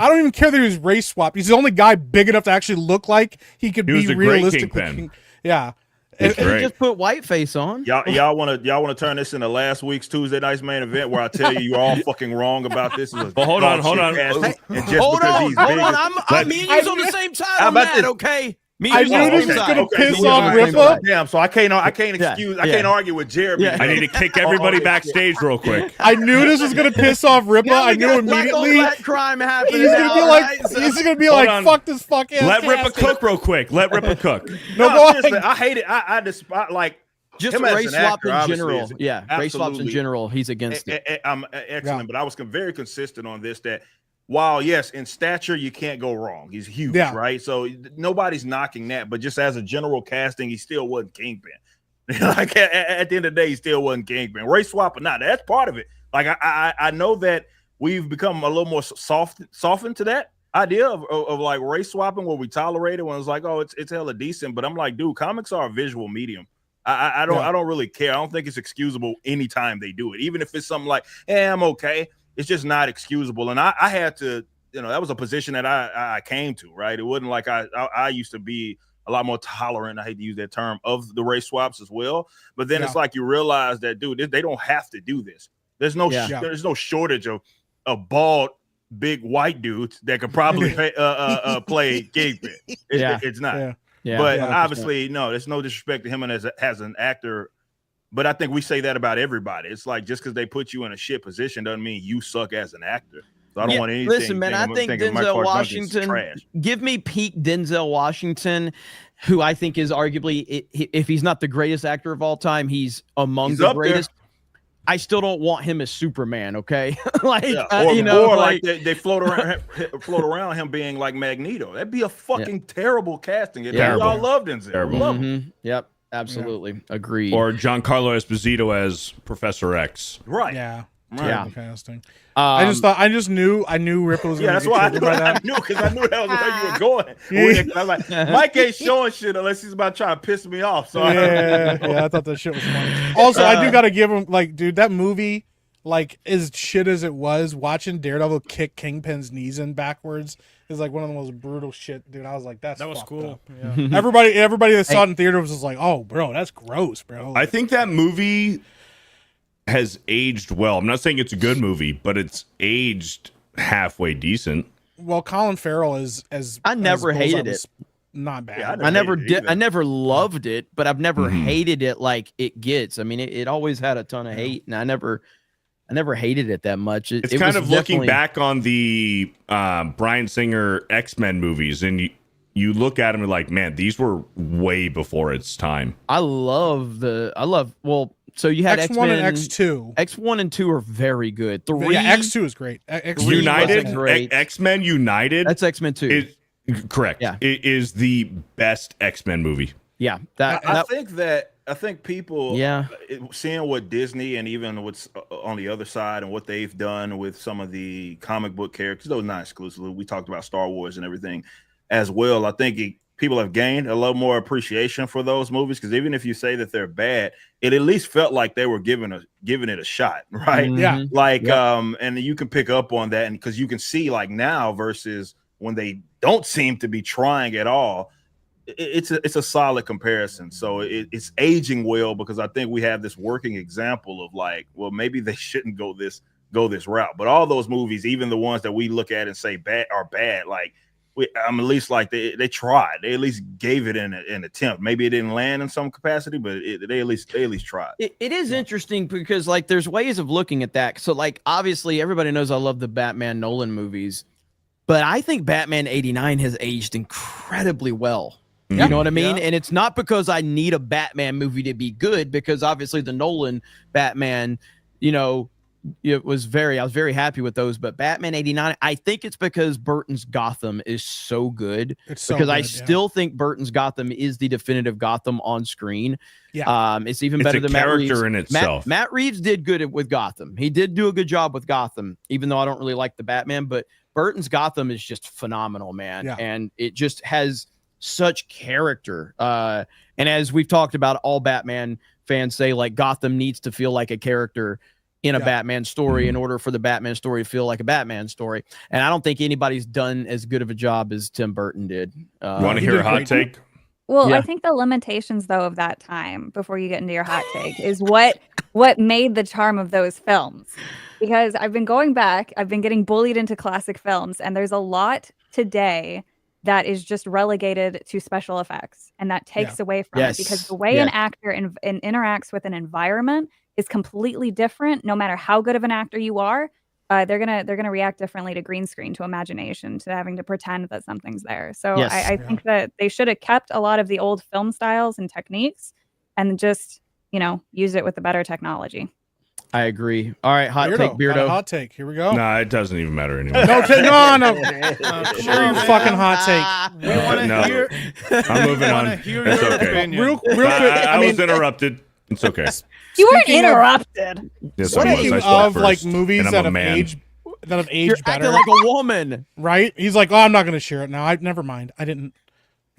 S3: I don't even care that he was race swapped. He's the only guy big enough to actually look like he could be realistic. Yeah.
S1: He just put whiteface on.
S17: Y'all want to turn this into last week's Tuesday Night's Main Event where I tell you you're all fucking wrong about this.
S2: But hold on.
S1: I'm me and you's on the same time on that, okay?
S3: I knew this was gonna piss off Ripa.
S17: Damn, so I can't argue with Jeremy.
S2: I need to kick everybody backstage real quick.
S3: I knew this was gonna piss off Ripa. I knew immediately.
S1: Let crime happen.
S3: He's gonna be like, fuck this fuck ass.
S2: Let Ripa cook real quick. Let Ripa cook.
S17: No, seriously, I hate it. I despise like
S1: just
S17: him
S1: race
S17: as an
S1: swap
S17: actor,
S1: in general. Yeah, race swaps in
S17: absolutely.
S1: general. He's against it.
S17: I'm excellent, but I was very consistent on this. That while yes, in stature you can't go wrong. He's huge, right? So nobody's knocking that. But just as a general casting, he still wasn't Kingpin. Like at the end of the day, he still wasn't Kingpin. Race swap or not, that's part of it. Like I know that we've become a little more softened to that idea of like race swapping, where we tolerate it when it's like, oh, it's hella decent. But I'm like, dude, comics are a visual medium. I don't really care. I don't think it's excusable anytime they do it, even if it's something like, I'm okay. It's just not excusable. And I had to, that was a position that I came to, right? It wasn't like I used to be a lot more tolerant. I hate to use that term, of the race swaps as well. But then it's like you realize that, dude, they don't have to do this. There's no shortage of bald, big white dudes that could probably play Kingpin. It's not.
S1: Yeah.
S17: But obviously, no, there's no disrespect to him as an actor. But I think we say that about everybody. It's like just because they put you in a shit position doesn't mean you suck as an actor. So I don't want anything.
S1: Listen, man, I think Denzel Washington. Give me peak Denzel Washington, who I think is arguably, if he's not the greatest actor of all time, he's among the greatest. I still don't want him as Superman. Okay, like
S17: like they float around him being like Magneto. That'd be a fucking terrible casting. We all loved Denzel. Love him.
S1: Yep. Absolutely. Agreed.
S2: Or Giancarlo Esposito as Professor X.
S17: Right.
S3: Yeah.
S17: Right.
S1: Yeah.
S3: Casting. I knew Ripper was going to
S17: that's why I knew because I knew that was where you were going. I was like, Mike ain't showing shit unless he's about trying to piss me off. So
S3: yeah, I thought that shit was funny. Also, I do got to give him, like, dude, that movie, like, as shit as it was, watching Daredevil kick Kingpin's knees in backwards is like one of the most brutal shit, dude. I was like, that was
S4: cool.
S3: Yeah. Everybody that saw it in theater was just like, oh, bro, that's gross, bro.
S2: I think that movie has aged well. I'm not saying it's a good movie, but it's aged halfway decent.
S3: Well, Colin Farrell is as
S1: I never hated it.
S3: Not bad.
S1: Yeah, I never did. I never loved it, but I've never hated it like it gets. I mean, it always had a ton of hate, and I never hated it that much.
S2: It's kind of looking back on the Bryan Singer X-Men movies, and you look at them and like, man, these were way before its time. So you had
S3: X1 and
S2: X2.
S1: X1 and 2 are very good.
S3: X2 is great. X3
S2: United, great. X-Men United.
S1: That's X-Men 2.
S2: Correct.
S1: Yeah.
S2: It is the best X-Men movie.
S1: Yeah.
S17: I think people seeing what Disney and even what's on the other side and what they've done with some of the comic book characters, those not exclusively. We talked about Star Wars and everything as well. I think people have gained a little more appreciation for those movies, because even if you say that they're bad, it at least felt like they were giving it a shot, right?
S3: Yeah.
S17: Like and you can pick up on that, and because you can see like now versus when they don't seem to be trying at all. It's a solid comparison. So it's aging well, because I think we have this working example of like, well, maybe they shouldn't go this route. But all those movies, even the ones that we look at and say bad are bad, like I'm at least like they tried. They at least gave it an attempt. Maybe it didn't land in some capacity, but they at least tried.
S1: It is interesting because like there's ways of looking at that. So like obviously everybody knows I love the Batman Nolan movies, but I think Batman 89 has aged incredibly well. You know what I mean? Yeah. And it's not because I need a Batman movie to be good, because obviously the Nolan Batman, I was very happy with those. But Batman 89, I think it's because Burton's Gotham is so good. I still think Burton's Gotham is the definitive Gotham on screen.
S3: Yeah.
S1: It's even better than Matt Reeves.
S2: Character in itself.
S1: Matt Reeves did good with Gotham. He did do a good job with Gotham, even though I don't really like the Batman. But Burton's Gotham is just phenomenal, man. Yeah. And it just has such character. And as we've talked about, all Batman fans say like Gotham needs to feel like a character in a Batman story in order for the Batman story to feel like a Batman story. And I don't think anybody's done as good of a job as Tim Burton did.
S2: You want to hear a hot take?
S7: Well, I think the limitations though of that time, before you get into your hot take, is what made the charm of those films. Because I've been going back, I've been getting bullied into classic films, and there's a lot today that is just relegated to special effects, and that takes away from it because the way an actor interacts with an environment is completely different. No matter how good of an actor you are, they're gonna react differently to green screen, to imagination, to having to pretend that something's there. So I think that they should have kept a lot of the old film styles and techniques, and just use it with the better technology.
S1: I agree. All right, hot take, Beardo.
S3: Got a hot take. Here we go.
S2: Nah, it doesn't even matter anymore.
S3: No, share your fucking hot take.
S4: We want to hear.
S2: I'm moving on.
S4: Hear
S2: It's
S4: your
S2: okay.
S4: opinion.
S3: Real quick.
S2: I was interrupted. It's okay.
S5: You weren't
S3: Speaking of-
S5: interrupted.
S2: Yes, I was.
S3: Speaking
S2: I spoke
S3: of like
S2: first,
S3: movies
S2: and I'm
S3: that
S2: a
S3: have
S2: man.
S3: aged
S1: You're
S3: better,
S1: acting like a woman.
S3: right? He's like, oh, I'm not going to share it now. Never mind. I didn't.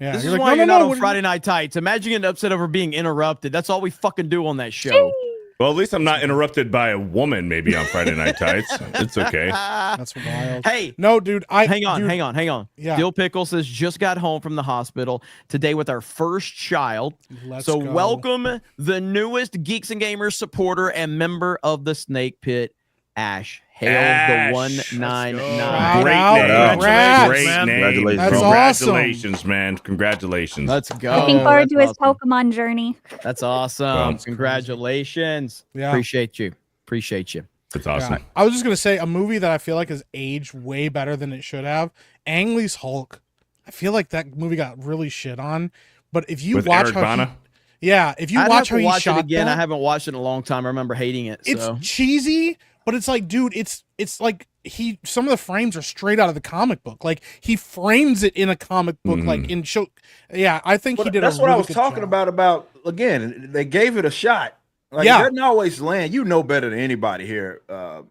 S3: Yeah.
S1: This
S3: You're
S1: is
S3: like,
S1: why
S3: no,
S1: you're
S3: no,
S1: not
S3: no,
S1: on
S3: what-
S1: Friday Night Tights. Imagine getting upset over being interrupted. That's all we fucking do on that show.
S2: Well, at least I'm not interrupted by a woman maybe on Friday Night Tights. It's okay.
S3: That's wild.
S1: Hey,
S3: no, dude.
S1: hang on.
S3: Yeah.
S1: Dill Pickle says just got home from the hospital today with our first child.
S3: Let's
S1: so
S3: go.
S1: welcome the newest Geeks and Gamers supporter and member of the Snake Pit, Ash. Hail
S2: Ash.
S1: the 199.
S3: Shout
S2: Great
S3: out.
S2: name.
S3: Congrats.
S2: Great
S4: man.
S2: name.
S17: Congratulations.
S3: That's
S2: Congratulations, man. Congratulations.
S1: Let's go.
S7: Looking forward to his
S1: That's awesome.
S7: Pokemon journey.
S1: That's awesome.
S2: Well,
S1: Congratulations.
S3: Yeah.
S1: Appreciate you.
S2: It's awesome.
S3: Yeah. I was just going to say a movie that I feel like has aged way better than it should have. Ang Lee's Hulk. I feel like that movie got really shit on. But if you
S2: With
S3: watch
S2: Eric
S3: how
S2: Bana?
S3: if you
S1: I'd
S3: watch
S1: have
S3: how
S1: to
S3: he
S1: watch
S3: shot
S1: it again.
S3: that,
S1: I haven't watched it in a long time. I remember hating it.
S3: it's
S1: So
S3: cheesy, but it's like, dude, it's like some of the frames are straight out of the comic book. Like he frames it in a comic book, like in show. Yeah, I think he did.
S17: That's
S3: a
S17: what I
S3: really
S17: was
S3: good
S17: talking
S3: job.
S17: about. Again, they gave it a shot. Like,
S3: Yeah.
S17: it doesn't always land. You know better than anybody here,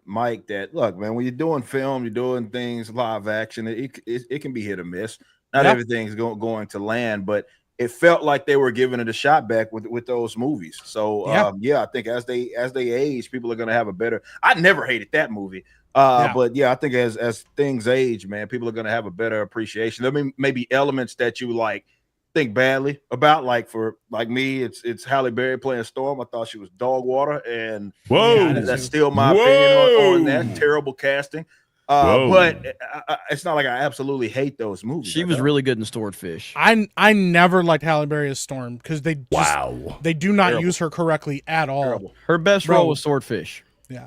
S17: Mike. That look, man. When you're doing film, you're doing things live action. It can be hit or miss. Not
S3: Yep.
S17: everything's going to land, but it felt like they were giving it a shot back with those movies. So I think as they age, people are gonna have a better. I never hated that movie. But yeah, I think as things age, man, people are gonna have a better appreciation. There may be elements that you like think badly about. Like for me, it's Halle Berry playing Storm. I thought she was dog water, and that's still my opinion on that. Terrible casting. But it's not like I absolutely hate those movies.
S1: she was really good in Swordfish.
S3: I never liked Halle Berry as Storm because they they do not
S17: Terrible.
S3: use her correctly at all.
S17: Terrible.
S1: Her best
S3: Bro.
S1: role was Swordfish.
S3: Yeah.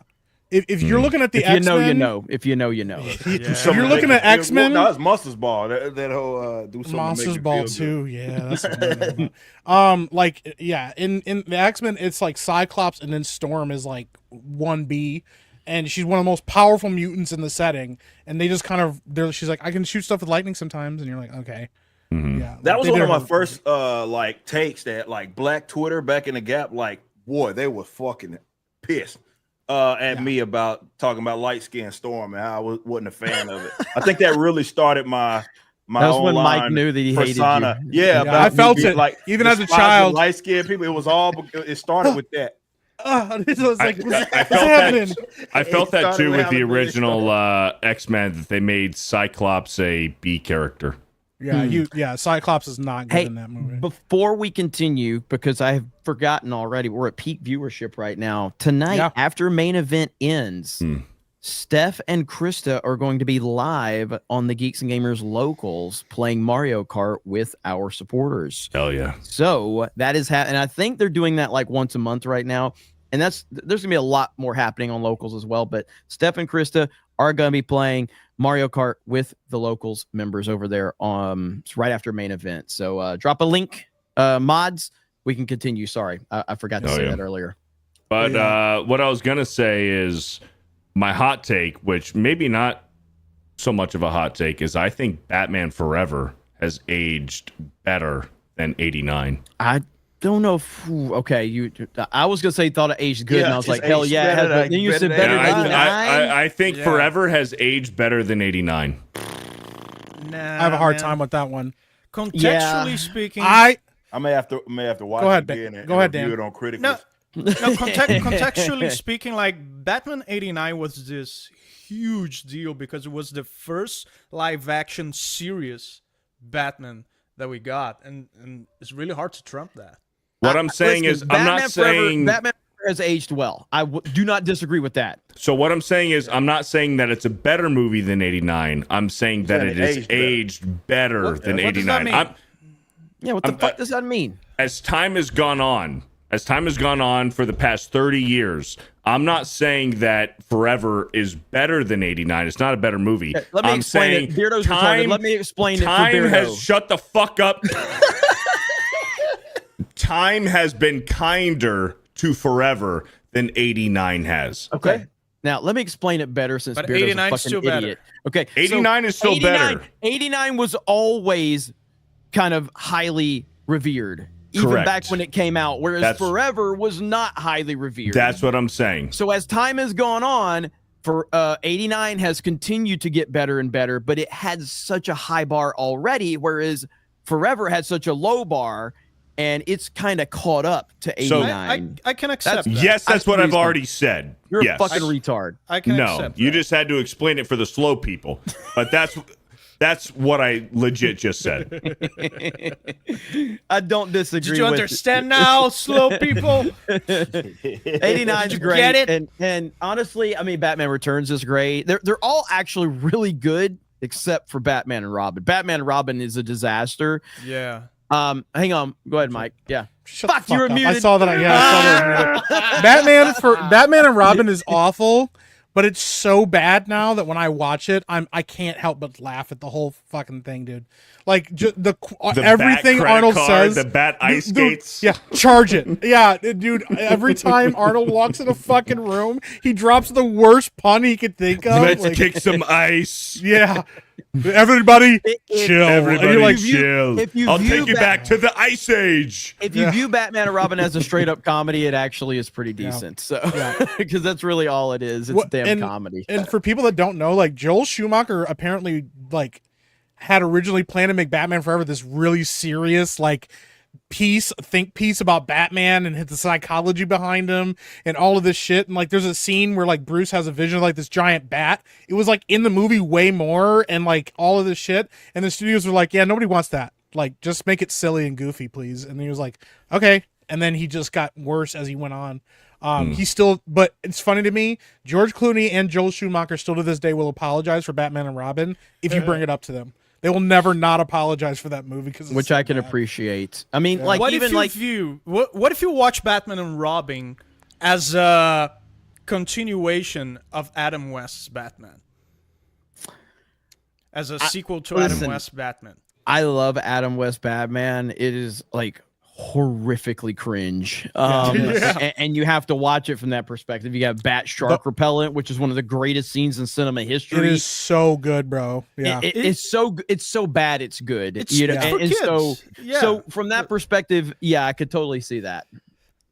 S3: If you're looking at the
S1: If you know,
S3: X-Men,
S1: you know. If you know, you know.
S3: If you're looking at X-Men,
S17: No, it's Monsters Ball. That whole do something to
S3: Monsters
S17: make you
S3: Ball
S17: feel
S3: too.
S17: good.
S3: Yeah, that's what I'm talking about. Like in the X-Men, it's like Cyclops and then Storm is like 1B, and she's one of the most powerful mutants in the setting. And they just kind of she's like, I can shoot stuff with lightning sometimes, and you're like, okay. Yeah,
S17: That was
S3: they
S17: one of
S3: did
S17: my
S3: her-
S17: first like takes that like Black Twitter back in the Gap, like boy, they were fucking pissed at me about talking about light skinned Storm, and I wasn't a fan of it. I think that really started my
S1: That was when Mike
S17: online
S1: knew that he hated
S17: persona.
S1: you.
S17: Yeah, about
S3: I felt
S17: me being,
S3: it,
S17: like
S3: even as a
S17: despising
S3: child.
S17: light skinned people. It was all it started with that.
S3: It was like, what's
S2: I felt
S3: happening?
S2: that. I felt that
S17: started
S2: too with the
S17: happening when they
S2: original X-Men, that they made Cyclops a B character.
S3: Yeah, Cyclops is not good
S1: Hey,
S3: in that movie.
S1: before we continue, because I have forgotten already, we're at peak viewership right now. Tonight,
S3: Yeah.
S1: after main event ends, Steph and Krista are going to be live on the Geeks and Gamers locals playing Mario Kart with our supporters.
S2: Hell yeah.
S1: So that is and I think they're doing that like once a month right now. And there's gonna be a lot more happening on locals as well. But Steph and Krista are gonna be playing Mario Kart with the locals members over there it's right after main event. So drop a link, mods. We can continue. Sorry, I forgot to say that earlier.
S2: But what I was gonna say is my hot take, which maybe not so much of a hot take, is I think Batman Forever has aged better than 89.
S1: I don't know if I was gonna say thought it aged good, and I was like, hell yeah, it has, but then you said better than 89.
S2: I think Forever has aged better than 89.
S4: Nah,
S3: I have a hard time with that one.
S4: Contextually speaking,
S17: I may have to watch
S3: Go ahead,
S17: it again and
S3: go ahead,
S17: review
S3: Dan.
S17: it on Critics.
S4: No, contextually speaking, like Batman '89 was this huge deal because it was the first live action serious Batman that we got, and it's really hard to trump that.
S2: What I'm saying
S1: Listen,
S2: is, I'm not saying
S1: Batman has aged well. I do not disagree with that.
S2: So what I'm saying is, I'm not saying that it's a better movie than 89. I'm saying that it is aged better than 89.
S1: Yeah, what the fuck does that mean?
S2: As time has gone on for the past 30 years, I'm not saying that Forever is better than 89. It's not a better movie.
S1: Okay, let me explain it. Beardo's retarded. Let me explain it for
S2: Time
S1: Beardo.
S2: has shut the fuck up. Time has been kinder to Forever than 89 has.
S1: Okay. Now, let me explain it better since
S4: But
S1: Beardo's
S4: 89
S1: a
S4: is
S1: fucking
S4: still better.
S1: idiot. Okay.
S2: 89 is still better.
S1: 89 was always kind of highly revered. Even
S2: Correct.
S1: back when it came out, whereas Forever was not highly revered.
S2: That's what I'm saying.
S1: So as time has gone on, for 89 has continued to get better and better, but it had such a high bar already, whereas Forever had such a low bar, and it's kind of caught up to 89.
S4: I can accept that.
S2: Yes, that's what I've already said.
S1: You're
S2: yes.
S1: a fucking retard.
S4: I can
S2: No,
S4: accept
S2: you
S4: that.
S2: just had to explain it for the slow people. But that's what I legit just said.
S1: I don't disagree.
S4: Did you
S1: with
S4: understand now, slow people?
S1: 89 is great.
S4: Get it?
S1: And honestly, I mean, Batman Returns is great. They're all actually really good, except for Batman and Robin. Batman and Robin is a disaster.
S4: Yeah.
S1: Hang on. Go ahead, Mike. Yeah.
S3: Fuck,
S1: you were
S3: up.
S1: muted.
S3: I saw that. Yeah, I saw that. Batman and Robin is awful, but it's so bad now that when I watch it, I can't help but laugh at the whole fucking thing, dude. Like the everything
S2: Bat
S3: Arnold
S2: credit card,
S3: says,
S2: the Bat ice skates.
S3: Yeah, charge it. Yeah, dude. Every time Arnold walks in a fucking room, he drops the worst pun he could think of.
S2: Let's kick some ice.
S3: Yeah. Everybody chill.
S2: Everybody
S3: Like,
S2: chill. I'll take you back to the Ice Age.
S1: If you view Batman and Robin as a straight up comedy, it actually is pretty decent. So, because that's really all it is. It's damn comedy.
S3: And for people that don't know, like Joel Schumacher apparently like had originally planned to make Batman Forever this really serious like think piece about Batman and the psychology behind him and all of this shit. And like there's a scene where like Bruce has a vision of like this giant bat. It was like in the movie way more and like all of this shit. And the studios were like, yeah, nobody wants that. Like just make it silly and goofy, please. And he was like, okay. And then he just got worse as he went on. He still, but it's funny to me, George Clooney and Joel Schumacher still to this day will apologize for Batman and Robin if you bring it up to them. They will never not apologize for that movie because
S1: which I can appreciate. I mean, like
S4: what
S1: even
S4: if you
S1: like
S4: view what if you watch Batman and Robin as a continuation of Adam West's Batman, as a sequel to Adam West's Batman?
S1: I love Adam West Batman. It is like horrifically cringe. And you have to watch it from that perspective. You got Bat Shark Repellent, which is one of the greatest scenes in cinema history.
S3: It is so good, bro. Yeah.
S1: It's so bad it's good.
S4: It's
S1: you know,
S4: for kids.
S1: So from that perspective, yeah, I could totally see that.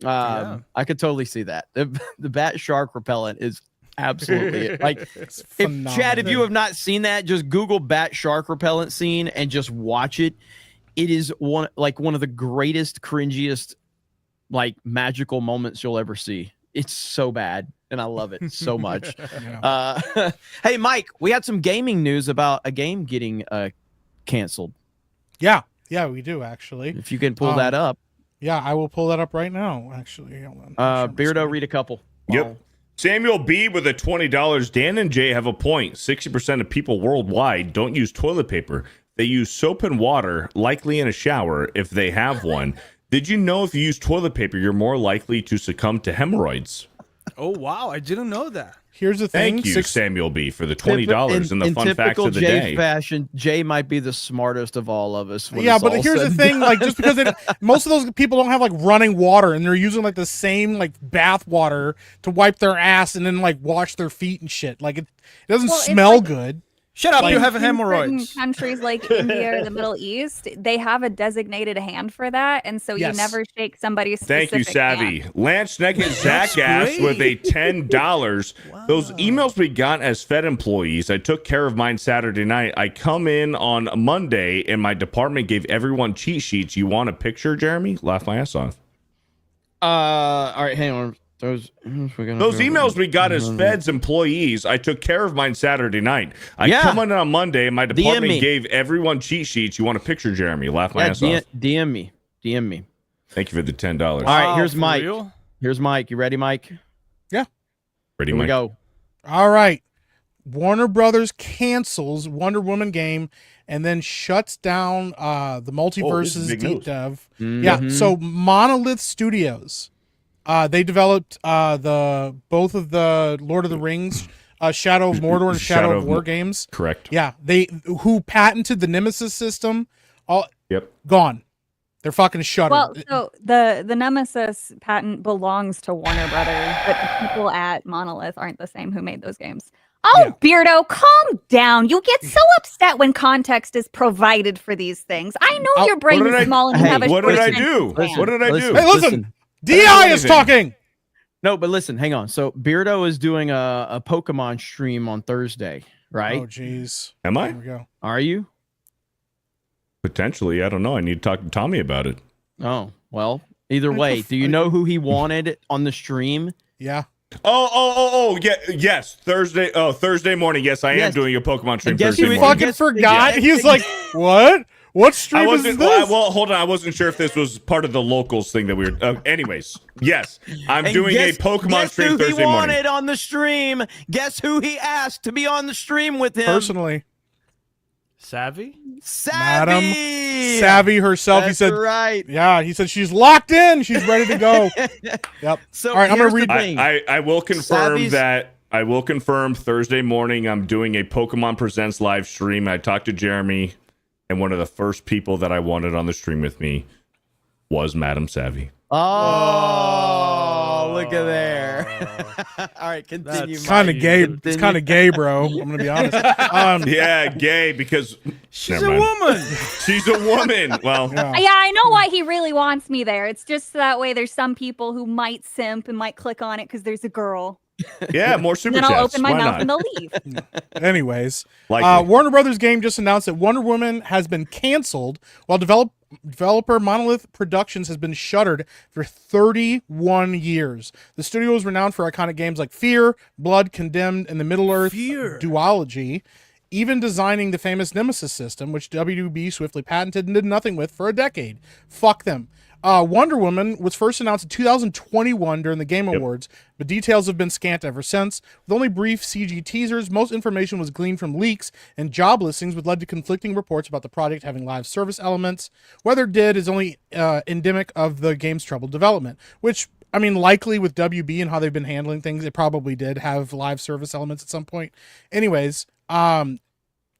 S1: I could totally see that. The Bat Shark Repellent is absolutely like if you have not seen that, just Google Bat Shark Repellent scene and just watch it. It is one of the greatest, cringiest, like magical moments you'll ever see. It's so bad, and I love it so much. Hey, Mike, we had some gaming news about a game getting canceled.
S3: Yeah, we do actually.
S1: If you can pull that up.
S3: Yeah, I will pull that up right now. Actually, hold on.
S1: Beardo, read a couple.
S2: Yep. Samuel B with a $20. Dan and Jay have a point. 60% of people worldwide don't use toilet paper. They use soap and water, likely in a shower, if they have one. Did you know if you use toilet paper, you're more likely to succumb to hemorrhoids?
S4: Oh, wow. I didn't know that.
S3: Here's the thing.
S2: Thank you, Samuel B, for the $20 and the fun facts of the
S1: Jay
S2: day.
S1: fashion, Jay might be the smartest of all of us.
S3: Yeah, but here's the thing. Like, just because most of those people don't have like running water and they're using like the same like bath water to wipe their ass and then like wash their feet and shit. Like it doesn't smell good.
S4: Shut up, you have
S7: In
S4: hemorrhoids.
S7: certain countries like India or the Middle East, they have a designated hand for that, and so you never shake somebody's specific
S2: Thank you, Savvy.
S7: hand.
S2: Lance Neckett Zach asked with a $10. Those emails we got as Fed employees, I took care of mine Saturday night. I come in on Monday, and my department gave everyone cheat sheets. You want a picture, Jeremy? Laugh my ass off.
S1: All right, hang on. Those
S2: emails we got as Fed's employees, I took care of mine Saturday night. I come in on Monday, and my department gave everyone cheat sheets. You want a picture, Jeremy? Laugh my ass off.
S1: DM me.
S2: Thank you for the $10.
S1: All right, here's Mike. Here's Mike. You ready, Mike?
S3: Yeah.
S2: Ready,
S1: Here we
S2: Mike?
S1: go.
S3: All right. Warner Brothers cancels Wonder Woman game and then shuts down the Multiverse's
S17: big
S3: deep
S17: news.
S3: dev.
S1: Mhm.
S3: Yeah. So Monolith Studios, they developed both of the Lord of the Rings, Shadow of Mordor and Shadow of War games.
S2: Correct.
S3: Yeah. Who patented the Nemesis system.
S2: Yep.
S3: Gone. They're fucking shuttered.
S7: Well, so the Nemesis patent belongs to Warner Brothers, but the people at Monolith aren't the same who made those games. Oh, Beardo, calm down. You get so upset when context is provided for these things. I know your brain is small and you have a
S2: What
S7: short
S2: did I
S7: attention
S2: do?
S7: span.
S2: What did I do?
S3: Hey, listen. DI is talking.
S1: No, but listen, hang on. So Beardo is doing a Pokemon stream on Thursday, right?
S3: Oh, jeez.
S2: Am I?
S3: Here we go.
S1: Are you?
S2: Potentially. I don't know. I need to talk to Tommy about it.
S1: Oh, well, either way, do you know who he wanted on the stream?
S3: Yeah.
S2: Oh, yeah, yes. Thursday. Oh, Thursday morning. Yes, I am
S1: Yes.
S2: doing a Pokemon stream
S1: And guess
S2: Thursday
S1: who he
S2: morning.
S3: Fucking forgot. He's like, what? What stream is this?
S2: Well, hold on. I wasn't sure if this was part of the locals thing that we were. Anyways, yes, I'm
S1: And
S2: doing
S1: guess-
S2: a Pokemon
S1: guess
S2: stream
S1: who
S2: Thursday
S1: he wanted
S2: morning.
S1: on the stream? Guess who he asked to be on the stream with him?
S3: Personally.
S4: Savvy?
S3: Madam
S1: Savvy.
S3: Savvy herself.
S1: That's
S3: he said,
S1: right.
S3: Yeah, he said she's locked in. She's ready to go. Yep.
S1: So
S3: all right, I'm gonna
S1: here's the
S3: read.
S1: thing.
S2: I will confirm
S1: Savvy's-
S2: that. I will confirm Thursday morning. I'm doing a Pokemon Presents live stream. I talked to Jeremy, and one of the first people that I wanted on the stream with me was Madam Savvy.
S1: Oh, look at there. All right, continue.
S3: It's kind of
S1: Mike.
S3: gay. It's
S1: Continue.
S3: kind of gay, bro. I'm gonna be honest.
S2: Yeah, gay because
S4: She's
S2: never
S4: a
S2: mind.
S4: woman.
S2: She's a woman. Well,
S7: Yeah, I know why he really wants me there. It's just so that way there's some people who might simp and might click on it because there's a girl.
S2: yeah, more super
S7: And then I'll
S2: chats.
S7: open my
S2: Why
S7: mouth
S2: not?
S7: and they'll leave.
S3: Anyways,
S2: Likely.
S3: Warner Brothers game just announced that Wonder Woman has been canceled, while developer Monolith Productions has been shuttered for 31 years. The studio is renowned for iconic games like Fear, Blood, Condemned, and the Middle-earth duology, even designing the famous Nemesis system, which WB swiftly patented and did nothing with for a decade. Fuck them. Wonder Woman was first announced in 2021 during the Game Awards, but details have been scant ever since. With only brief CG teasers, most information was gleaned from leaks and job listings, which led to conflicting reports about the project having live service elements. Whether it did is only endemic of the game's troubled development, which, I mean, likely with WB and how they've been handling things, it probably did have live service elements at some point. Anyways,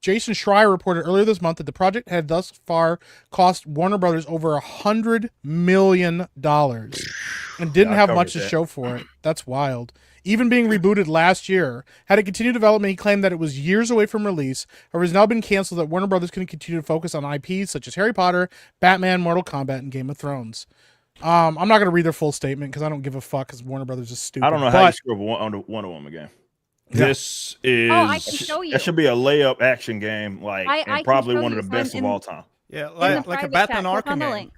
S3: Jason Schreier reported earlier this month that the project had thus far cost Warner Brothers over $100 million and didn't have much to show for it. That's wild. Even being rebooted last year, had it continued development, he claimed that it was years away from release, however, has now been canceled that Warner Brothers can continue to focus on IPs such as Harry Potter, Batman, Mortal Kombat, and Game of Thrones. I'm not going to read their full statement because I don't give a fuck because Warner Brothers is stupid.
S17: I don't know how you screw up on the Wonder Woman game.
S2: This is.
S7: Oh, I can show you.
S17: That should be a layup action game,
S7: I
S17: and
S7: can
S17: probably
S7: show
S17: one of
S7: you
S17: the best
S7: some
S17: of all time.
S4: Yeah,
S7: In
S4: like
S7: the
S4: a
S7: private
S4: Batman
S7: chat, click on
S4: Arkham
S7: the
S4: game.
S7: link.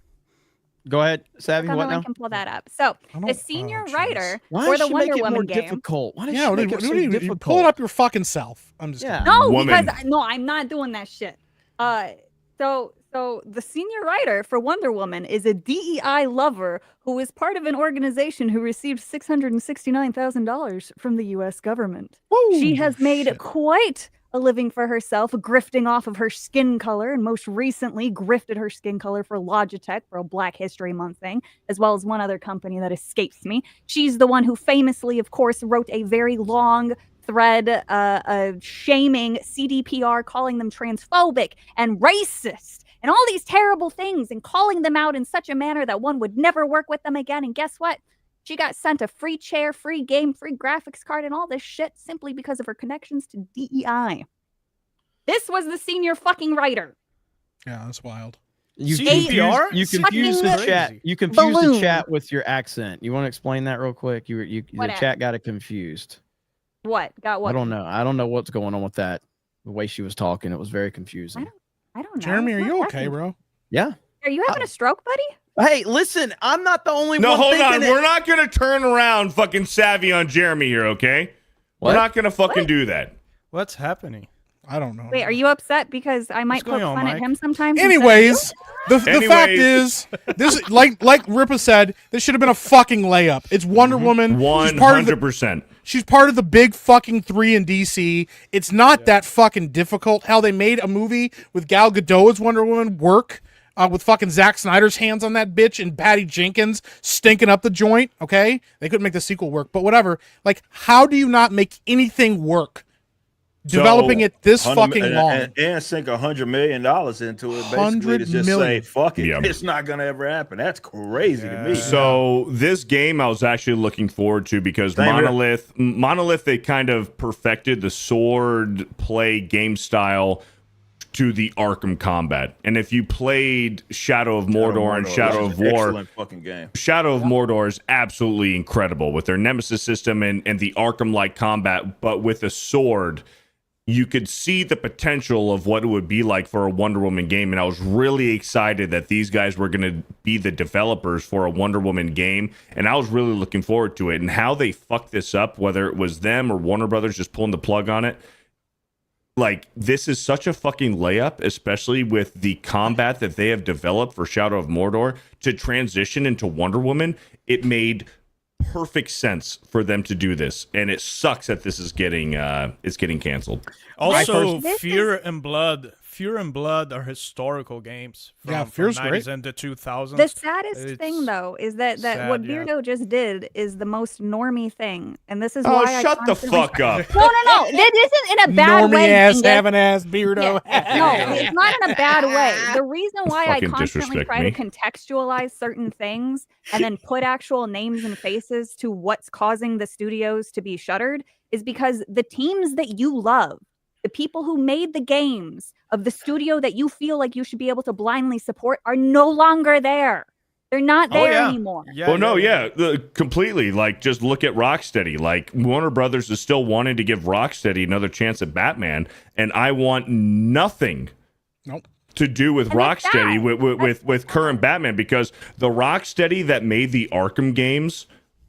S1: Go ahead, Savvy.
S7: Click on
S1: What
S7: the
S1: now?
S7: link and pull that up. So the senior writer
S1: Why
S7: for
S1: does
S7: the
S1: she
S7: Wonder
S1: make it
S7: Woman
S1: more
S7: game.
S1: difficult? Why does
S3: Yeah,
S1: she make it so
S3: you
S1: difficult?
S3: pull it up your fucking self. I'm just kidding.
S7: No,
S2: Woman.
S7: because no, I'm not doing that shit. So the senior writer for Wonder Woman is a DEI lover who is part of an organization who received $669,000 from the U.S. government. She has made quite a living for herself, grifting off of her skin color, and most recently grifted her skin color for Logitech for a Black History Month thing, as well as one other company that escapes me. She's the one who famously, of course, wrote a very long thread shaming CDPR, calling them transphobic and racist and all these terrible things and calling them out in such a manner that one would never work with them again. And guess what? She got sent a free chair, free game, free graphics card, and all this shit simply because of her connections to DEI. This was the senior fucking writer.
S3: Yeah, that's wild.
S1: You
S4: CDPR?
S1: confuse the
S4: Fucking
S1: chat. You confuse the
S7: balloon.
S1: chat with your accent. You want to explain that real quick? The
S7: What
S1: chat got it confused.
S7: What? Got what?
S1: I don't know. I don't know what's going on with that. The way she was talking, it was very confusing.
S7: I don't know.
S3: Jeremy, are
S7: What
S3: you okay,
S7: happened?
S3: bro?
S1: Yeah.
S7: Are you having a stroke, buddy?
S1: Hey, listen, I'm not the only
S2: No,
S1: one.
S2: hold
S1: thinking
S2: on.
S1: it.
S2: We're not going to turn around fucking Savvy on Jeremy here, okay?
S1: What?
S2: We're not going to fucking do that.
S4: What's happening?
S3: I don't know.
S7: Wait, are you upset because I might
S4: going
S7: poke
S4: on,
S7: fun at
S4: Mike?
S7: him sometimes?
S3: Anyways, The fact is, this like Ripa said, this should have been a fucking layup. It's Wonder Woman.
S2: 100%.
S3: She's part of the big fucking 3 in DC. It's not that fucking difficult. Hell, they made a movie with Gal Gadot as Wonder Woman work with fucking Zack Snyder's hands on that bitch and Patty Jenkins stinking up the joint. Okay, they couldn't make the sequel work, but whatever. Like, how do you not make anything work? Developing it this fucking long
S17: and sink $100 million into it, basically to just say fuck it, it's not gonna ever happen. That's crazy to me.
S2: So this game I was actually looking forward to because Monolith, they kind of perfected the sword play game style to the Arkham combat. And if you played Shadow of Mordor and Shadow of War,
S17: excellent fucking game.
S2: Shadow of Mordor is absolutely incredible with their Nemesis system and the Arkham-like combat, but with a sword. You could see the potential of what it would be like for a Wonder Woman game, and I was really excited that these guys were going to be the developers for a Wonder Woman game, and I was really looking forward to it. And how they fucked this up, whether it was them or Warner Brothers just pulling the plug on it, like, this is such a fucking layup, especially with the combat that they have developed for Shadow of Mordor to transition into Wonder Woman. It made perfect sense for them to do this, and it sucks that this is getting canceled.
S4: Also, Fear and Blood are historical games from
S3: Fear's
S4: 90s
S3: great.
S4: and the 2000s.
S7: The saddest thing, though, is that
S4: sad,
S7: what Beardo just did is the most normie thing, and this is
S2: Oh,
S7: why
S2: shut
S7: I
S2: the
S7: constantly...
S2: fuck up.
S7: No, this isn't in a bad way.
S3: Normie-ass,
S7: Dingus.
S3: having-ass Beardo.
S7: Yeah. No, it's not in a bad way. The reason why I
S2: Fucking
S7: constantly
S2: disrespect
S7: try
S2: me.
S7: to contextualize certain things and then put actual names and faces to what's causing the studios to be shuttered is because the teams that you love, the people who made the games of the studio that you feel like you should be able to blindly support are no longer there. They're not there anymore.
S2: Completely. Like, just look at Rocksteady. Like, Warner Brothers is still wanting to give Rocksteady another chance at Batman, and I want nothing to do with Rocksteady with current Batman, because the Rocksteady that made the Arkham games,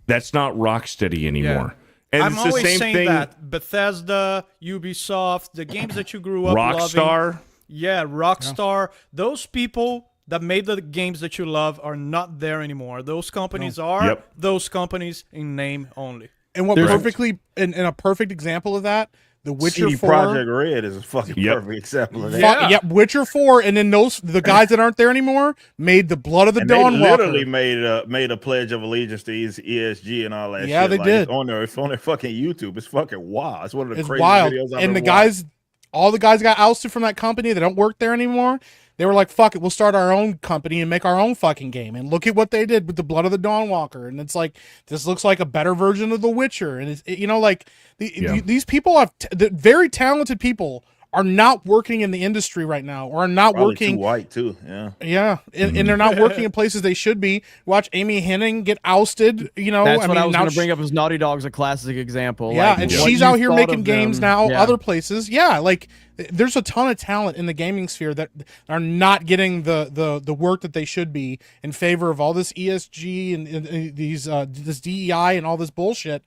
S2: that's not Rocksteady anymore. And
S4: I'm
S2: it's the
S4: always
S2: same
S4: saying
S2: thing.
S4: that Bethesda, Ubisoft, the games that you grew up
S2: Rockstar.
S4: loving. Yeah, Rockstar. Those people that made the games that you love are not there anymore. Those companies are those companies in name only.
S3: And what perfectly, in a perfect example of that, The Witcher 4.
S17: Project Red is a fucking perfect example of that.
S3: Witcher 4, and then the guys that aren't there anymore made the Blood of the Dawn
S17: They
S3: Walker.
S17: literally made a pledge of allegiance to ESG and all that shit.
S3: Yeah, they did.
S17: It's on their fucking YouTube. It's fucking wild. It's one of the craziest
S3: wild.
S17: videos I've
S3: And
S17: ever
S3: the guys, all the guys got ousted from that company. They don't work there anymore. They were like, fuck it, we'll start our own company and make our own fucking game. And look at what they did with the Blood of the Dawn Walker. And it's like, this looks like a better version of The Witcher. And these people have the very talented people are not working in the industry right now, or are not
S17: Probably
S3: working
S17: too white too.
S3: Yeah, and they're not working in places they should be. Watch Amy Hennig get ousted.
S1: That's what I was going to bring up. As Naughty Dog's a classic example.
S3: Yeah,
S1: like,
S3: and
S1: what
S3: she's
S1: you
S3: out here
S1: thought
S3: making
S1: of
S3: games
S1: them.
S3: now,
S1: Yeah.
S3: other places. Yeah, like there's a ton of talent in the gaming sphere that are not getting the work that they should be in favor of all this ESG and these this DEI and all this bullshit.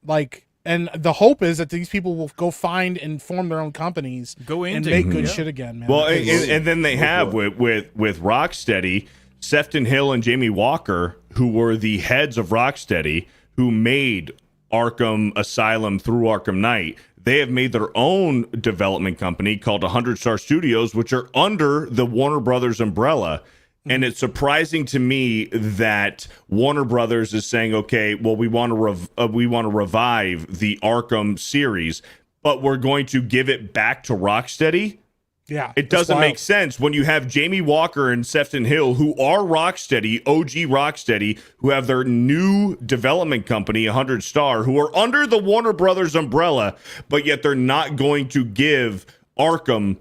S3: Like. And the hope is that these people will go find and form their own companies and make good shit again, man.
S2: Well, and then they have with Rocksteady, Sefton Hill and Jamie Walker, who were the heads of Rocksteady, who made Arkham Asylum through Arkham Knight. They have made their own development company called 100 Star Studios, which are under the Warner Brothers umbrella. And it's surprising to me that Warner Brothers is saying, okay, well, we want to revive the Arkham series, but we're going to give it back to Rocksteady.
S3: Yeah,
S2: it doesn't make sense when you have Jamie Walker and Sefton Hill, who are Rocksteady, OG Rocksteady, who have their new development company, 100 Star, who are under the Warner Brothers umbrella, but yet they're not going to give Arkham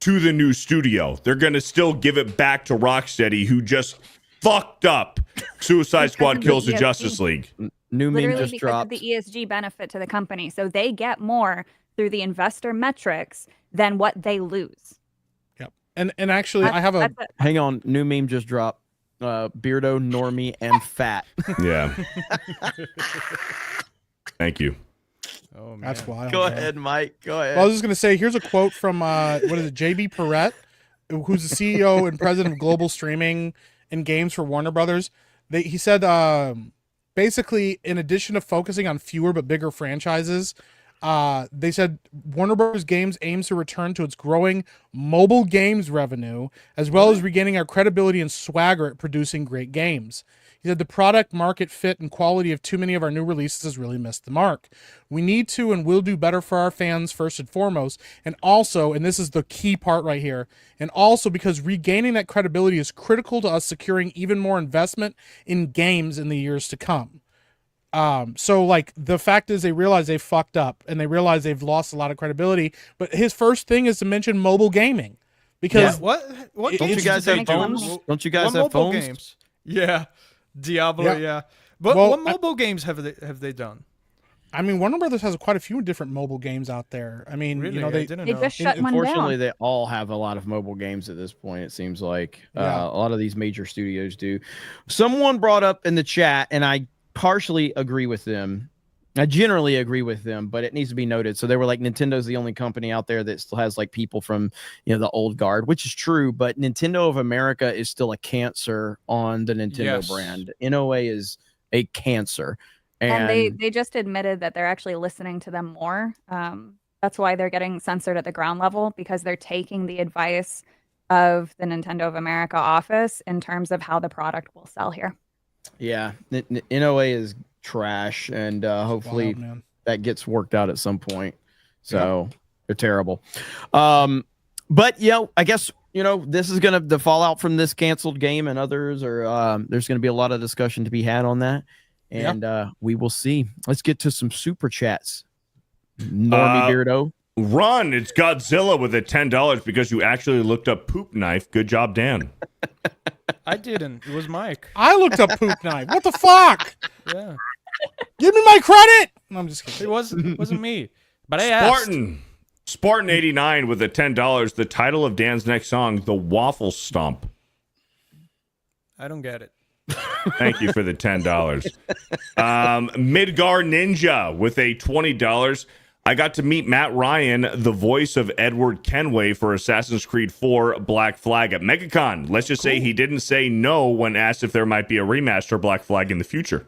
S2: to the new studio. They're going to still give it back to Rocksteady, who just fucked up Suicide Squad Kills the Justice League.
S1: New meme
S7: Literally
S1: just
S7: because
S1: dropped.
S7: of the ESG benefit to the company. So they get more through the investor metrics than what they lose.
S3: Yep. And actually, I have a...
S1: Hang on. New meme just dropped. Beardo, Normie, and Fat.
S2: Yeah. Thank you.
S4: Oh,
S3: That's wild.
S1: Go ahead, Mike. Go ahead.
S3: Well, I was just going to say, here's a quote from, JB Perrette. who's the CEO and president of global streaming and games for Warner Brothers. He said basically, in addition to focusing on fewer but bigger franchises, they said Warner Bros. Games aims to return to its growing mobile games revenue, as well as regaining our credibility and swagger at producing great games. He said the product, market fit, and quality of too many of our new releases has really missed the mark. We need to and will do better for our fans first and foremost, and also, and this is the key part right here, and also because regaining that credibility is critical to us securing even more investment in games in the years to come. So like the fact is they realize they fucked up and they realize they've lost a lot of credibility, but his first thing is to mention mobile gaming because
S4: What
S1: don't you guys have phones? Don't you guys have phones?
S4: Games? Yeah, Diablo.
S3: Yeah.
S4: Yeah, but
S3: Well,
S4: what mobile games have they done?
S3: I mean, Warner Brothers has quite a few different mobile games out there. I mean,
S4: Really?
S3: you know,
S4: I
S3: they
S4: didn't
S7: They
S4: know.
S7: just shut one
S1: Unfortunately,
S7: down.
S1: they all have a lot of mobile games at this point. It seems like
S3: Yeah.
S1: a lot of these major studios do. Someone brought up in the chat, and I partially agree with them. I generally agree with them, but it needs to be noted. So they were like, Nintendo's the only company out there that still has like people from, you know, the old guard, which is true. But Nintendo of America is still a cancer on the Nintendo
S4: Yes.
S1: brand. NOA is a cancer,
S7: And they just admitted that they're actually listening to them more. That's why they're getting censored at the ground level, because they're taking the advice of the Nintendo of America office in terms of how the product will sell here.
S1: Yeah, NOA is trash, and hopefully
S3: wild, man.
S1: that gets worked out at some point. So they're terrible. But yeah, I guess this is gonna the fallout from this canceled game and others, or there's gonna be a lot of discussion to be had on that, and we will see. Let's get to some super chats. Normie Beardo.
S2: Run! It's Godzilla with a $10 because you actually looked up poop knife. Good job, Dan.
S4: I didn't. It was Mike.
S3: I looked up poop knife. What the fuck?
S4: Yeah,
S3: Give me my credit. No, I'm just kidding.
S4: it wasn't me. But I asked.
S2: Spartan 89 with a $10. The title of Dan's next song, The Waffle Stomp.
S4: I don't get it.
S2: Thank you for the $10. Midgar Ninja with a $20. I got to meet Matt Ryan, the voice of Edward Kenway for Assassin's Creed 4 Black Flag at MegaCon. Let's just say he didn't say no when asked if there might be a remaster Black Flag in the future.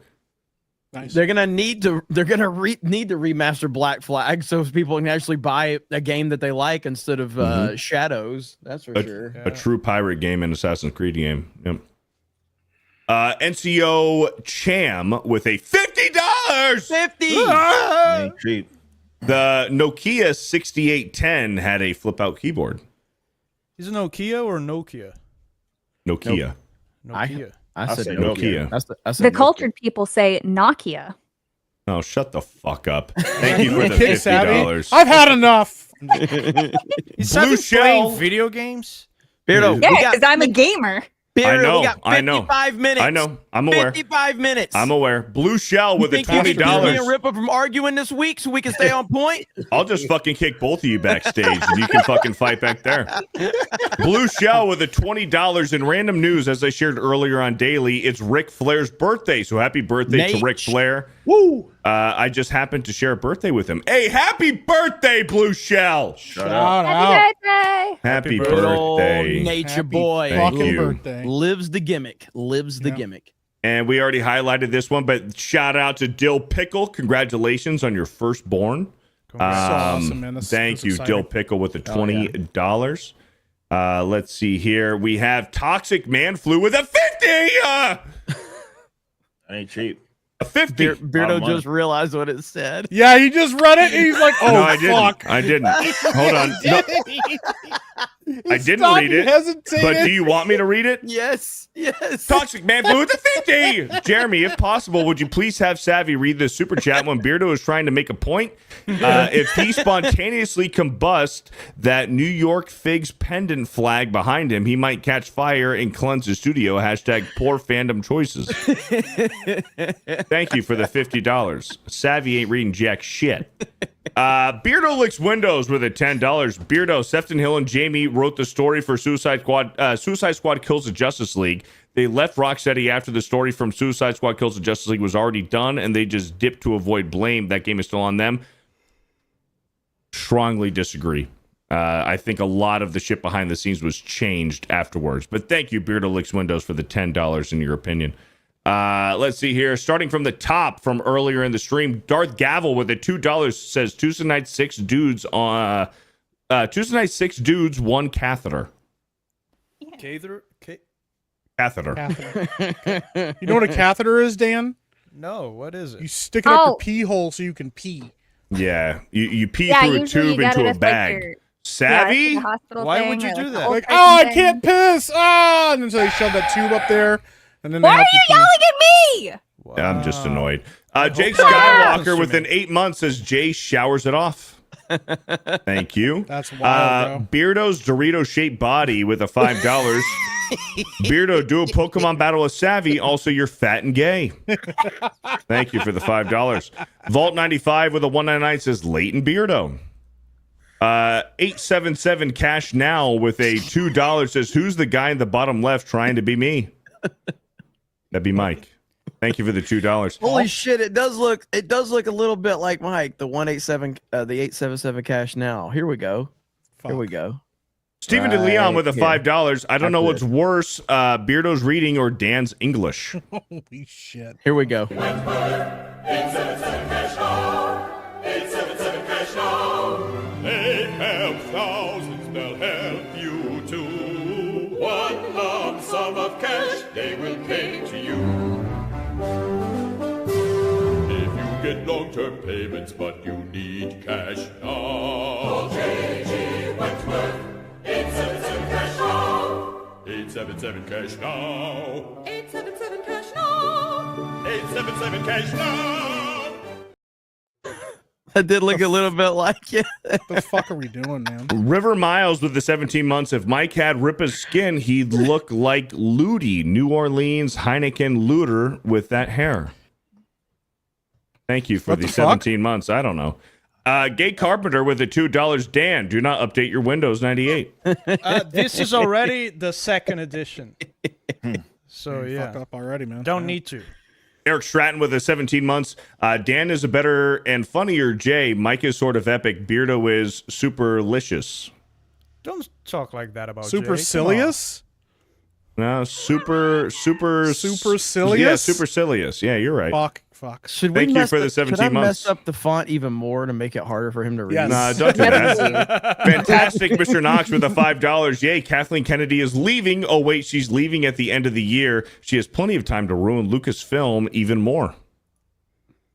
S3: Nice.
S1: They're gonna need to remaster Black Flag so people can actually buy a game that they like instead of Shadows. That's for sure.
S2: A true pirate game and Assassin's Creed game. Yep. NCO Cham with a $50.
S1: 50.
S2: Ain't cheap. The Nokia 6810 had a flip-out keyboard.
S4: Is it Nokia or Nokia?
S2: Nokia.
S4: Nokia.
S1: I said
S2: say
S1: Nokia.
S2: Nokia.
S1: I said
S7: The
S1: Nokia.
S7: cultured people say Nokia.
S2: Oh, shut the fuck up. Thank you for the
S3: Kid savvy.
S2: $50.
S3: I've had enough.
S4: Is Savvy playing video games?
S1: Beardo,
S7: Yeah, because I'm a gamer.
S1: Beardo,
S2: I know,
S1: we got
S2: I know.
S1: 55 minutes.
S2: I know. I'm aware.
S1: 55 minutes.
S2: I'm aware. Blue Shell with a
S1: Think you should give me a
S2: $20.
S1: ripper from arguing this week so we can stay on point?
S2: I'll just fucking kick both of you backstage and you can fucking fight back there. Blue Shell with a $20 in random news, as I shared earlier on Daily. It's Ric Flair's birthday, so happy birthday to Ric Flair.
S3: Woo!
S2: I just happened to share a birthday with him. Hey, happy birthday, Blue Shell!
S3: Shout out.
S7: Happy birthday.
S2: Happy
S1: Good old
S2: birthday.
S1: nature
S3: Happy
S1: boy.
S2: Thank
S3: fucking
S2: you.
S3: birthday.
S1: Lives the gimmick. Lives the gimmick.
S2: And we already highlighted this one, but shout out to Dill Pickle. Congratulations on your firstborn.
S3: Awesome, man.
S2: Thank
S3: that's
S2: you,
S3: exciting.
S2: Dill Pickle, with the $20. Let's see here. We have Toxic Man Flu with a 50.
S17: Ain't cheap.
S2: A 50.
S1: Beardo just realized what it said.
S3: Yeah, he just read it. And he's like, "Oh,
S2: No, I didn't.
S3: fuck!"
S2: I didn't. Hold on. No, I didn't
S3: stopped,
S2: read
S3: he
S2: it.
S3: hesitated.
S2: But do you want me to read it?
S1: Yes. Yes.
S2: Toxic Man Blue with the 50. Jeremy, if possible, would you please have Savvy read the super chat when Beardo is trying to make a point? If he spontaneously combust that New York Figs pendant flag behind him, he might catch fire and cleanse the studio. Hashtag poor fandom choices. Thank you for the $50. Savvy ain't reading jack shit. Beardo licks windows with a $10. Beardo, Sefton Hill, and Jamie wrote the story for Suicide Squad. Suicide Squad Kills the Justice League. They left Rocksteady after the story from Suicide Squad Kills the Justice League was already done, and they just dipped to avoid blame. That game is still on them. Strongly disagree. I think a lot of the shit behind the scenes was changed afterwards. But thank you, Beardo Licks Windows, for the $10 in your opinion. Let's see here. Starting from the top from earlier in the stream, Darth Gavel with a $2 says Tuesday night 6 dudes on Tuesday night 6 dudes, 1 catheter.
S4: Catheter?
S2: Catheter.
S3: You know what a catheter is, Dan?
S4: No, what is it?
S3: You stick it up your pee hole so you can pee.
S2: Yeah, you pee through a tube into a bag. Savvy?
S4: Why would you do that?
S3: Like, oh, I can't piss. Ah, and then so they shove that tube up there, and then
S7: Why are you yelling at me?
S2: I'm just annoyed. Jake Skywalker with an 8 months says Jay showers it off. Thank you.
S3: That's wild,
S2: Beardo's Dorito shaped body with a $5. Beardo, do a Pokemon battle with Savvy. Also, you're fat and gay. Thank you for the $5. Vault 95 with a 199 says Leighton Beardo. 877 Cash Now with a $2 says who's the guy in the bottom left trying to be me? That'd be Mike. Thank you for the $2.
S1: Holy shit! It does look a little bit like Mike, the 187, the 877 Cash Now. Here we go. Here we go.
S2: Stephen DeLeon with a $5. I don't know what's worse, Beardo's reading or Dan's English.
S3: Holy shit!
S1: Here we go.
S18: 877 Cash Now. 877 Cash Now. They help thousands, they'll help you too. One lump sum of cash they will pay to you. If you get long-term payments but you need cash now, call J.G. Wentworth. 877 Cash Now. 877 Cash Now. 877 Cash Now. 877 Cash Now.
S1: That did look a little bit like it.
S3: What the fuck are we doing, man?
S2: River Miles with the 17 months. If Mike had Ripa's skin, he'd look like Ludi, New Orleans Heineken looter with that hair. Thank you for the 17 months. I don't know. Gay Carpenter with the $2. Dan, do not update your Windows 98.
S4: This is already the second edition. So yeah,
S3: Fucked up already, man.
S4: Don't need to.
S2: Eric Stratton with the 17 months. Dan is a better and funnier Jay. Mike is sort of epic. Beardo is superlicious.
S4: Don't talk like that about Jay.
S3: Supercilious?
S2: No,
S3: Supercilious?
S2: Yeah, supercilious. Yeah, you're right.
S3: Fuck.
S1: Should we
S2: Thank you for the 17
S1: should I
S2: months.
S1: mess up the font even more to make it harder for him to read?
S3: Yes.
S2: Nah, don't do that. Fantastic, Mr. Knox with the $5. Yay, Kathleen Kennedy is leaving. Oh, wait, she's leaving at the end of the year. She has plenty of time to ruin Lucasfilm even more.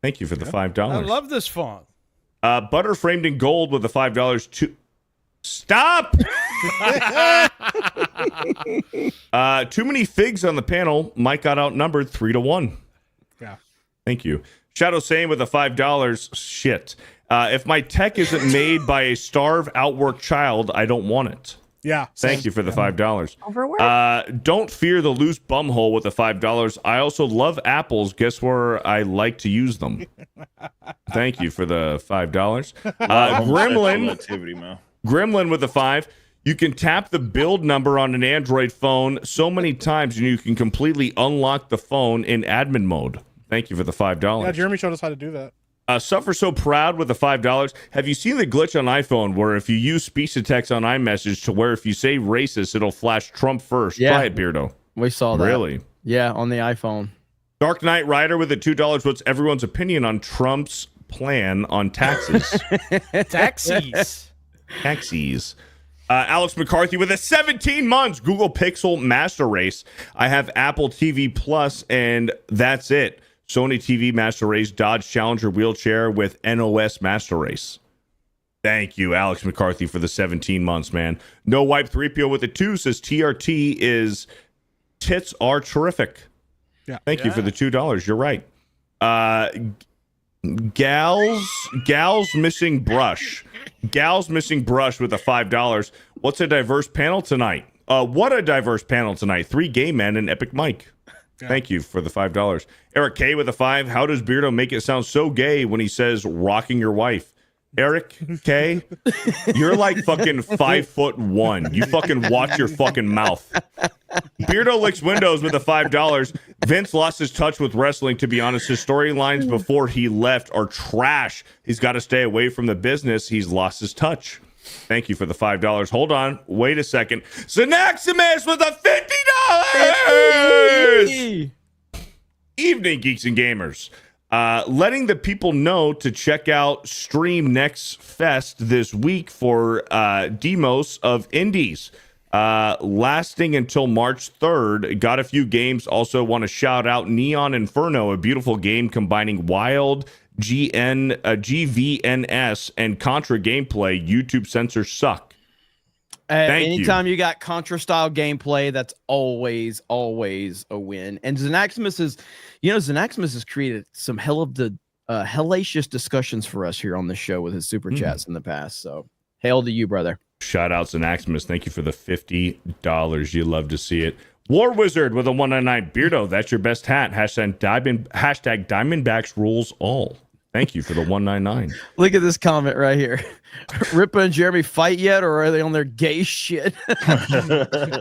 S2: Thank you for the $5.
S4: I love this font.
S2: Butter framed in gold with the $5 to stop. Too many figs on the panel. Mike got outnumbered 3-1.
S3: Yeah.
S2: Thank you. Shadow Sane with the $5. Shit. If my tech isn't made by a starved, outworked child, I don't want it.
S3: Yeah.
S2: Thank you for the $5.
S7: Overworked.
S2: Don't fear the loose bumhole with the $5. I also love apples. Guess where I like to use them? Thank you for the $5. Gremlin with the 5. You can tap the build number on an Android phone so many times and you can completely unlock the phone in admin mode. Thank you for the $5.
S3: Yeah, Jeremy showed us how to do that.
S2: Suffer So Proud with the $5. Have you seen the glitch on iPhone where if you use speech to text on iMessage to where if you say racist, it'll flash Trump first?
S1: Yeah.
S2: Try it, Beardo.
S1: We saw that.
S2: Really?
S1: Yeah, on the iPhone.
S2: Dark Knight Rider with the $2. What's everyone's opinion on Trump's plan on taxes?
S4: Taxis.
S2: Taxis. Alex McCarthy with a 17 months Google Pixel Master Race. I have Apple TV Plus, and that's it. Sony TV Master Race, Dodge Challenger wheelchair with NOS Master Race. Thank you, Alex McCarthy, for the 17 months, man. No Wipe 3PO with a 2 says TRT is tits are terrific.
S3: Yeah.
S2: Thank you for the $2. You're right. Gals Missing Brush. Gals Missing Brush with a $5. What's a diverse panel tonight? What a diverse panel tonight. 3 gay men and Epic Mike.
S3: Yeah.
S2: Thank you for the $5. Eric K with a 5. How does Beardo make it sound so gay when he says rocking your wife? Eric K, you're like fucking 5'1". You fucking watch your fucking mouth. Beardo licks windows with a $5. Vince lost his touch with wrestling. To be honest, his storylines before he left are trash. He's got to stay away from the business. He's lost his touch. Thank you for the $5. Hold on. Wait a second. Synaximus with a $50. Evening, Geeks and Gamers. Letting the people know to check out Stream Next Fest this week for demos of indies. Lasting until March 3rd. Got a few games. Also want to shout out Neon Inferno, a beautiful game combining wild GVNS and Contra gameplay. YouTube censors suck.
S1: Anytime you got Contra style gameplay, that's always a win. And Xanaximus has created some hellacious discussions for us here on the show with his super chats in the past. So hail to you, brother.
S2: Shout out Xanaximus. Thank you for the $50. You love to see it. War Wizard with a 199. Beardo, that's your best hat. Hashtag Diamondbacks rules all. Thank you for the 199.
S1: Look at this comment right here. Rippa and Jeremy fight yet, or are they on their gay shit? I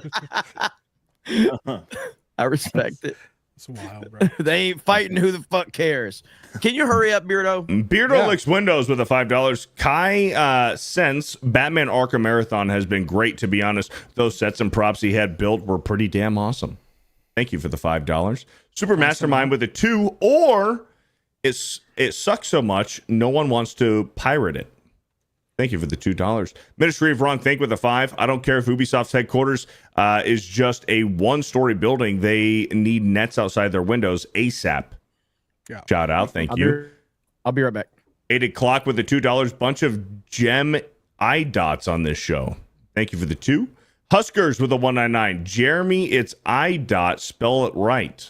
S1: respect it.
S3: It's wild, bro.
S1: They ain't fighting. Who the fuck cares? Can you hurry up, Beardo?
S2: Beardo licks windows with a $5. Kai Sense Batman Arkham Marathon has been great, to be honest. Those sets and props he had built were pretty damn awesome. Thank you for the $5. Super Mastermind with a 2, or it sucks so much no one wants to pirate it. Thank you for the $2. Ministry of Wrong Think with a 5. I don't care if Ubisoft's headquarters is just a one-story building. They need nets outside their windows ASAP.
S3: Yeah.
S2: Shout out. Thank you.
S1: I'll be right back.
S2: 8 o'clock with the $2. Bunch of gem eye dots on this show. Thank you for the 2. Huskers with a 199. Jeremy, it's eye dot. Spell it right.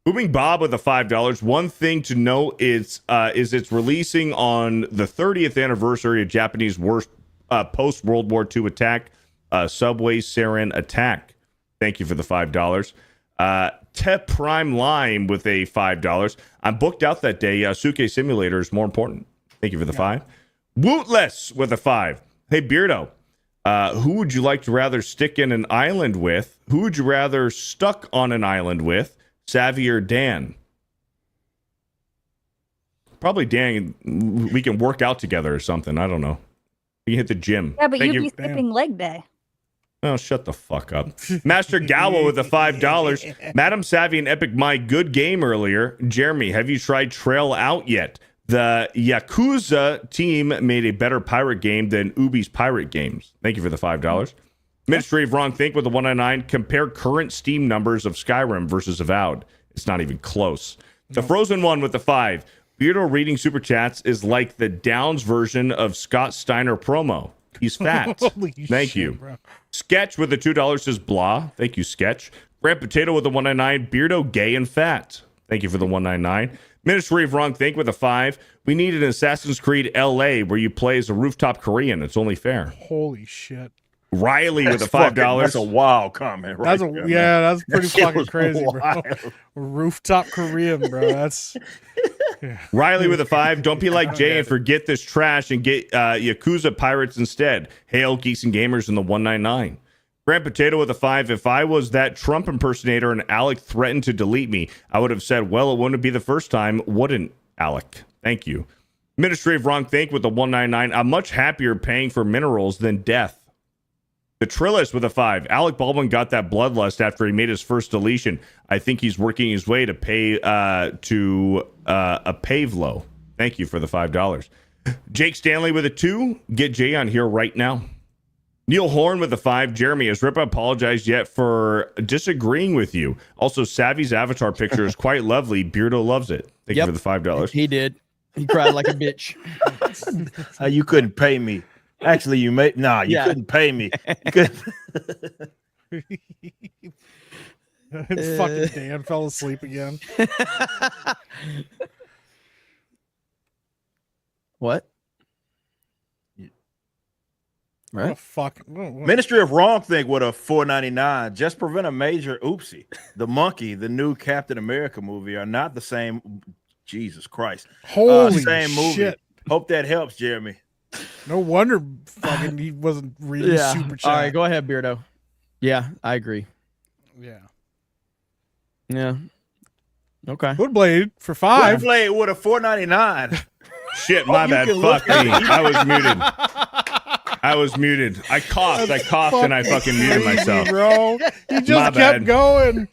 S2: Booming Bob with a $5. One thing to note is it's releasing on the 30th anniversary of Japanese worst post-World War II attack, Subway Sarin Attack. Thank you for the $5. Te Prime Lime with a $5. I'm booked out that day. Suke Simulator is more important. Thank you for the 5. Wootless with a 5. Hey, Beardo, who would you like to rather stick in an island with? Who would you rather stuck on an island with? Savvy or Dan? Probably Dan. We can work out together or something. I don't know. We can hit the gym.
S7: Yeah, but
S2: Thank
S7: you'd
S2: you.
S7: be skipping leg day.
S2: Oh, shut the fuck up. Master Gallo with a $5. Madam Savvy and Epic My good game earlier. Jeremy, have you tried Trail Out yet? The Yakuza team made a better pirate game than Ubi's pirate games. Thank you for the $5. Ministry of Wrong Think with a 199. Compare current Steam numbers of Skyrim versus Avowed. It's not even close. The Frozen One with the 5. Beardo reading super chats is like the Downs version of Scott Steiner promo. He's fat. Thank you.
S3: Bro.
S2: Sketch with the $2 says blah. Thank you, Sketch. Brand Potato with the 199. Beardo gay and fat. Thank you for the 199. Ministry of Wrong Think with a 5. We need an Assassin's Creed LA where you play as a rooftop Korean. It's only fair.
S3: Holy shit.
S2: Riley with a $5.
S17: That's a wild comment, right?
S3: That's pretty fucking crazy, bro. Rooftop Korean, bro. That's
S2: Riley with a 5. Don't be like Jay and forget this trash and get Yakuza Pirates instead. Hail Geeks and Gamers in the 199. Grand Potato with a 5. If I was that Trump impersonator and Alec threatened to delete me, I would have said, well, it wouldn't be the first time, wouldn't Alec? Thank you. Ministry of Wrong Think with the 199. I'm much happier paying for minerals than death. The Trillis with a 5. Alec Baldwin got that bloodlust after he made his first deletion. I think he's working his way to pay a Pavlo. Thank you for the $5. Jake Stanley with a 2. Get Jay on here right now. Neil Horn with a 5. Jeremy, has Rippa apologized yet for disagreeing with you? Also, Savvy's avatar picture is quite lovely. Beardo loves it. Thank you for the $5.
S1: He did. He cried like a bitch.
S17: You couldn't pay me. Actually, you couldn't pay me.
S3: Fucking Dan fell asleep again.
S1: What?
S3: Right.
S17: Ministry of Wrong Think with a $4.99. Just prevent a major oopsie. The Monkey, the new Captain America movie, are not the same. Jesus Christ.
S3: Holy
S17: same movie.
S3: shit.
S17: Hope that helps, Jeremy.
S3: No wonder fucking he wasn't reading super chat.
S1: All right, go ahead, Beardo. Yeah, I agree.
S3: Yeah.
S1: Yeah. Okay.
S3: Woodblade for 5.
S17: Woodblade with a $4.99.
S2: Shit, my bad. Fuck me. I was muted. I was muted. I coughed. And I fucking muted myself.
S3: Bro, you just
S2: My
S3: kept
S2: bad.
S3: going.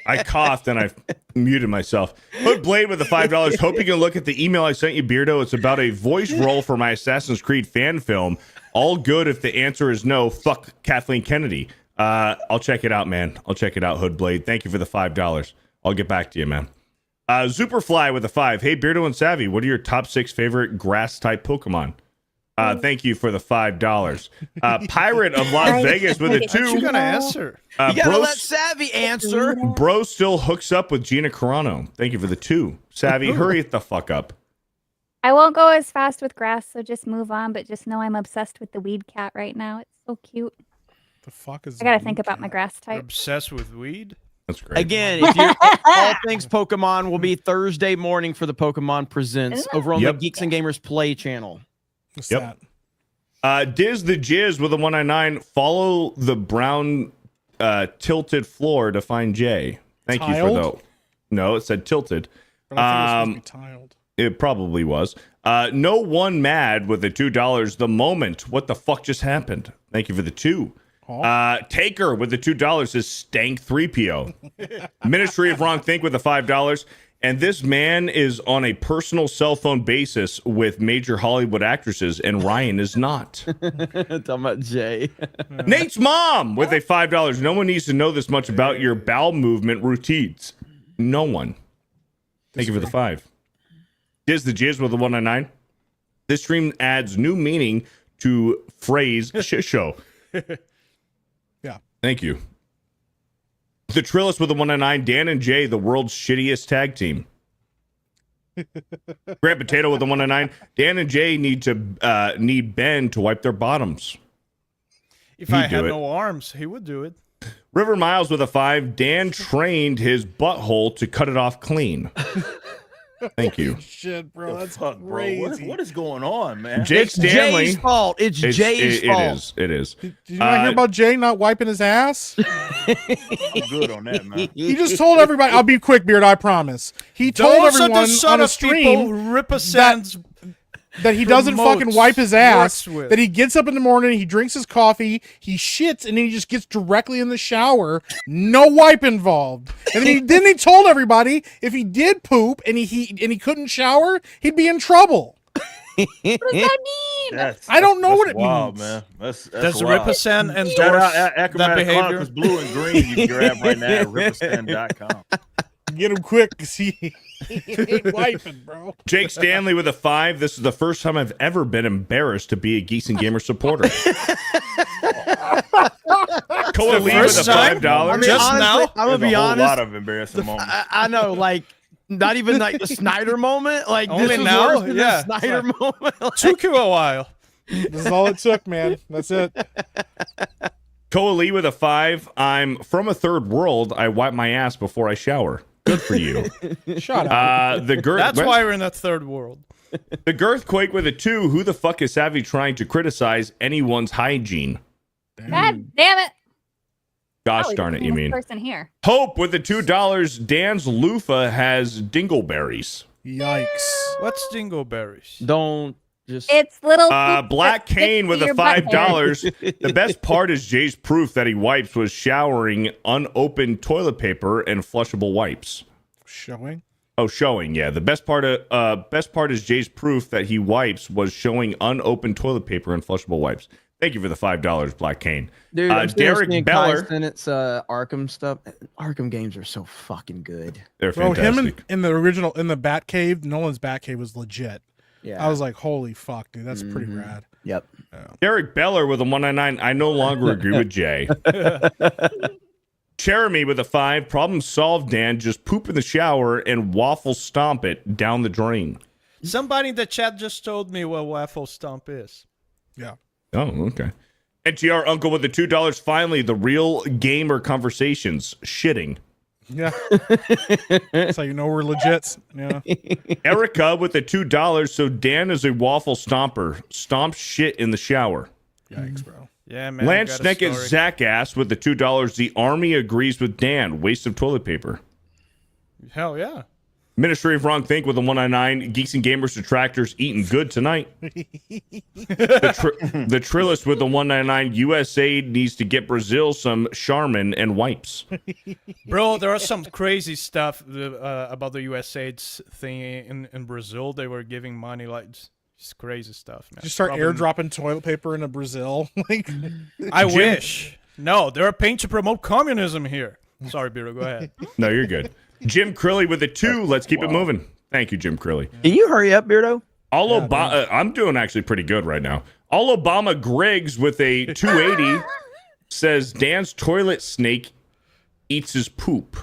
S2: I coughed and I muted myself. Hood Blade with the $5. Hope you can look at the email I sent you, Beardo. It's about a voice role for my Assassin's Creed fan film. All good if the answer is no. Fuck Kathleen Kennedy. I'll check it out, man. I'll check it out, Hood Blade. Thank you for the $5. I'll get back to you, man. Superfly with a 5. Hey, Beardo and Savvy, what are your top 6 favorite grass-type Pokemon? Thank you for the $5. Pirate of Las Vegas with a 2.
S4: What you gonna answer?
S1: You gotta let Savvy answer.
S2: Bro still hooks up with Gina Carano. Thank you for the 2. Savvy, hurry the fuck up.
S7: I won't go as fast with grass, so just move on. But just know I'm obsessed with the weed cat right now. It's so cute.
S3: The fuck is?
S7: I gotta think about my grass type.
S4: Obsessed with weed?
S2: That's great.
S1: Again, if you're all things Pokemon will be Thursday morning for the Pokemon Presents over on the Geeks and Gamers Play channel.
S3: What's
S2: that? Diz the Jizz with a 199. Follow the brown tilted floor to find Jay. Thank you for
S3: Tiled?
S2: No, it said tilted.
S3: But I think it was supposed to be tiled.
S2: It probably was. No one mad with the $2. The moment. What the fuck just happened? Thank you for the 2. Taker with the $2 is Stank 3PO. Ministry of Wrong Think with the $5. And this man is on a personal cell phone basis with major Hollywood actresses, and Ryan is not.
S1: Talking about Jay.
S2: Nate's mom with a $5. No one needs to know this much about your bowel movement routines. No one. Thank you for the 5. Diz the Jizz with a 199. This stream adds new meaning to phrase shit show.
S3: Yeah.
S2: Thank you. The Trillis with a 199. Dan and Jay, the world's shittiest tag team. Grant Potato with a 199. Dan and Jay need Ben to wipe their bottoms.
S4: If I had no arms, he would do it.
S2: River Miles with a 5. Dan trained his butthole to cut it off clean. Thank you.
S3: Shit, bro, that's
S17: Fuck, bro. What is going on, man?
S2: Jake Stanley.
S1: Jay's fault. It's Jay's fault.
S2: It is.
S3: Did you not hear about Jay not wiping his ass?
S17: I'm good on that, man.
S3: He just told everybody. I'll be quick, Beard. I promise. He told
S4: Those are the
S3: everyone
S4: sort
S3: on a
S4: of people
S3: stream
S4: who represents
S3: that he doesn't fucking
S4: promotes,
S3: wipe his ass,
S4: works with.
S3: that he gets up in the morning, he drinks his coffee, he shits, and then he just gets directly in the shower. No wipe involved. And then he told everybody if he did poop and he couldn't shower, he'd be in trouble.
S7: What does that mean?
S3: I don't know what it
S17: wild,
S3: means.
S17: man. That's
S4: Does
S17: wild.
S4: Represent endorse
S17: Shout out
S4: that
S17: Acrobatic
S4: behavior?
S17: Chronicles Blue and Green. You can grab right now at represent.com.
S3: Get him quick because he ain't wiping, bro.
S2: Jake Stanley with a 5. This is the first time I've ever been embarrassed to be a Geeks and Gamer supporter. Coa Lee with a $5.
S1: I mean, honestly, I'm gonna be
S17: There's a whole
S1: honest.
S17: lot of embarrassing moments.
S1: I know, like, not even like the Snyder moment. Like,
S4: Only
S1: this was
S4: now?
S1: worse than
S4: Yeah.
S1: the Snyder moment. Like,
S4: Took you a while.
S3: This is all it took, man. That's it.
S2: Coa Lee with a 5. I'm from a third world. I wipe my ass before I shower. Good for you.
S3: Shut up.
S4: That's why we're in a third world.
S2: The Girthquake with a 2. Who the fuck is Savvy trying to criticize anyone's hygiene?
S7: God damn it!
S2: Gosh
S7: Probably
S2: darn
S7: the
S2: it, you
S7: cleanest
S2: mean.
S7: person here.
S2: Hope with the $2. Dan's loofah has dingleberries.
S3: Yikes.
S4: What's dingleberries?
S1: Don't just.
S7: It's little.
S2: Black Cane with a $5. The best part is Jay's proof that he wipes was showering unopened toilet paper and flushable wipes.
S3: Showing?
S2: Oh, showing, yeah. The best part is Jay's proof that he wipes was showing unopened toilet paper and flushable wipes. Thank you for the $5, Black Cane.
S1: Dude, I'm
S2: Derek Beller.
S1: It's Arkham stuff. Arkham games are so fucking good.
S2: They're
S3: Bro,
S2: fantastic.
S3: him in the original, in the Batcave, Nolan's Batcave was legit.
S1: Yeah.
S3: I was like, holy fuck, dude, that's pretty rad.
S1: Yep.
S2: Derek Beller with a 199. I no longer agree with Jay. Jeremy with a 5. Problem solved, Dan. Just poop in the shower and waffle stomp it down the drain.
S4: Somebody in the chat just told me what waffle stomp is.
S3: Yeah.
S2: Oh, okay. NTR Uncle with the $2. Finally, the real gamer conversations. Shitting.
S3: Yeah. That's how you know we're legit. Yeah.
S2: Erica with the $2. So Dan is a waffle stomper. Stomps shit in the shower.
S3: Yikes, bro.
S4: Yeah, man.
S2: Lance
S4: got a
S2: Naked
S4: story.
S2: Zach ass with the $2. The army agrees with Dan. Waste of toilet paper.
S4: Hell yeah.
S2: Ministry of Wrong Think with a 199. Geeks and Gamers Detractors eating good tonight. The Trillist with the 199. USA needs to get Brazil some Charmin and wipes.
S4: Bro, there are some crazy stuff about the USAID's thing in Brazil. They were giving money, like just crazy stuff, man.
S3: Just start airdropping toilet paper into Brazil. Like,
S4: I wish. No, they're paying to promote communism here. Sorry, Biro, go ahead.
S2: No, you're good. Jim Crilly with a 2. Let's keep it moving. Thank you, Jim Crilly.
S1: Can you hurry up, Beardo?
S2: I'm doing actually pretty good right now. All Obama Griggs with a 280 says Dan's toilet snake eats his poop.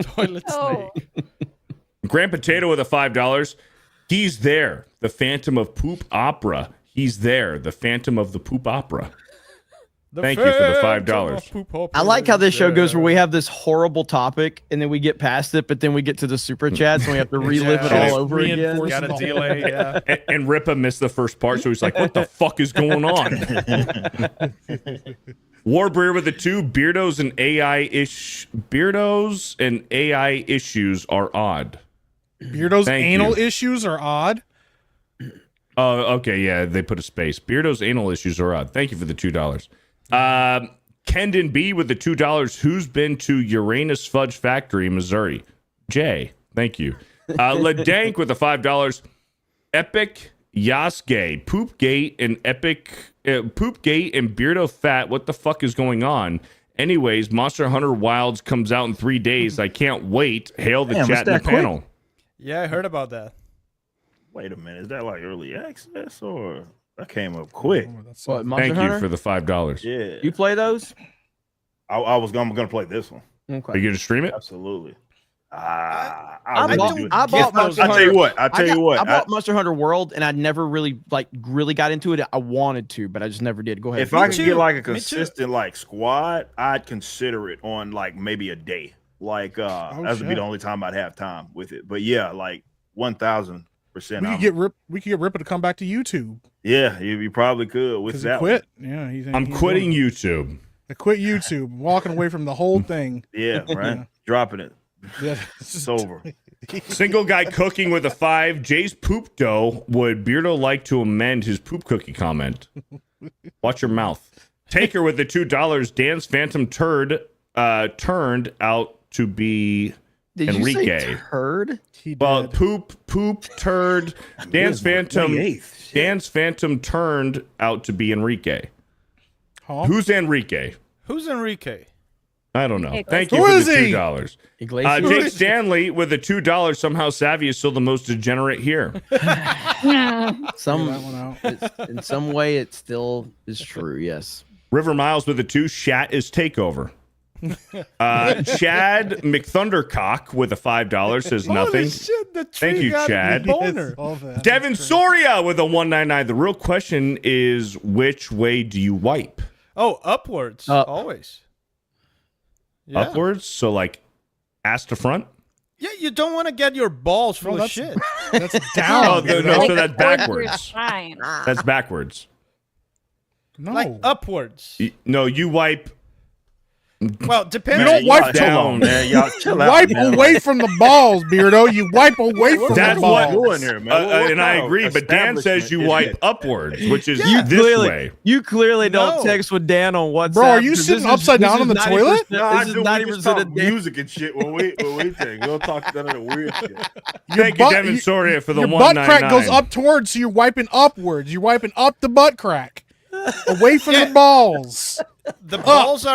S4: Toilet snake.
S2: Grand Potato with a $5. He's there. The Phantom of Poop Opera. He's there. The Phantom of the Poop Opera. Thank you for the $5.
S1: I like how this show goes where we have this horrible topic and then we get past it, but then we get to the super chats and we have to relive it all over again.
S4: Got a delay, yeah.
S2: And Ripa missed the first part, so he's like, what the fuck is going on? Warbreer with a 2. Beardos and AI issues are odd.
S3: Beardo's anal issues are odd.
S2: Oh, okay, yeah, they put a space. Beardo's anal issues are odd. Thank you for the $2. Kendon B with the $2. Who's been to Uranus Fudge Factory, Missouri? Jay, thank you. LaDank with the $5. Epic Yasuke, Poopgate and Poopgate and Beardo Fat. What the fuck is going on? Anyways, Monster Hunter Wilds comes out in 3 days. I can't wait. Hail the chat in the panel.
S4: Yeah, I heard about that.
S17: Wait a minute, is that like early access or that came up quick?
S1: What,
S2: Thank you for the $5.
S17: Yeah,
S1: you play those?
S17: I'm gonna play this one.
S1: Okay.
S2: Are you gonna stream it?
S17: Absolutely.
S1: I bought Monster Hunter.
S17: I tell you what.
S1: I bought Monster Hunter World, and I never really got into it. I wanted to, but I just never did. Go ahead.
S17: If I could get like a consistent like squad, I'd consider it on like maybe a day. Like that would be the only time I'd have time with it. But yeah, like 1,000%.
S3: We could get Ripper to come back to YouTube.
S17: Yeah, you probably could with that.
S3: Quit. Yeah,
S2: I'm quitting YouTube.
S3: I quit YouTube, walking away from the whole thing.
S17: Yeah, right. Dropping it.
S3: Yeah,
S17: it's over.
S2: Single guy cooking with a 5. Jay's poop dough. Would Beardo like to amend his poop cookie comment? Watch your mouth. Taker with the $2. Dan's phantom turd turned out to be Enrique.
S1: You say turd?
S2: Well, poop turd. Dan's phantom turned out to be Enrique.
S3: Huh?
S2: Who's Enrique?
S4: Who's Enrique?
S2: I don't know.
S4: Iglesias.
S2: Thank you
S4: Who
S2: for
S4: is
S2: the
S4: he?
S2: $2.
S1: Iglesias?
S2: Jake Stanley with the $2. Somehow Savvy is still the most degenerate here.
S1: In some way, it still is true. Yes.
S2: River Miles with the 2. Shat is takeover. Chad McThundercock with a $5 says nothing. Thank you, Chad. Devin Soria with a 199. The real question is, which way do you wipe?
S4: Oh, upwards. Always. Yeah.
S2: Upwards? So like ass to front?
S4: Yeah, you don't want to get your balls full of shit.
S3: That's down.
S2: Oh, no, so that's backwards.
S7: Fine.
S2: That's backwards.
S3: No.
S4: Like upwards.
S2: No, you wipe.
S4: Well, depends.
S3: You don't wipe
S2: down.
S3: You wipe away from the balls, Beardo. You wipe away from
S2: That's
S3: the balls.
S2: what doing here, man. And I agree, but Dan says you wipe upwards, which is this way.
S1: You clearly don't text with Dan on WhatsApp.
S3: Bro, are you sitting upside down on the toilet?
S17: No,
S1: This is 90% of Dan.
S17: music and shit when we think. We'll talk none of the weird shit.
S2: Thank you, Devin Soria, for the
S3: your
S2: 199.
S3: butt crack goes up towards, so you're wiping upwards. You're wiping up the butt crack, away from the balls.
S4: The balls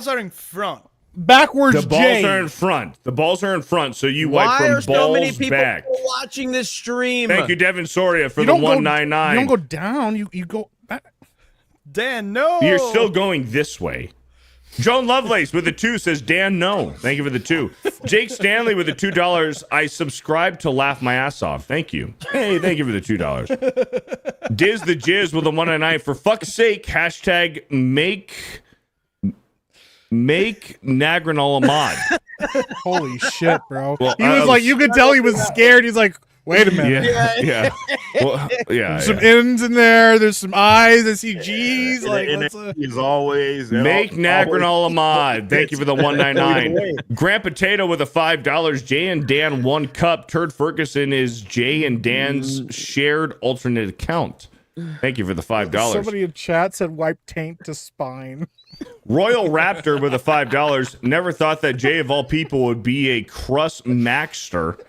S4: are in front.
S3: Backwards.
S2: The balls
S3: J.
S2: are in front. The balls are in front, so you wipe
S1: Why
S2: from
S1: are
S2: balls
S1: so many people
S2: back.
S1: watching this stream?
S2: Thank you, Devin Soria, for
S3: You
S2: the
S3: don't go-
S2: 199.
S3: You don't go down. You go back.
S4: Dan, no.
S2: You're still going this way. Joan Lovelace with the 2 says, Dan, no. Thank you for the 2. Jake Stanley with the $2. I subscribe to laugh my ass off. Thank you. Hey, thank you for the $2. Diz the Jizz with the 199. For fuck's sake, hashtag make Nagranol a mod.
S3: Holy shit, bro.
S2: Well,
S3: He was like, you could tell he was scared. He's like, Wait a minute.
S2: Yeah. Well,
S3: There's some N's in there. There's some I's. I see G's. Like,
S17: is always
S2: Make Nagranol Ahmad. Thank you for the 199. Grant Potato with a $5. Jay and Dan 1 cup. Turd Ferguson is Jay and Dan's shared alternate account. Thank you for the $5.
S3: Somebody in chat said wipe taint to spine.
S2: Royal Raptor with a $5. Never thought that Jay of all people would be a crust maxter.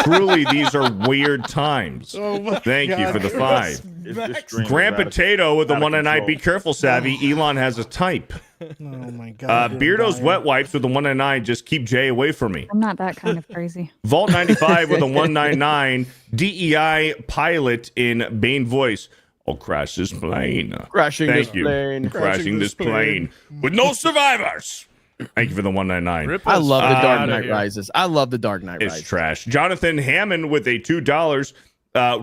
S2: Truly, these are weird times.
S3: Oh
S2: Thank you for the 5. Grant Potato with the 199. Be careful, Savvy. Elon has a type.
S3: Oh my god.
S2: Beardo's Wet Wipes with the 199. Just keep Jay away from me.
S7: I'm not that kind of crazy.
S2: Vault 95 with a 199. DEI pilot in Bane voice. I'll crash this plane.
S1: Crashing
S2: Thank
S1: this
S2: you.
S1: plane.
S2: Crashing this plane with no survivors. Thank you for the 199.
S1: I love the Dark Knight Rises. I love the Dark Knight
S2: It's
S1: Rises.
S2: trash. Jonathan Hammond with a $2.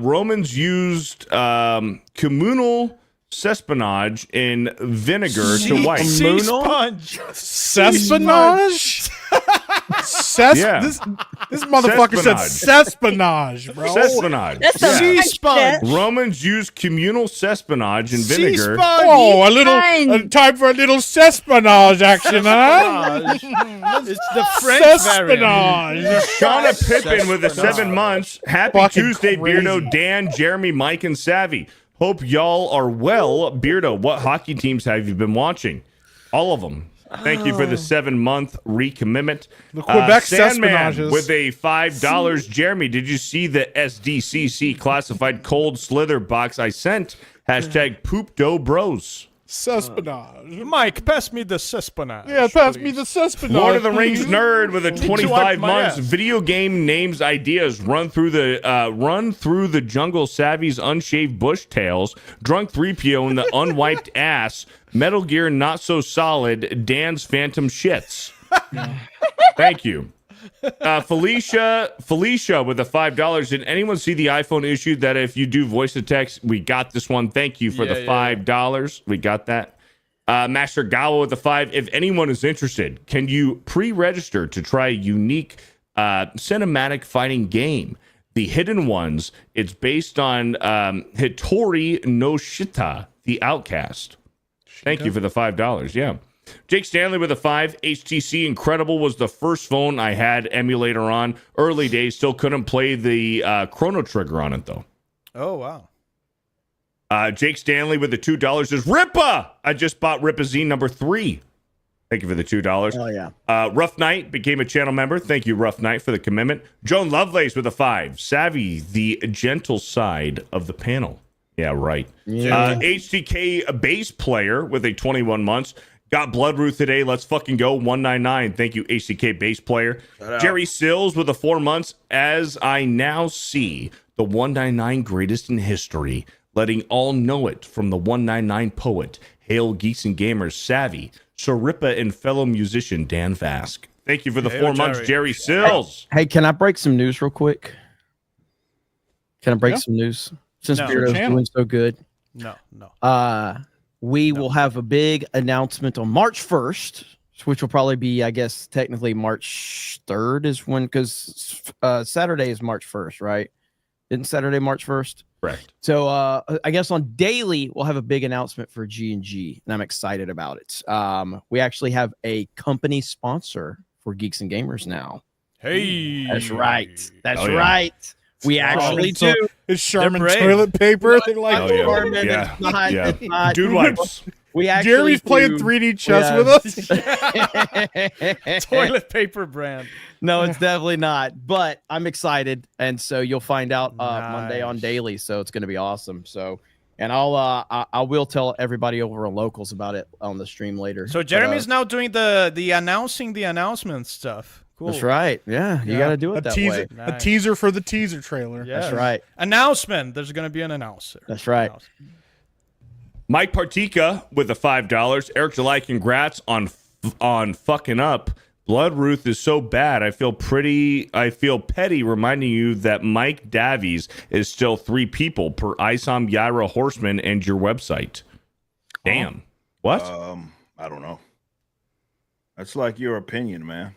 S2: Romans used communal cesspage in vinegar to wipe.
S3: Cesspage?
S2: Yeah.
S3: This motherfucker said cesspage, bro.
S2: Cesspage.
S3: Yeah.
S2: Romans used communal cesspage in vinegar.
S3: Oh, a time for a little cesspage action, huh?
S4: It's the French variant.
S2: Shauna Pippin with the 7 months. Happy
S3: Fucking
S2: Tuesday,
S3: crazy.
S2: Beardo, Dan, Jeremy, Mike, and Savvy. Hope y'all are well. Beardo, what hockey teams have you been watching? All of them. Thank you for the 7-month recommitment.
S3: The Quebec
S2: Sandman
S3: Cesspanages.
S2: with a $5. Jeremy, did you see the SDCC classified cold slither box I sent? Hashtag poop dough bros.
S3: Cesspage.
S4: Mike, pass me the cesspage.
S3: Yeah, pass me the cesspage.
S2: Lord of the Rings nerd with a
S4: Did you
S2: 25
S4: wipe my
S2: months.
S4: ass?
S2: Video game names ideas. Run through the jungle. Savvy's unshaved bush tails. Drunk 3PO in the unwiped ass. Metal Gear not so solid. Dan's phantom shits. Thank you. Felicia with a $5. Did anyone see the iPhone issue that if you do voice to text, we got this one. Thank you for the $5. We got that. Master Gawa with the 5. If anyone is interested, can you pre-register to try a unique cinematic fighting game? The Hidden Ones. It's based on Hitori no Shita, the Outcast. Thank you for the $5. Yeah. Jake Stanley with a 5. HTC Incredible was the first phone I had emulator on. Early days, still couldn't play the Chrono Trigger on it, though.
S4: Oh, wow.
S2: Jake Stanley with the $2 is Rippa. I just bought Rippa Z number 3. Thank you for the $2.
S1: Oh, yeah.
S2: Rough Knight became a channel member. Thank you, Rough Knight, for the commitment. Joan Lovelace with a 5. Savvy, the gentle side of the panel. Yeah, right.
S1: Yeah.
S2: HTK bass player with a 21 months. Got Bloodruth today. Let's fucking go. 199. Thank you, HTK bass player. Jerry Sills with the 4 months. As I now see the 199 greatest in history, letting all know it from the 199 poet. Hail Geeks and Gamers, Savvy, Sarippa, and fellow musician Dan Vask. Thank you for the 4 months, Jerry Sills.
S1: Hey, can I break some news real quick? Can I break some news? Since
S4: No.
S1: Beardo's doing so good.
S4: No.
S1: We will have a big announcement on March 1st, which will probably be, I guess, technically March 3rd is when, because Saturday is March 1st, right? Isn't Saturday March 1st?
S2: Correct.
S1: So I guess on Daily, we'll have a big announcement for G&G, and I'm excited about it. We actually have a company sponsor for Geeks and Gamers now.
S4: Hey.
S1: That's right. That's
S2: yeah.
S1: right. We actually do.
S3: It's Charmin
S4: brave.
S3: toilet paper. They're like,
S2: Oh, yeah.
S1: Charmin,
S2: Yeah.
S1: it's not-
S2: Yeah.
S1: it's not-
S2: Dude wipes.
S1: We actually
S3: Jeremy's playing
S1: do.
S3: 3D chess with us.
S4: Toilet paper brand.
S1: No, it's definitely not. But I'm excited, and so you'll find out Monday on Daily. So it's going to be awesome. So, and I will tell everybody over on Locals about it on the stream later.
S4: So Jeremy's now doing the announcing the announcement stuff. Cool.
S1: That's right. Yeah, you got to do it that
S3: teaser,
S1: way.
S3: a teaser for the teaser trailer.
S4: Yeah.
S1: That's right.
S4: Announcement. There's going to be an announcer.
S1: That's right.
S2: Mike Partika with the $5. Eric July, congrats on fucking up. Bloodruth is so bad. I feel petty reminding you that Mike Davies is still 3 people per Isom Yaira Horseman and your website. Damn. What?
S17: I don't know. That's like your opinion, man.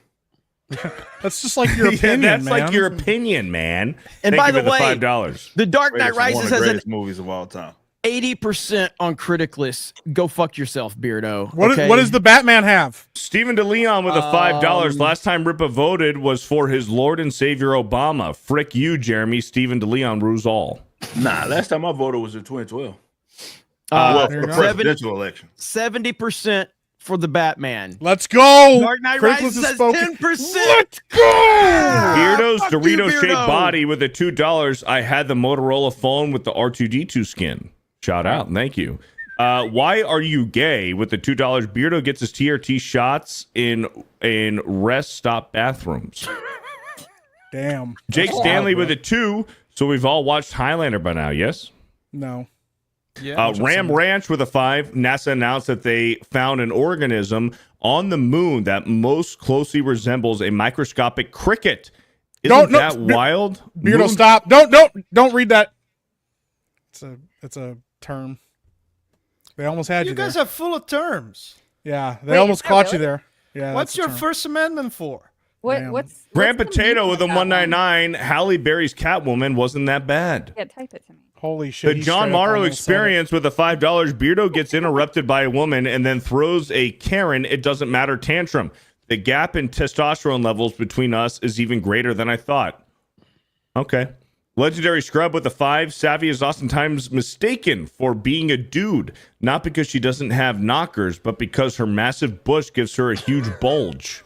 S3: That's just like your opinion,
S2: that's
S3: man.
S2: like your opinion, man.
S1: And
S2: Thank
S1: by
S2: you
S1: the
S2: for
S1: way,
S2: $5.
S1: The Dark Knight
S17: Greatest- one
S1: Rises
S17: of the
S1: has an
S17: greatest movies of all time.
S1: 80% on critic list. Go fuck yourself, Beardo.
S3: What does the Batman have?
S2: Stephen DeLeon with a $5. Last time Ripa voted was for his Lord and Savior Obama. Frick you, Jeremy. Stephen DeLeon rules all.
S17: Nah, last time I voted was in 2012.
S1: There
S17: for
S1: you
S17: the
S1: go.
S17: presidential election.
S1: 70% for the Batman.
S3: Let's go.
S1: Dark Knight
S3: Critic
S1: Rises
S3: list
S1: says
S3: is spoken.
S1: 10%.
S3: Let's go.
S2: Beardo's
S1: fuck you,
S2: Dorito-shaped
S1: Beardo.
S2: body with a $2. I had the Motorola phone with the R2D2 skin. Shout out. Thank you. Why are you gay? With the $2, Beardo gets his TRT shots in rest stop bathrooms.
S3: Damn.
S2: Jake
S3: That's
S2: Stanley
S3: wild,
S2: with a 2. So we've all watched Highlander by now, yes?
S3: No.
S2: Ram Ranch with a 5. NASA announced that they found an organism on the moon that most closely resembles a microscopic cricket. Isn't that wild?
S3: Beardo,
S2: Moon-
S3: stop. Don't read that. It's a term. They almost had you,
S4: You guys
S3: there.
S4: are full of terms.
S3: Yeah, they almost caught you there. Yeah.
S4: What's
S3: that's
S4: your
S3: the term.
S4: First Amendment for?
S7: What's
S2: Grand Potato with a 199. Halle Berry's Catwoman wasn't that bad.
S7: Yeah, type it to me.
S3: Holy shit.
S2: The
S3: he
S2: John
S3: straight up
S2: Morrow
S3: almost said it.
S2: experience with a $5. Beardo gets interrupted by a woman and then throws a Karen, it doesn't matter tantrum. The gap in testosterone levels between us is even greater than I thought. Okay. Legendary Scrub with a 5. Savvy is oftentimes mistaken for being a dude, not because she doesn't have knockers, but because her massive bush gives her a huge bulge.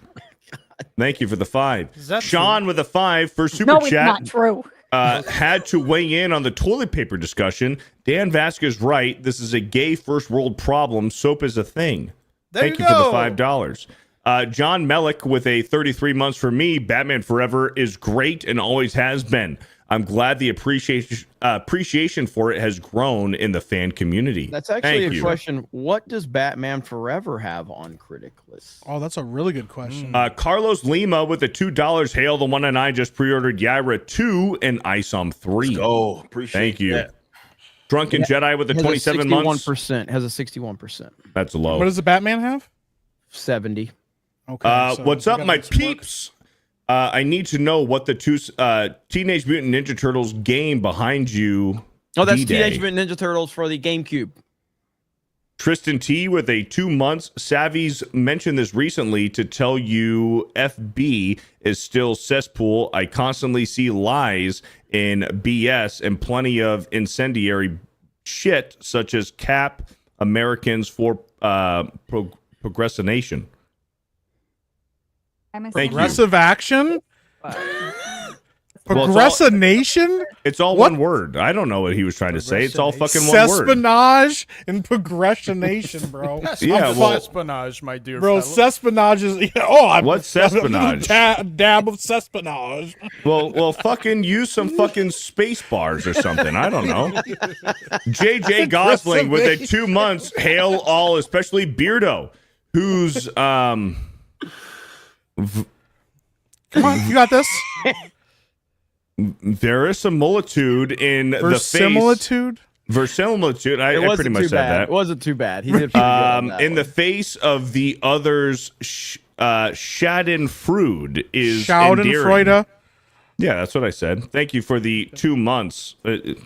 S2: Thank you for the 5. Sean with a 5 for super
S7: No, it's
S2: chat.
S7: not true.
S2: Had to weigh in on the toilet paper discussion. Dan Vasquez right. This is a gay first world problem. Soap is a thing. Thank you for the $5. John Mellick with a 33 months for me. Batman Forever is great and always has been. I'm glad the appreciation for it has grown in the fan community.
S1: That's actually
S2: Thank
S1: a
S2: you.
S1: question. What does Batman Forever have on critic list?
S3: Oh, that's a really good question.
S2: Carlos Lima with the $2. Hail the 199 just pre-ordered Yaira 2 and Isom 3.
S17: Oh, appreciate
S2: Thank you.
S17: that.
S2: Drunken Jedi with the
S1: Has
S2: 27 months.
S1: 61%. Has a 61%.
S2: That's low.
S3: What does the Batman have?
S1: 70.
S3: Okay. so
S2: What's
S3: we
S2: up,
S3: gotta
S2: my
S3: make some work.
S2: peeps? I need to know what the Teenage Mutant Ninja Turtles game behind you.
S1: Oh, that's
S2: D-Day.
S1: Teenage Mutant Ninja Turtles for the GameCube.
S2: Tristan T with a 2 months. Savvy's mentioned this recently to tell you FB is still cesspool. I constantly see lies in BS and plenty of incendiary shit such as Cap Americans for Progressination. Thank you.
S3: Progressive action?
S2: Well,
S3: Progressination?
S2: It's all
S3: What?
S2: one word. I don't know what he was trying to say. It's all fucking one word.
S3: Cesspionage and progressionation, bro.
S2: Yeah, well-
S4: espionage, my dear
S3: Bro,
S4: fellow.
S3: cesspionage is
S2: What's cesspionage?
S3: Dab of cesspionage.
S2: Well, fucking use some fucking space bars or something. I don't know. JJ Gosling with a 2 months. Hail all, especially Beardo, who's
S3: Come on, you got this.
S2: verisimilitude in the face.
S3: Verisimilitude?
S2: Verisimilitude. I
S1: It
S2: pretty
S1: wasn't
S2: much
S1: too
S2: said
S1: bad.
S2: that.
S1: It wasn't too bad. He did pretty good on that
S2: In the
S1: one.
S2: face of the other's Schadenfreude is
S3: Schadenfreude.
S2: endearing. Yeah, that's what I said. Thank you for the 2 months.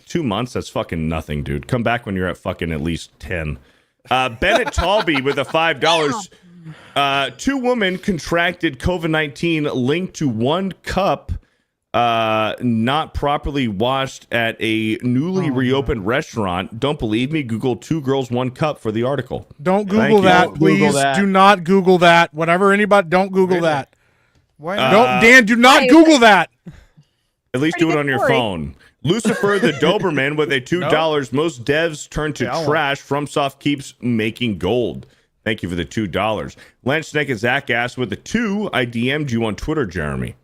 S2: 2 months? That's fucking nothing, dude. Come back when you're at fucking at least 10. Bennett Talby with a $5. 2 women contracted COVID-19 linked to 1 cup not properly washed at a newly reopened restaurant. Don't believe me? Google 2 girls 1 cup for the article.
S3: Don't
S2: Thank
S3: Google
S2: you.
S3: that,
S1: Don't Google
S3: please.
S1: that.
S3: Do not Google that. Whatever anybody, don't Google that.
S4: Why
S3: Don't, Dan, do not Google that.
S2: At least do it on your
S7: story.
S2: phone. Lucifer the Doberman with a $2. Most devs turn to trash. FromSoft keeps making gold. Thank you for the $2. Lance Snake and Zach asked with a 2. I DM'd you on Twitter, Jeremy.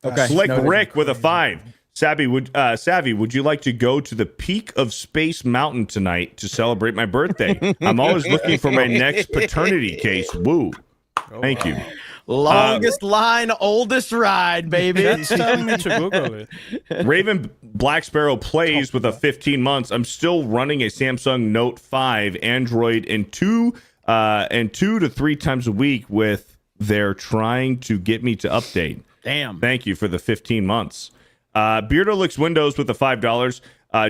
S1: Okay.
S2: Slick
S1: noted.
S2: Rick with a 5. Savvy, would you like to go to the peak of Space Mountain tonight to celebrate my birthday? I'm always looking for my next paternity case. Woo. Thank you.
S1: Longest line, oldest ride, baby.
S4: That's telling me to Google it.
S2: Raven Black Sparrow plays with a 15 months. I'm still running a Samsung Note 5 Android and 2 to 3 times a week with they're trying to get me to update.
S1: Damn.
S2: Thank you for the 15 months. Beardo licks windows with the $5.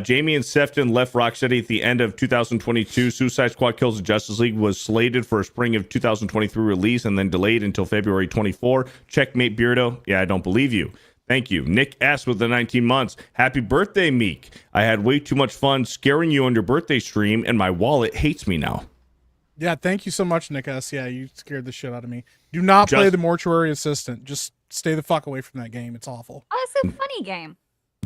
S2: Jamie and Sefton left Rocksteady at the end of 2022. Suicide Squad Kills the Justice League was slated for a spring of 2023 release and then delayed until February 24. Checkmate, Beardo. Yeah, I don't believe you. Thank you. Nick S. with the 19 months. Happy birthday, Meek. I had way too much fun scaring you on your birthday stream, and my wallet hates me now.
S3: Yeah, thank you so much, Nick S. Yeah, you scared the shit out of me. Do not play the Mortuary Assistant. Just stay the fuck away from that game. It's awful.
S7: Oh, it's a funny game.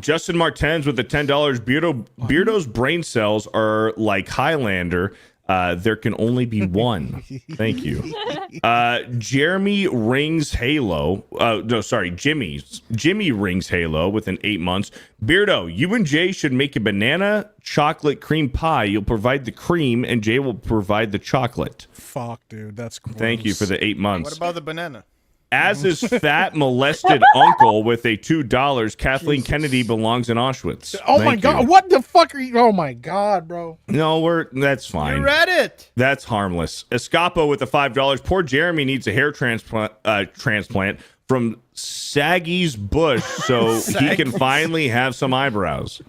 S2: Justin Martens with the $10. Beardo's brain cells are like Highlander. There can only be one. Thank you. Jeremy rings Halo. Jimmy rings Halo within 8 months. Beardo, you and Jay should make a banana chocolate cream pie. You'll provide the cream, and Jay will provide the chocolate.
S3: Fuck, dude, that's gross.
S2: Thank you for the 8 months.
S4: What about the banana?
S2: As his fat molested uncle with a $2, Kathleen Kennedy belongs in Auschwitz.
S3: Oh my
S2: Thank
S3: god,
S2: you.
S3: what the fuck are you? Oh my god, bro.
S2: No, that's fine.
S4: You read it.
S2: That's harmless. Escapo with the $5. Poor Jeremy needs a hair transplant from Saggy's bush so he can finally have some eyebrows.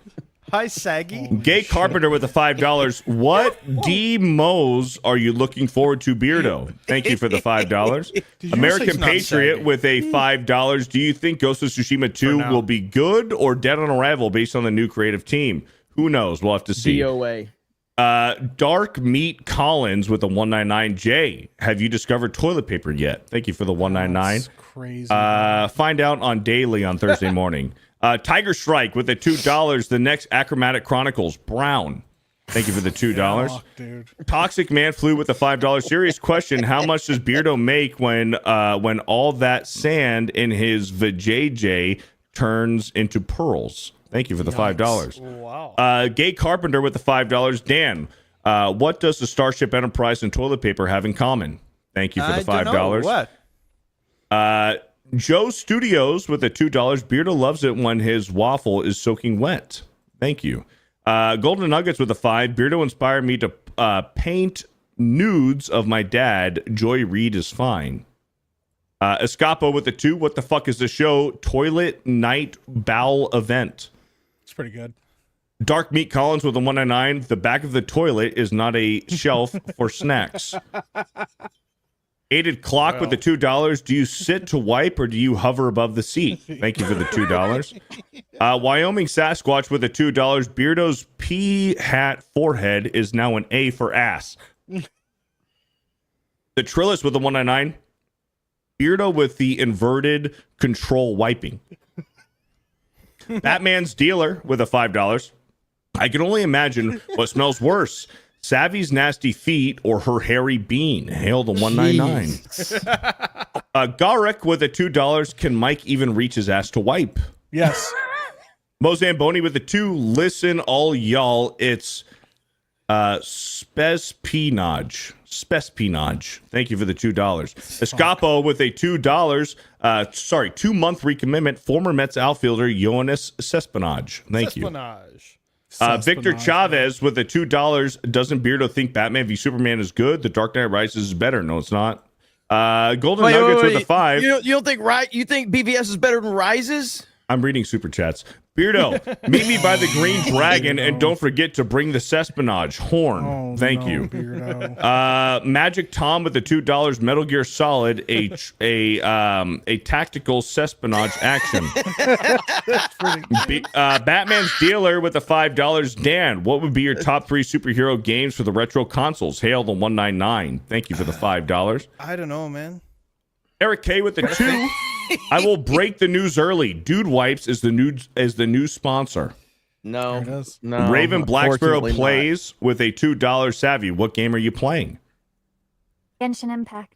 S4: Hi, Saggy.
S2: Gay Carpenter with the $5. What demos are you looking forward to, Beardo? Thank you for the $5. American Patriot with a $5. Do you think Ghost of Tsushima 2 will be good or dead on arrival based on the new creative team? Who knows? We'll have to see.
S1: DOA.
S2: Dark Meat Collins with a 199. Jay, have you discovered toilet paper yet? Thank you for the 199.
S3: That's crazy.
S2: Find out on Daily on Thursday morning. Tiger Strike with the $2. The next Achromatic Chronicles. Brown. Thank you for the $2.
S3: Fuck, dude.
S2: Toxic Man Flew with the $5. Serious question. How much does Beardo make when all that sand in his vajayjay turns into pearls? Thank you for the $5.
S4: Wow.
S2: Gay Carpenter with the $5. Dan, what does the Starship Enterprise and toilet paper have in common? Thank you for the $5.
S4: I don't know. What?
S2: Joe Studios with the $2. Beardo loves it when his waffle is soaking wet. Thank you. Golden Nuggets with a $5. Beardo inspired me to paint nudes of my dad. Joy Reid is fine. Escapo with the $2. What the fuck is the show? Toilet Night Bowel Event.
S3: It's pretty good.
S2: Dark Meat Collins with a 199. The back of the toilet is not a shelf for snacks. Aided Clock with the $2. Do you sit to wipe or do you hover above the seat? Thank you for the $2. Wyoming Sasquatch with the $2. Beardo's pea hat forehead is now an A for ass. The Trillis with the 199. Beardo with the inverted control wiping. Batman's Dealer with a $5. I can only imagine what smells worse. Savvy's nasty feet or her hairy bean. Hail the 199. Garrick with a $2. Can Mike even reach his ass to wipe?
S3: Yes.
S2: Mozamboni with a 2. Listen, all y'all. It's Spespinage. Thank you for the $2. Escapo with a $2. 2-month recommitment. Former Mets outfielder Yoenis Cespedes. Thank you. Victor Chavez with the $2. Doesn't Beardo think Batman v Superman is good? The Dark Knight Rises is better. No, it's not. Golden Nuggets with a 5.
S1: You don't think you think BVS is better than Rises?
S2: I'm reading super chats. Beardo, meet me by the Green Dragon, and don't forget to bring the Cespenage horn. Thank you. Magic Tom with the $2. Metal Gear Solid, a tactical Cespenage action. Batman's Dealer with the $5. Dan, what would be your top 3 superhero games for the retro consoles? Hail the 199. Thank you for the $5.
S4: I don't know, man.
S2: Eric K with the 2. I will break the news early. Dude Wipes is the new sponsor.
S1: No.
S2: Raven Black Sparrow plays with a $2. Savvy. What game are you playing?
S7: Genshin Impact.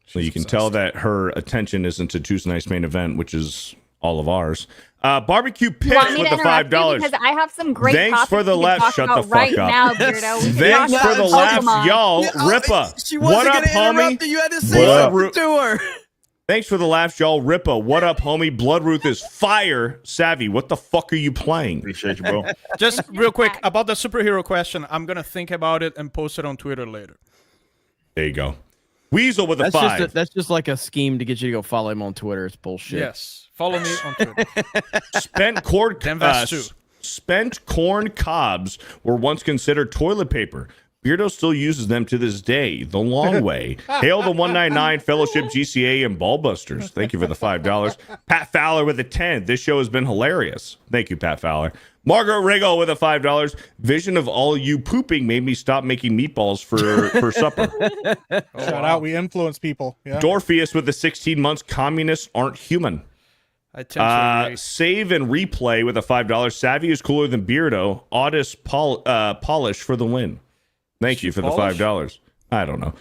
S2: So you can tell that her attention isn't to Tuesday Night's Main Event, which is all of ours. Barbecue Pits with the $5.
S7: Because I have some great
S2: Thanks
S7: topics
S2: for the
S7: we can
S2: laugh.
S7: talk
S2: Shut
S7: about
S2: the fuck
S7: right
S2: up.
S7: now, Beardo. We can
S2: Thanks
S7: talk
S2: for
S7: about
S2: the laughs,
S7: Pokemon.
S2: y'all. Rippa.
S1: She
S2: What
S1: wasn't
S2: up,
S1: gonna
S2: homie?
S1: interrupt you. You had to say something to her.
S2: Thanks for the laughs, y'all. Rippa. What up, homie? Bloodruth is fire. Savvy. What the fuck are you playing?
S17: Appreciate you, bro.
S4: Just real quick about the superhero question. I'm gonna think about it and post it on Twitter later.
S2: There you go. Weasel with a
S1: That's
S2: 5.
S1: that's just like a scheme to get you to go follow him on Twitter. It's bullshit.
S4: Yes. Follow me on Twitter.
S2: Spent corn,
S4: That's true.
S2: spent corn cobs were once considered toilet paper. Beardo still uses them to this day. The long way. Hail the 199 Fellowship GCA and Ballbusters. Thank you for the $5. Pat Fowler with a 10. This show has been hilarious. Thank you, Pat Fowler. Margaret Riggle with a $5. Vision of all you pooping made me stop making meatballs for supper.
S3: Shout out, we influence people. Yeah.
S2: Dorpheus with the 16 months. Communists aren't human.
S4: I tend to agree.
S2: Save and replay with a $5. Savvy is cooler than Beardo. Audis polish for the win. Thank you for the $5. I don't know.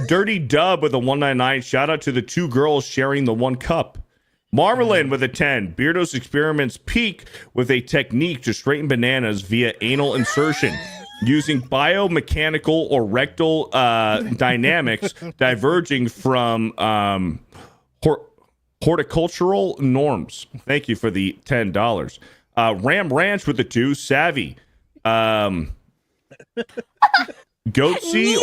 S2: Dirty Dub with a 199. Shout out to the 2 girls sharing the 1 cup. Marmalin with a 10. Beardo's experiments peak with a technique to straighten bananas via anal insertion using biomechanical or rectal dynamics diverging from horticultural norms. Thank you for the $10. Ram Ranch with the 2. Savvy. Goatsy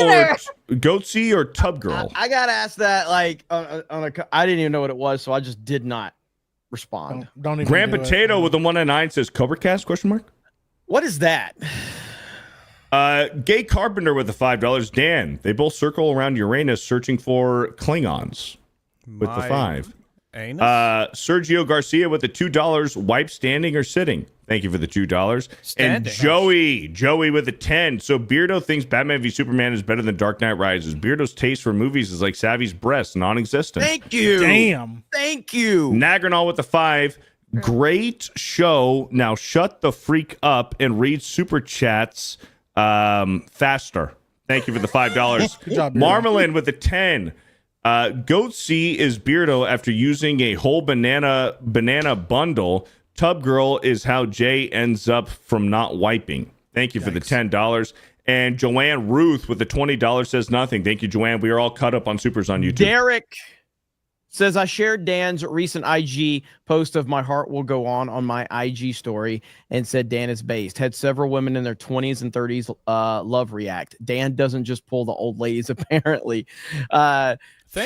S2: or Tub Girl?
S1: I got asked that like on a. I didn't even know what it was, so I just did not respond.
S3: Don't even.
S2: Grand
S3: do
S2: Potato
S3: it.
S2: with the 199 says Cobra Cast? Question mark.
S1: What is that?
S2: Gay Carpenter with the $5. Dan. They both circle around Uranus searching for Klingons with the 5.
S4: Anus?
S2: Sergio Garcia with the $2. Wipe standing or sitting? Thank you for the $2.
S4: Standing.
S2: And Joey with the 10. So Beardo thinks Batman v Superman is better than Dark Knight Rises. Beardo's taste for movies is like Savvy's breast, non-existent.
S1: Thank you.
S3: Damn.
S1: Thank you.
S2: Nagranol with the 5. Great show. Now shut the freak up and read super chats faster. Thank you for the $5.
S3: Good job, Beardo.
S2: Marmalin with the 10. Goatsy is Beardo after using a whole banana bundle. Tub Girl is how Jay ends up from not wiping. Thank you for the $10. And Joanne Ruth with the $20 says nothing. Thank you, Joanne. We are all caught up on supers on YouTube.
S1: Derek says, I shared Dan's recent IG post of My Heart Will Go On my IG story and said Dan is based. Had several women in their 20s and 30s love react. Dan doesn't just pull the old ladies, apparently.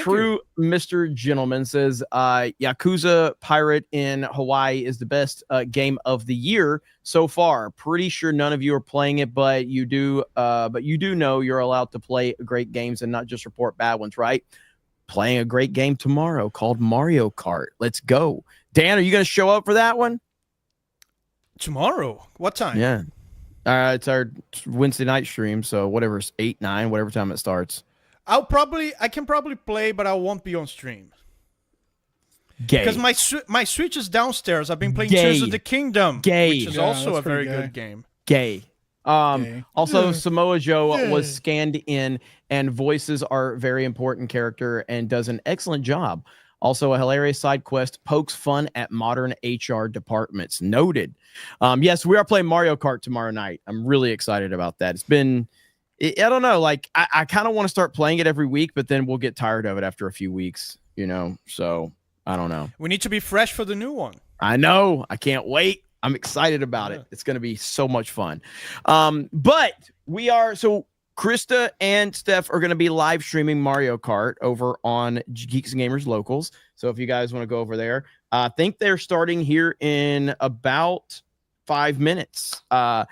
S1: True Mr. Gentleman says, Yakuza Pirate in Hawaii is the best game of the year so far. Pretty sure none of you are playing it, but you do know you're allowed to play great games and not just report bad ones, right? Playing a great game tomorrow called Mario Kart. Let's go. Dan, are you going to show up for that one?
S4: Tomorrow? What time?
S1: Yeah. It's our Wednesday night stream, so whatever, it's 8, 9, whatever time it starts.
S4: I can probably play, but I won't be on stream.
S1: Gay.
S4: Because my Switch is downstairs. I've been playing
S1: Gay.
S4: Tears of the Kingdom,
S1: Gay.
S4: which is
S3: Yeah,
S4: also
S3: that's
S4: a very
S3: pretty gay.
S4: good game.
S1: Gay. Also, Samoa Joe
S3: Yeah.
S1: was scanned in, and voices are very important character and does an excellent job. Also, a hilarious side quest pokes fun at modern HR departments. Noted. Yes, we are playing Mario Kart tomorrow night. I'm really excited about that. It's been, I don't know, like I kind of want to start playing it every week, but then we'll get tired of it after a few weeks, so I don't know.
S4: We need to be fresh for the new one.
S1: I know. I can't wait. I'm excited about it. It's going to be so much fun. But we are, so Krista and Steph are going to be live streaming Mario Kart over on Geeks Gamers Locals. So if you guys want to go over there, I think they're starting here in about 5 minutes. I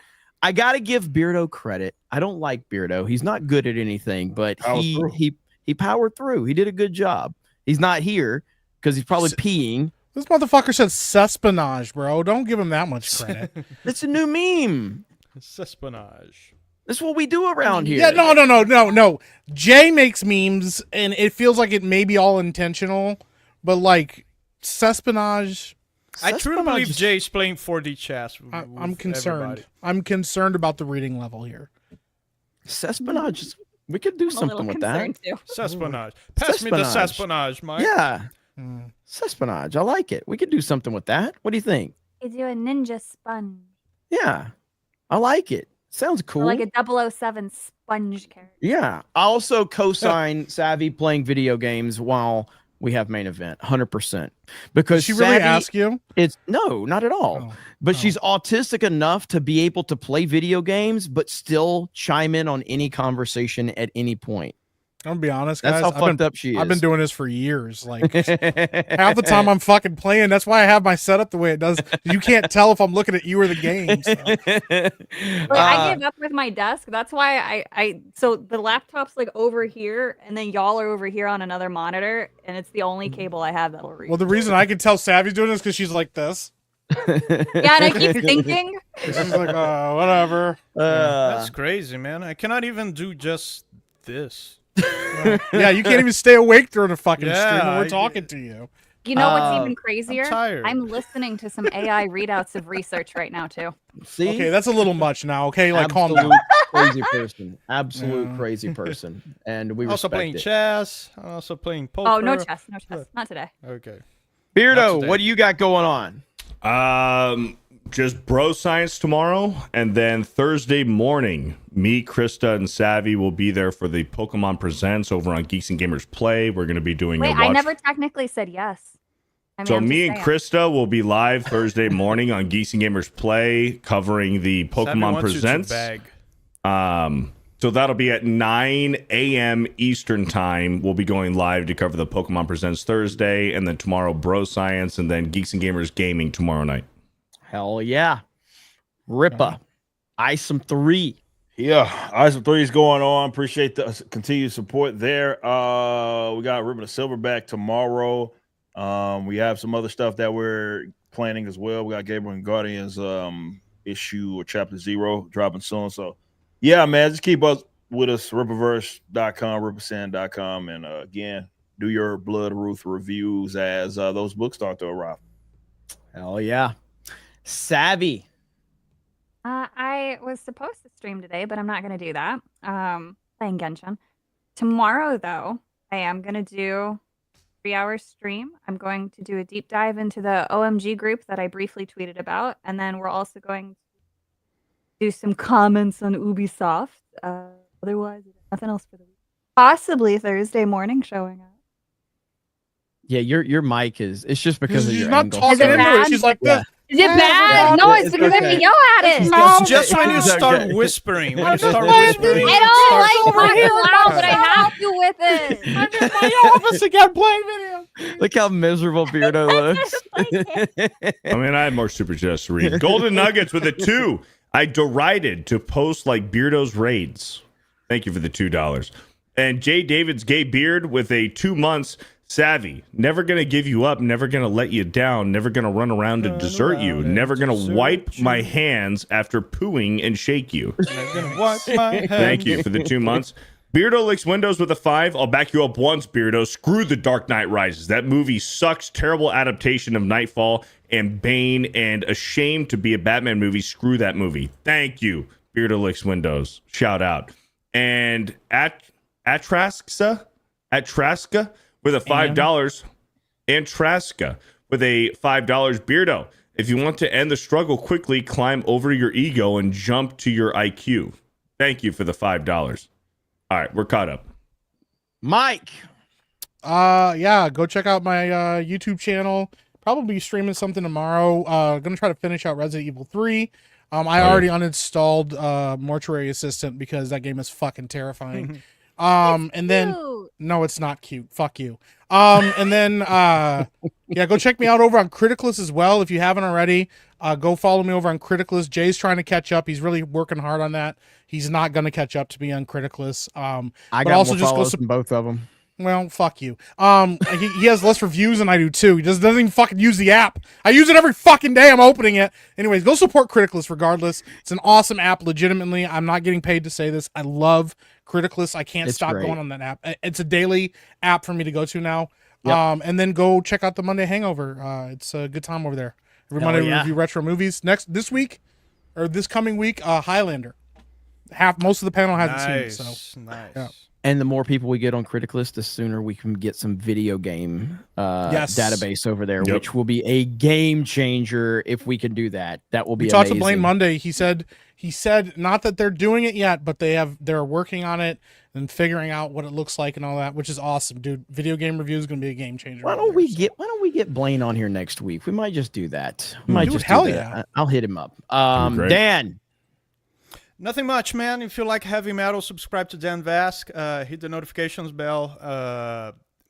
S1: got to give Beardo credit. I don't like Beardo. He's not good at anything, but he powered through. He did a good job. He's not here because he's probably peeing.
S3: This motherfucker said cespionage, bro. Don't give him that much credit.
S1: It's a new meme.
S4: Cespionage.
S1: That's what we do around here.
S3: Yeah, no. Jay makes memes, and it feels like it may be all intentional, but like cespionage.
S4: I truly believe Jay's playing 4D chess.
S3: I'm concerned.
S4: Everybody.
S3: I'm concerned about the reading level here.
S1: Cespionage. We could do something with that.
S4: Cespionage. Pass me the cespionage, Mike.
S1: Yeah. Cespionage. I like it. We could do something with that. What do you think?
S7: You do a ninja sponge.
S1: Yeah. I like it. Sounds cool.
S7: Or like a 007 sponge character.
S1: Yeah. I also co-sign Savvy playing video games while we have main event. 100%. Because
S3: Did she really ask you?
S1: No, not at all. But she's autistic enough to be able to play video games, but still chime in on any conversation at any point.
S3: I'm gonna be honest,
S1: That's
S3: guys.
S1: how fucked up she is.
S3: I've been doing this for years. Like half the time I'm fucking playing. That's why I have my setup the way it does. You can't tell if I'm looking at you or the game. So.
S7: I gave up with my desk. That's why so the laptop's like over here, and then y'all are over here on another monitor, and it's the only cable I have that'll reach.
S3: Well, the reason I can tell Savvy's doing this because she's like this.
S7: Yeah, and I keep thinking.
S3: She's like, whatever.
S4: That's crazy, man. I cannot even do just this.
S3: Yeah, you can't even stay awake during a fucking stream when
S4: Yeah,
S3: we're talking to you.
S7: You know what's even crazier?
S4: I'm tired.
S7: I'm listening to some AI readouts of research right now too.
S1: See?
S3: Okay, that's a little much now. Okay, like calm down.
S1: Crazy person. Absolute crazy person. And we
S4: also
S1: respect
S4: playing
S1: it.
S4: chess. Also playing poker.
S7: Oh, no chess, not today.
S4: Okay.
S1: Beardo, what do you got going on?
S2: Just bro science tomorrow, and then Thursday morning, me, Krista, and Savvy will be there for the Pokemon Presents over on Geeks and Gamers Play. We're going to be doing
S7: Wait,
S2: a watch.
S7: I never technically said yes. I mean,
S2: So
S7: I'm
S2: me
S7: just
S2: and
S7: saying.
S2: Krista will be live Thursday morning on Geeks and Gamers Play, covering the
S4: Savvy
S2: Pokemon
S4: wants you to
S2: Presents.
S4: bag.
S2: So that'll be at 9 a.m. Eastern time. We'll be going live to cover the Pokemon Presents Thursday, and then tomorrow Bro Science, and then Geeks and Gamers Gaming tomorrow night.
S1: Hell yeah. Rippa. ISOM 3.
S17: Yeah, ISOM 3 is going on. Appreciate the continued support there. We got Ribbon of Silverback tomorrow. We have some other stuff that we're planning as well. We got Gabriel and Guardians issue or chapter 0 dropping soon. So yeah, man, just keep up with us, Rippaverse.com, Rippersand.com, and again, do your Blood Ruth reviews as those books start to arrive.
S1: Hell yeah. Savvy.
S7: I was supposed to stream today, but I'm not going to do that. Playing Genshin. Tomorrow, though, I am going to do 3-hour stream. I'm going to do a deep dive into the OMG group that I briefly tweeted about. And then we're also going to do some comments on Ubisoft. Otherwise, nothing else for the week. Possibly Thursday morning showing up.
S1: Yeah, your mic is. It's just because of
S3: She's
S1: your
S3: not
S1: angle.
S3: talking
S7: Is it
S3: into
S7: bad?
S3: it. She's like this.
S7: Is it bad? No, it's because I have to yell at it.
S4: It's just when you
S1: It's
S4: start
S1: okay.
S4: whispering. When you start whispering.
S7: I don't like
S4: start-
S7: talking loud, but I have to with it.
S3: I'm in my office again playing video.
S1: Look how miserable Beardo looks.
S2: I mean, I have more super chats to read. Golden Nuggets with a 2. I derided to post like Beardo's raids. Thank you for the $2. And Jay David's Gay Beard with a 2 months. Savvy, never gonna give you up, never gonna let you down, never gonna run around to desert you, never gonna wipe my hands after pooing and shake you. Thank you for the 2 months. Beardo licks windows with a 5. I'll back you up once, Beardo. Screw The Dark Knight Rises. That movie sucks. Terrible adaptation of Nightfall and Bane, and ashamed to be a Batman movie. Screw that movie. Thank you, Beardo licks windows. Shout out. And Atraska with a $5. And Traska with a $5. Beardo, if you want to end the struggle quickly, climb over your ego and jump to your IQ. Thank you for the $5. All right, we're caught up.
S1: Mike.
S3: Yeah, go check out my YouTube channel. Probably streaming something tomorrow. Gonna try to finish out Resident Evil 3. I already uninstalled Mortuary Assistant because that game is fucking terrifying. And then no, it's not cute. Fuck you. And then yeah, go check me out over on Criticalist as well if you haven't already. Go follow me over on Criticalist. Jay's trying to catch up. He's really working hard on that. He's not going to catch up to me on Criticalist.
S1: I got more followers than both of them.
S3: Well, fuck you. He has less reviews than I do too. He just doesn't even fucking use the app. I use it every fucking day. I'm opening it. Anyways, go support Criticalist regardless. It's an awesome app. Legitimately, I'm not getting paid to say this. I love Criticalist. I can't stop going on that app. It's a daily app for me to go to now. Yep. And then go check out the Monday Hangover. It's a good time over there. Every Monday we review retro movies. This week or this coming week, Highlander. Most of the panel hasn't seen it. So
S4: nice.
S3: Yeah.
S1: And the more people we get on Criticalist, the sooner we can get some video game database over there, which will be a game changer if we can do that. That will be
S3: We talked
S1: amazing.
S3: to Blaine Monday. He said not that they're doing it yet, but they're working on it and figuring out what it looks like and all that, which is awesome, dude. Video game review is going to be a game changer.
S1: Why don't we get Blaine on here next week? We might just do that. We might
S3: Dude,
S1: just
S3: hell
S1: do
S3: yeah.
S1: that. I'll hit him up. Dan.
S4: Nothing much, man. If you like heavy metal, subscribe to Dan Vask. Hit the notifications bell.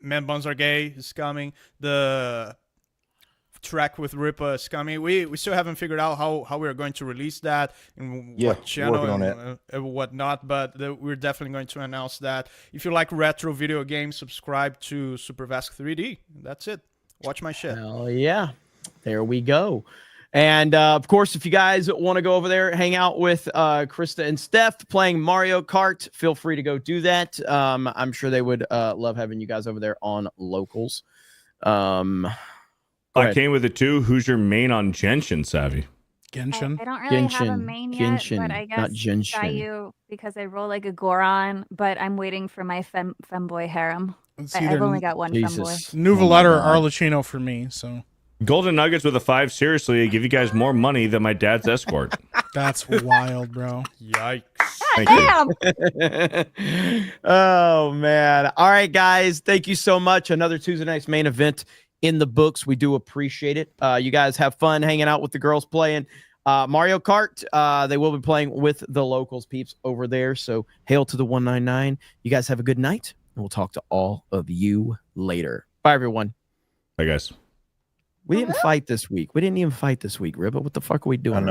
S4: Man Buns Are Gay is coming. The track with Ripa is coming. We still haven't figured out how we're going to release that and what channel and whatnot, but we're definitely going to announce that. If you like retro video games, subscribe to Super Vask 3D. That's it. Watch my shit.
S1: Hell yeah. There we go. And of course, if you guys want to go over there, hang out with Krista and Steph playing Mario Kart, feel free to go do that. I'm sure they would love having you guys over there on Locals.
S2: I came with it too. Who's your main on Genshin, Savvy?
S3: Genshin.
S7: I don't really have a
S1: Genshin.
S7: main yet,
S1: Genshin,
S7: but I
S1: not
S7: guess
S1: Genshin.
S7: Sayu, because I roll like a Goron, but I'm waiting for my femboy harem.
S3: It's
S7: I've
S3: either
S7: only got one femboy.
S3: Nuvoletta or Arlecchino for me, so.
S2: Golden Nuggets with a 5. Seriously, I give you guys more money than my dad's escort.
S3: That's wild, bro.
S4: Yikes.
S2: Thank you.
S1: Oh, man. All right, guys. Thank you so much. Another Tuesday night's main event in the books. We do appreciate it. You guys have fun hanging out with the girls playing Mario Kart. They will be playing with the Locals peeps over there. So hail to the 199. You guys have a good night, and we'll talk to all of you later. Bye, everyone.
S2: Bye, guys.
S1: We didn't fight this week. We didn't even fight this week, Ribba. What the fuck are we doing?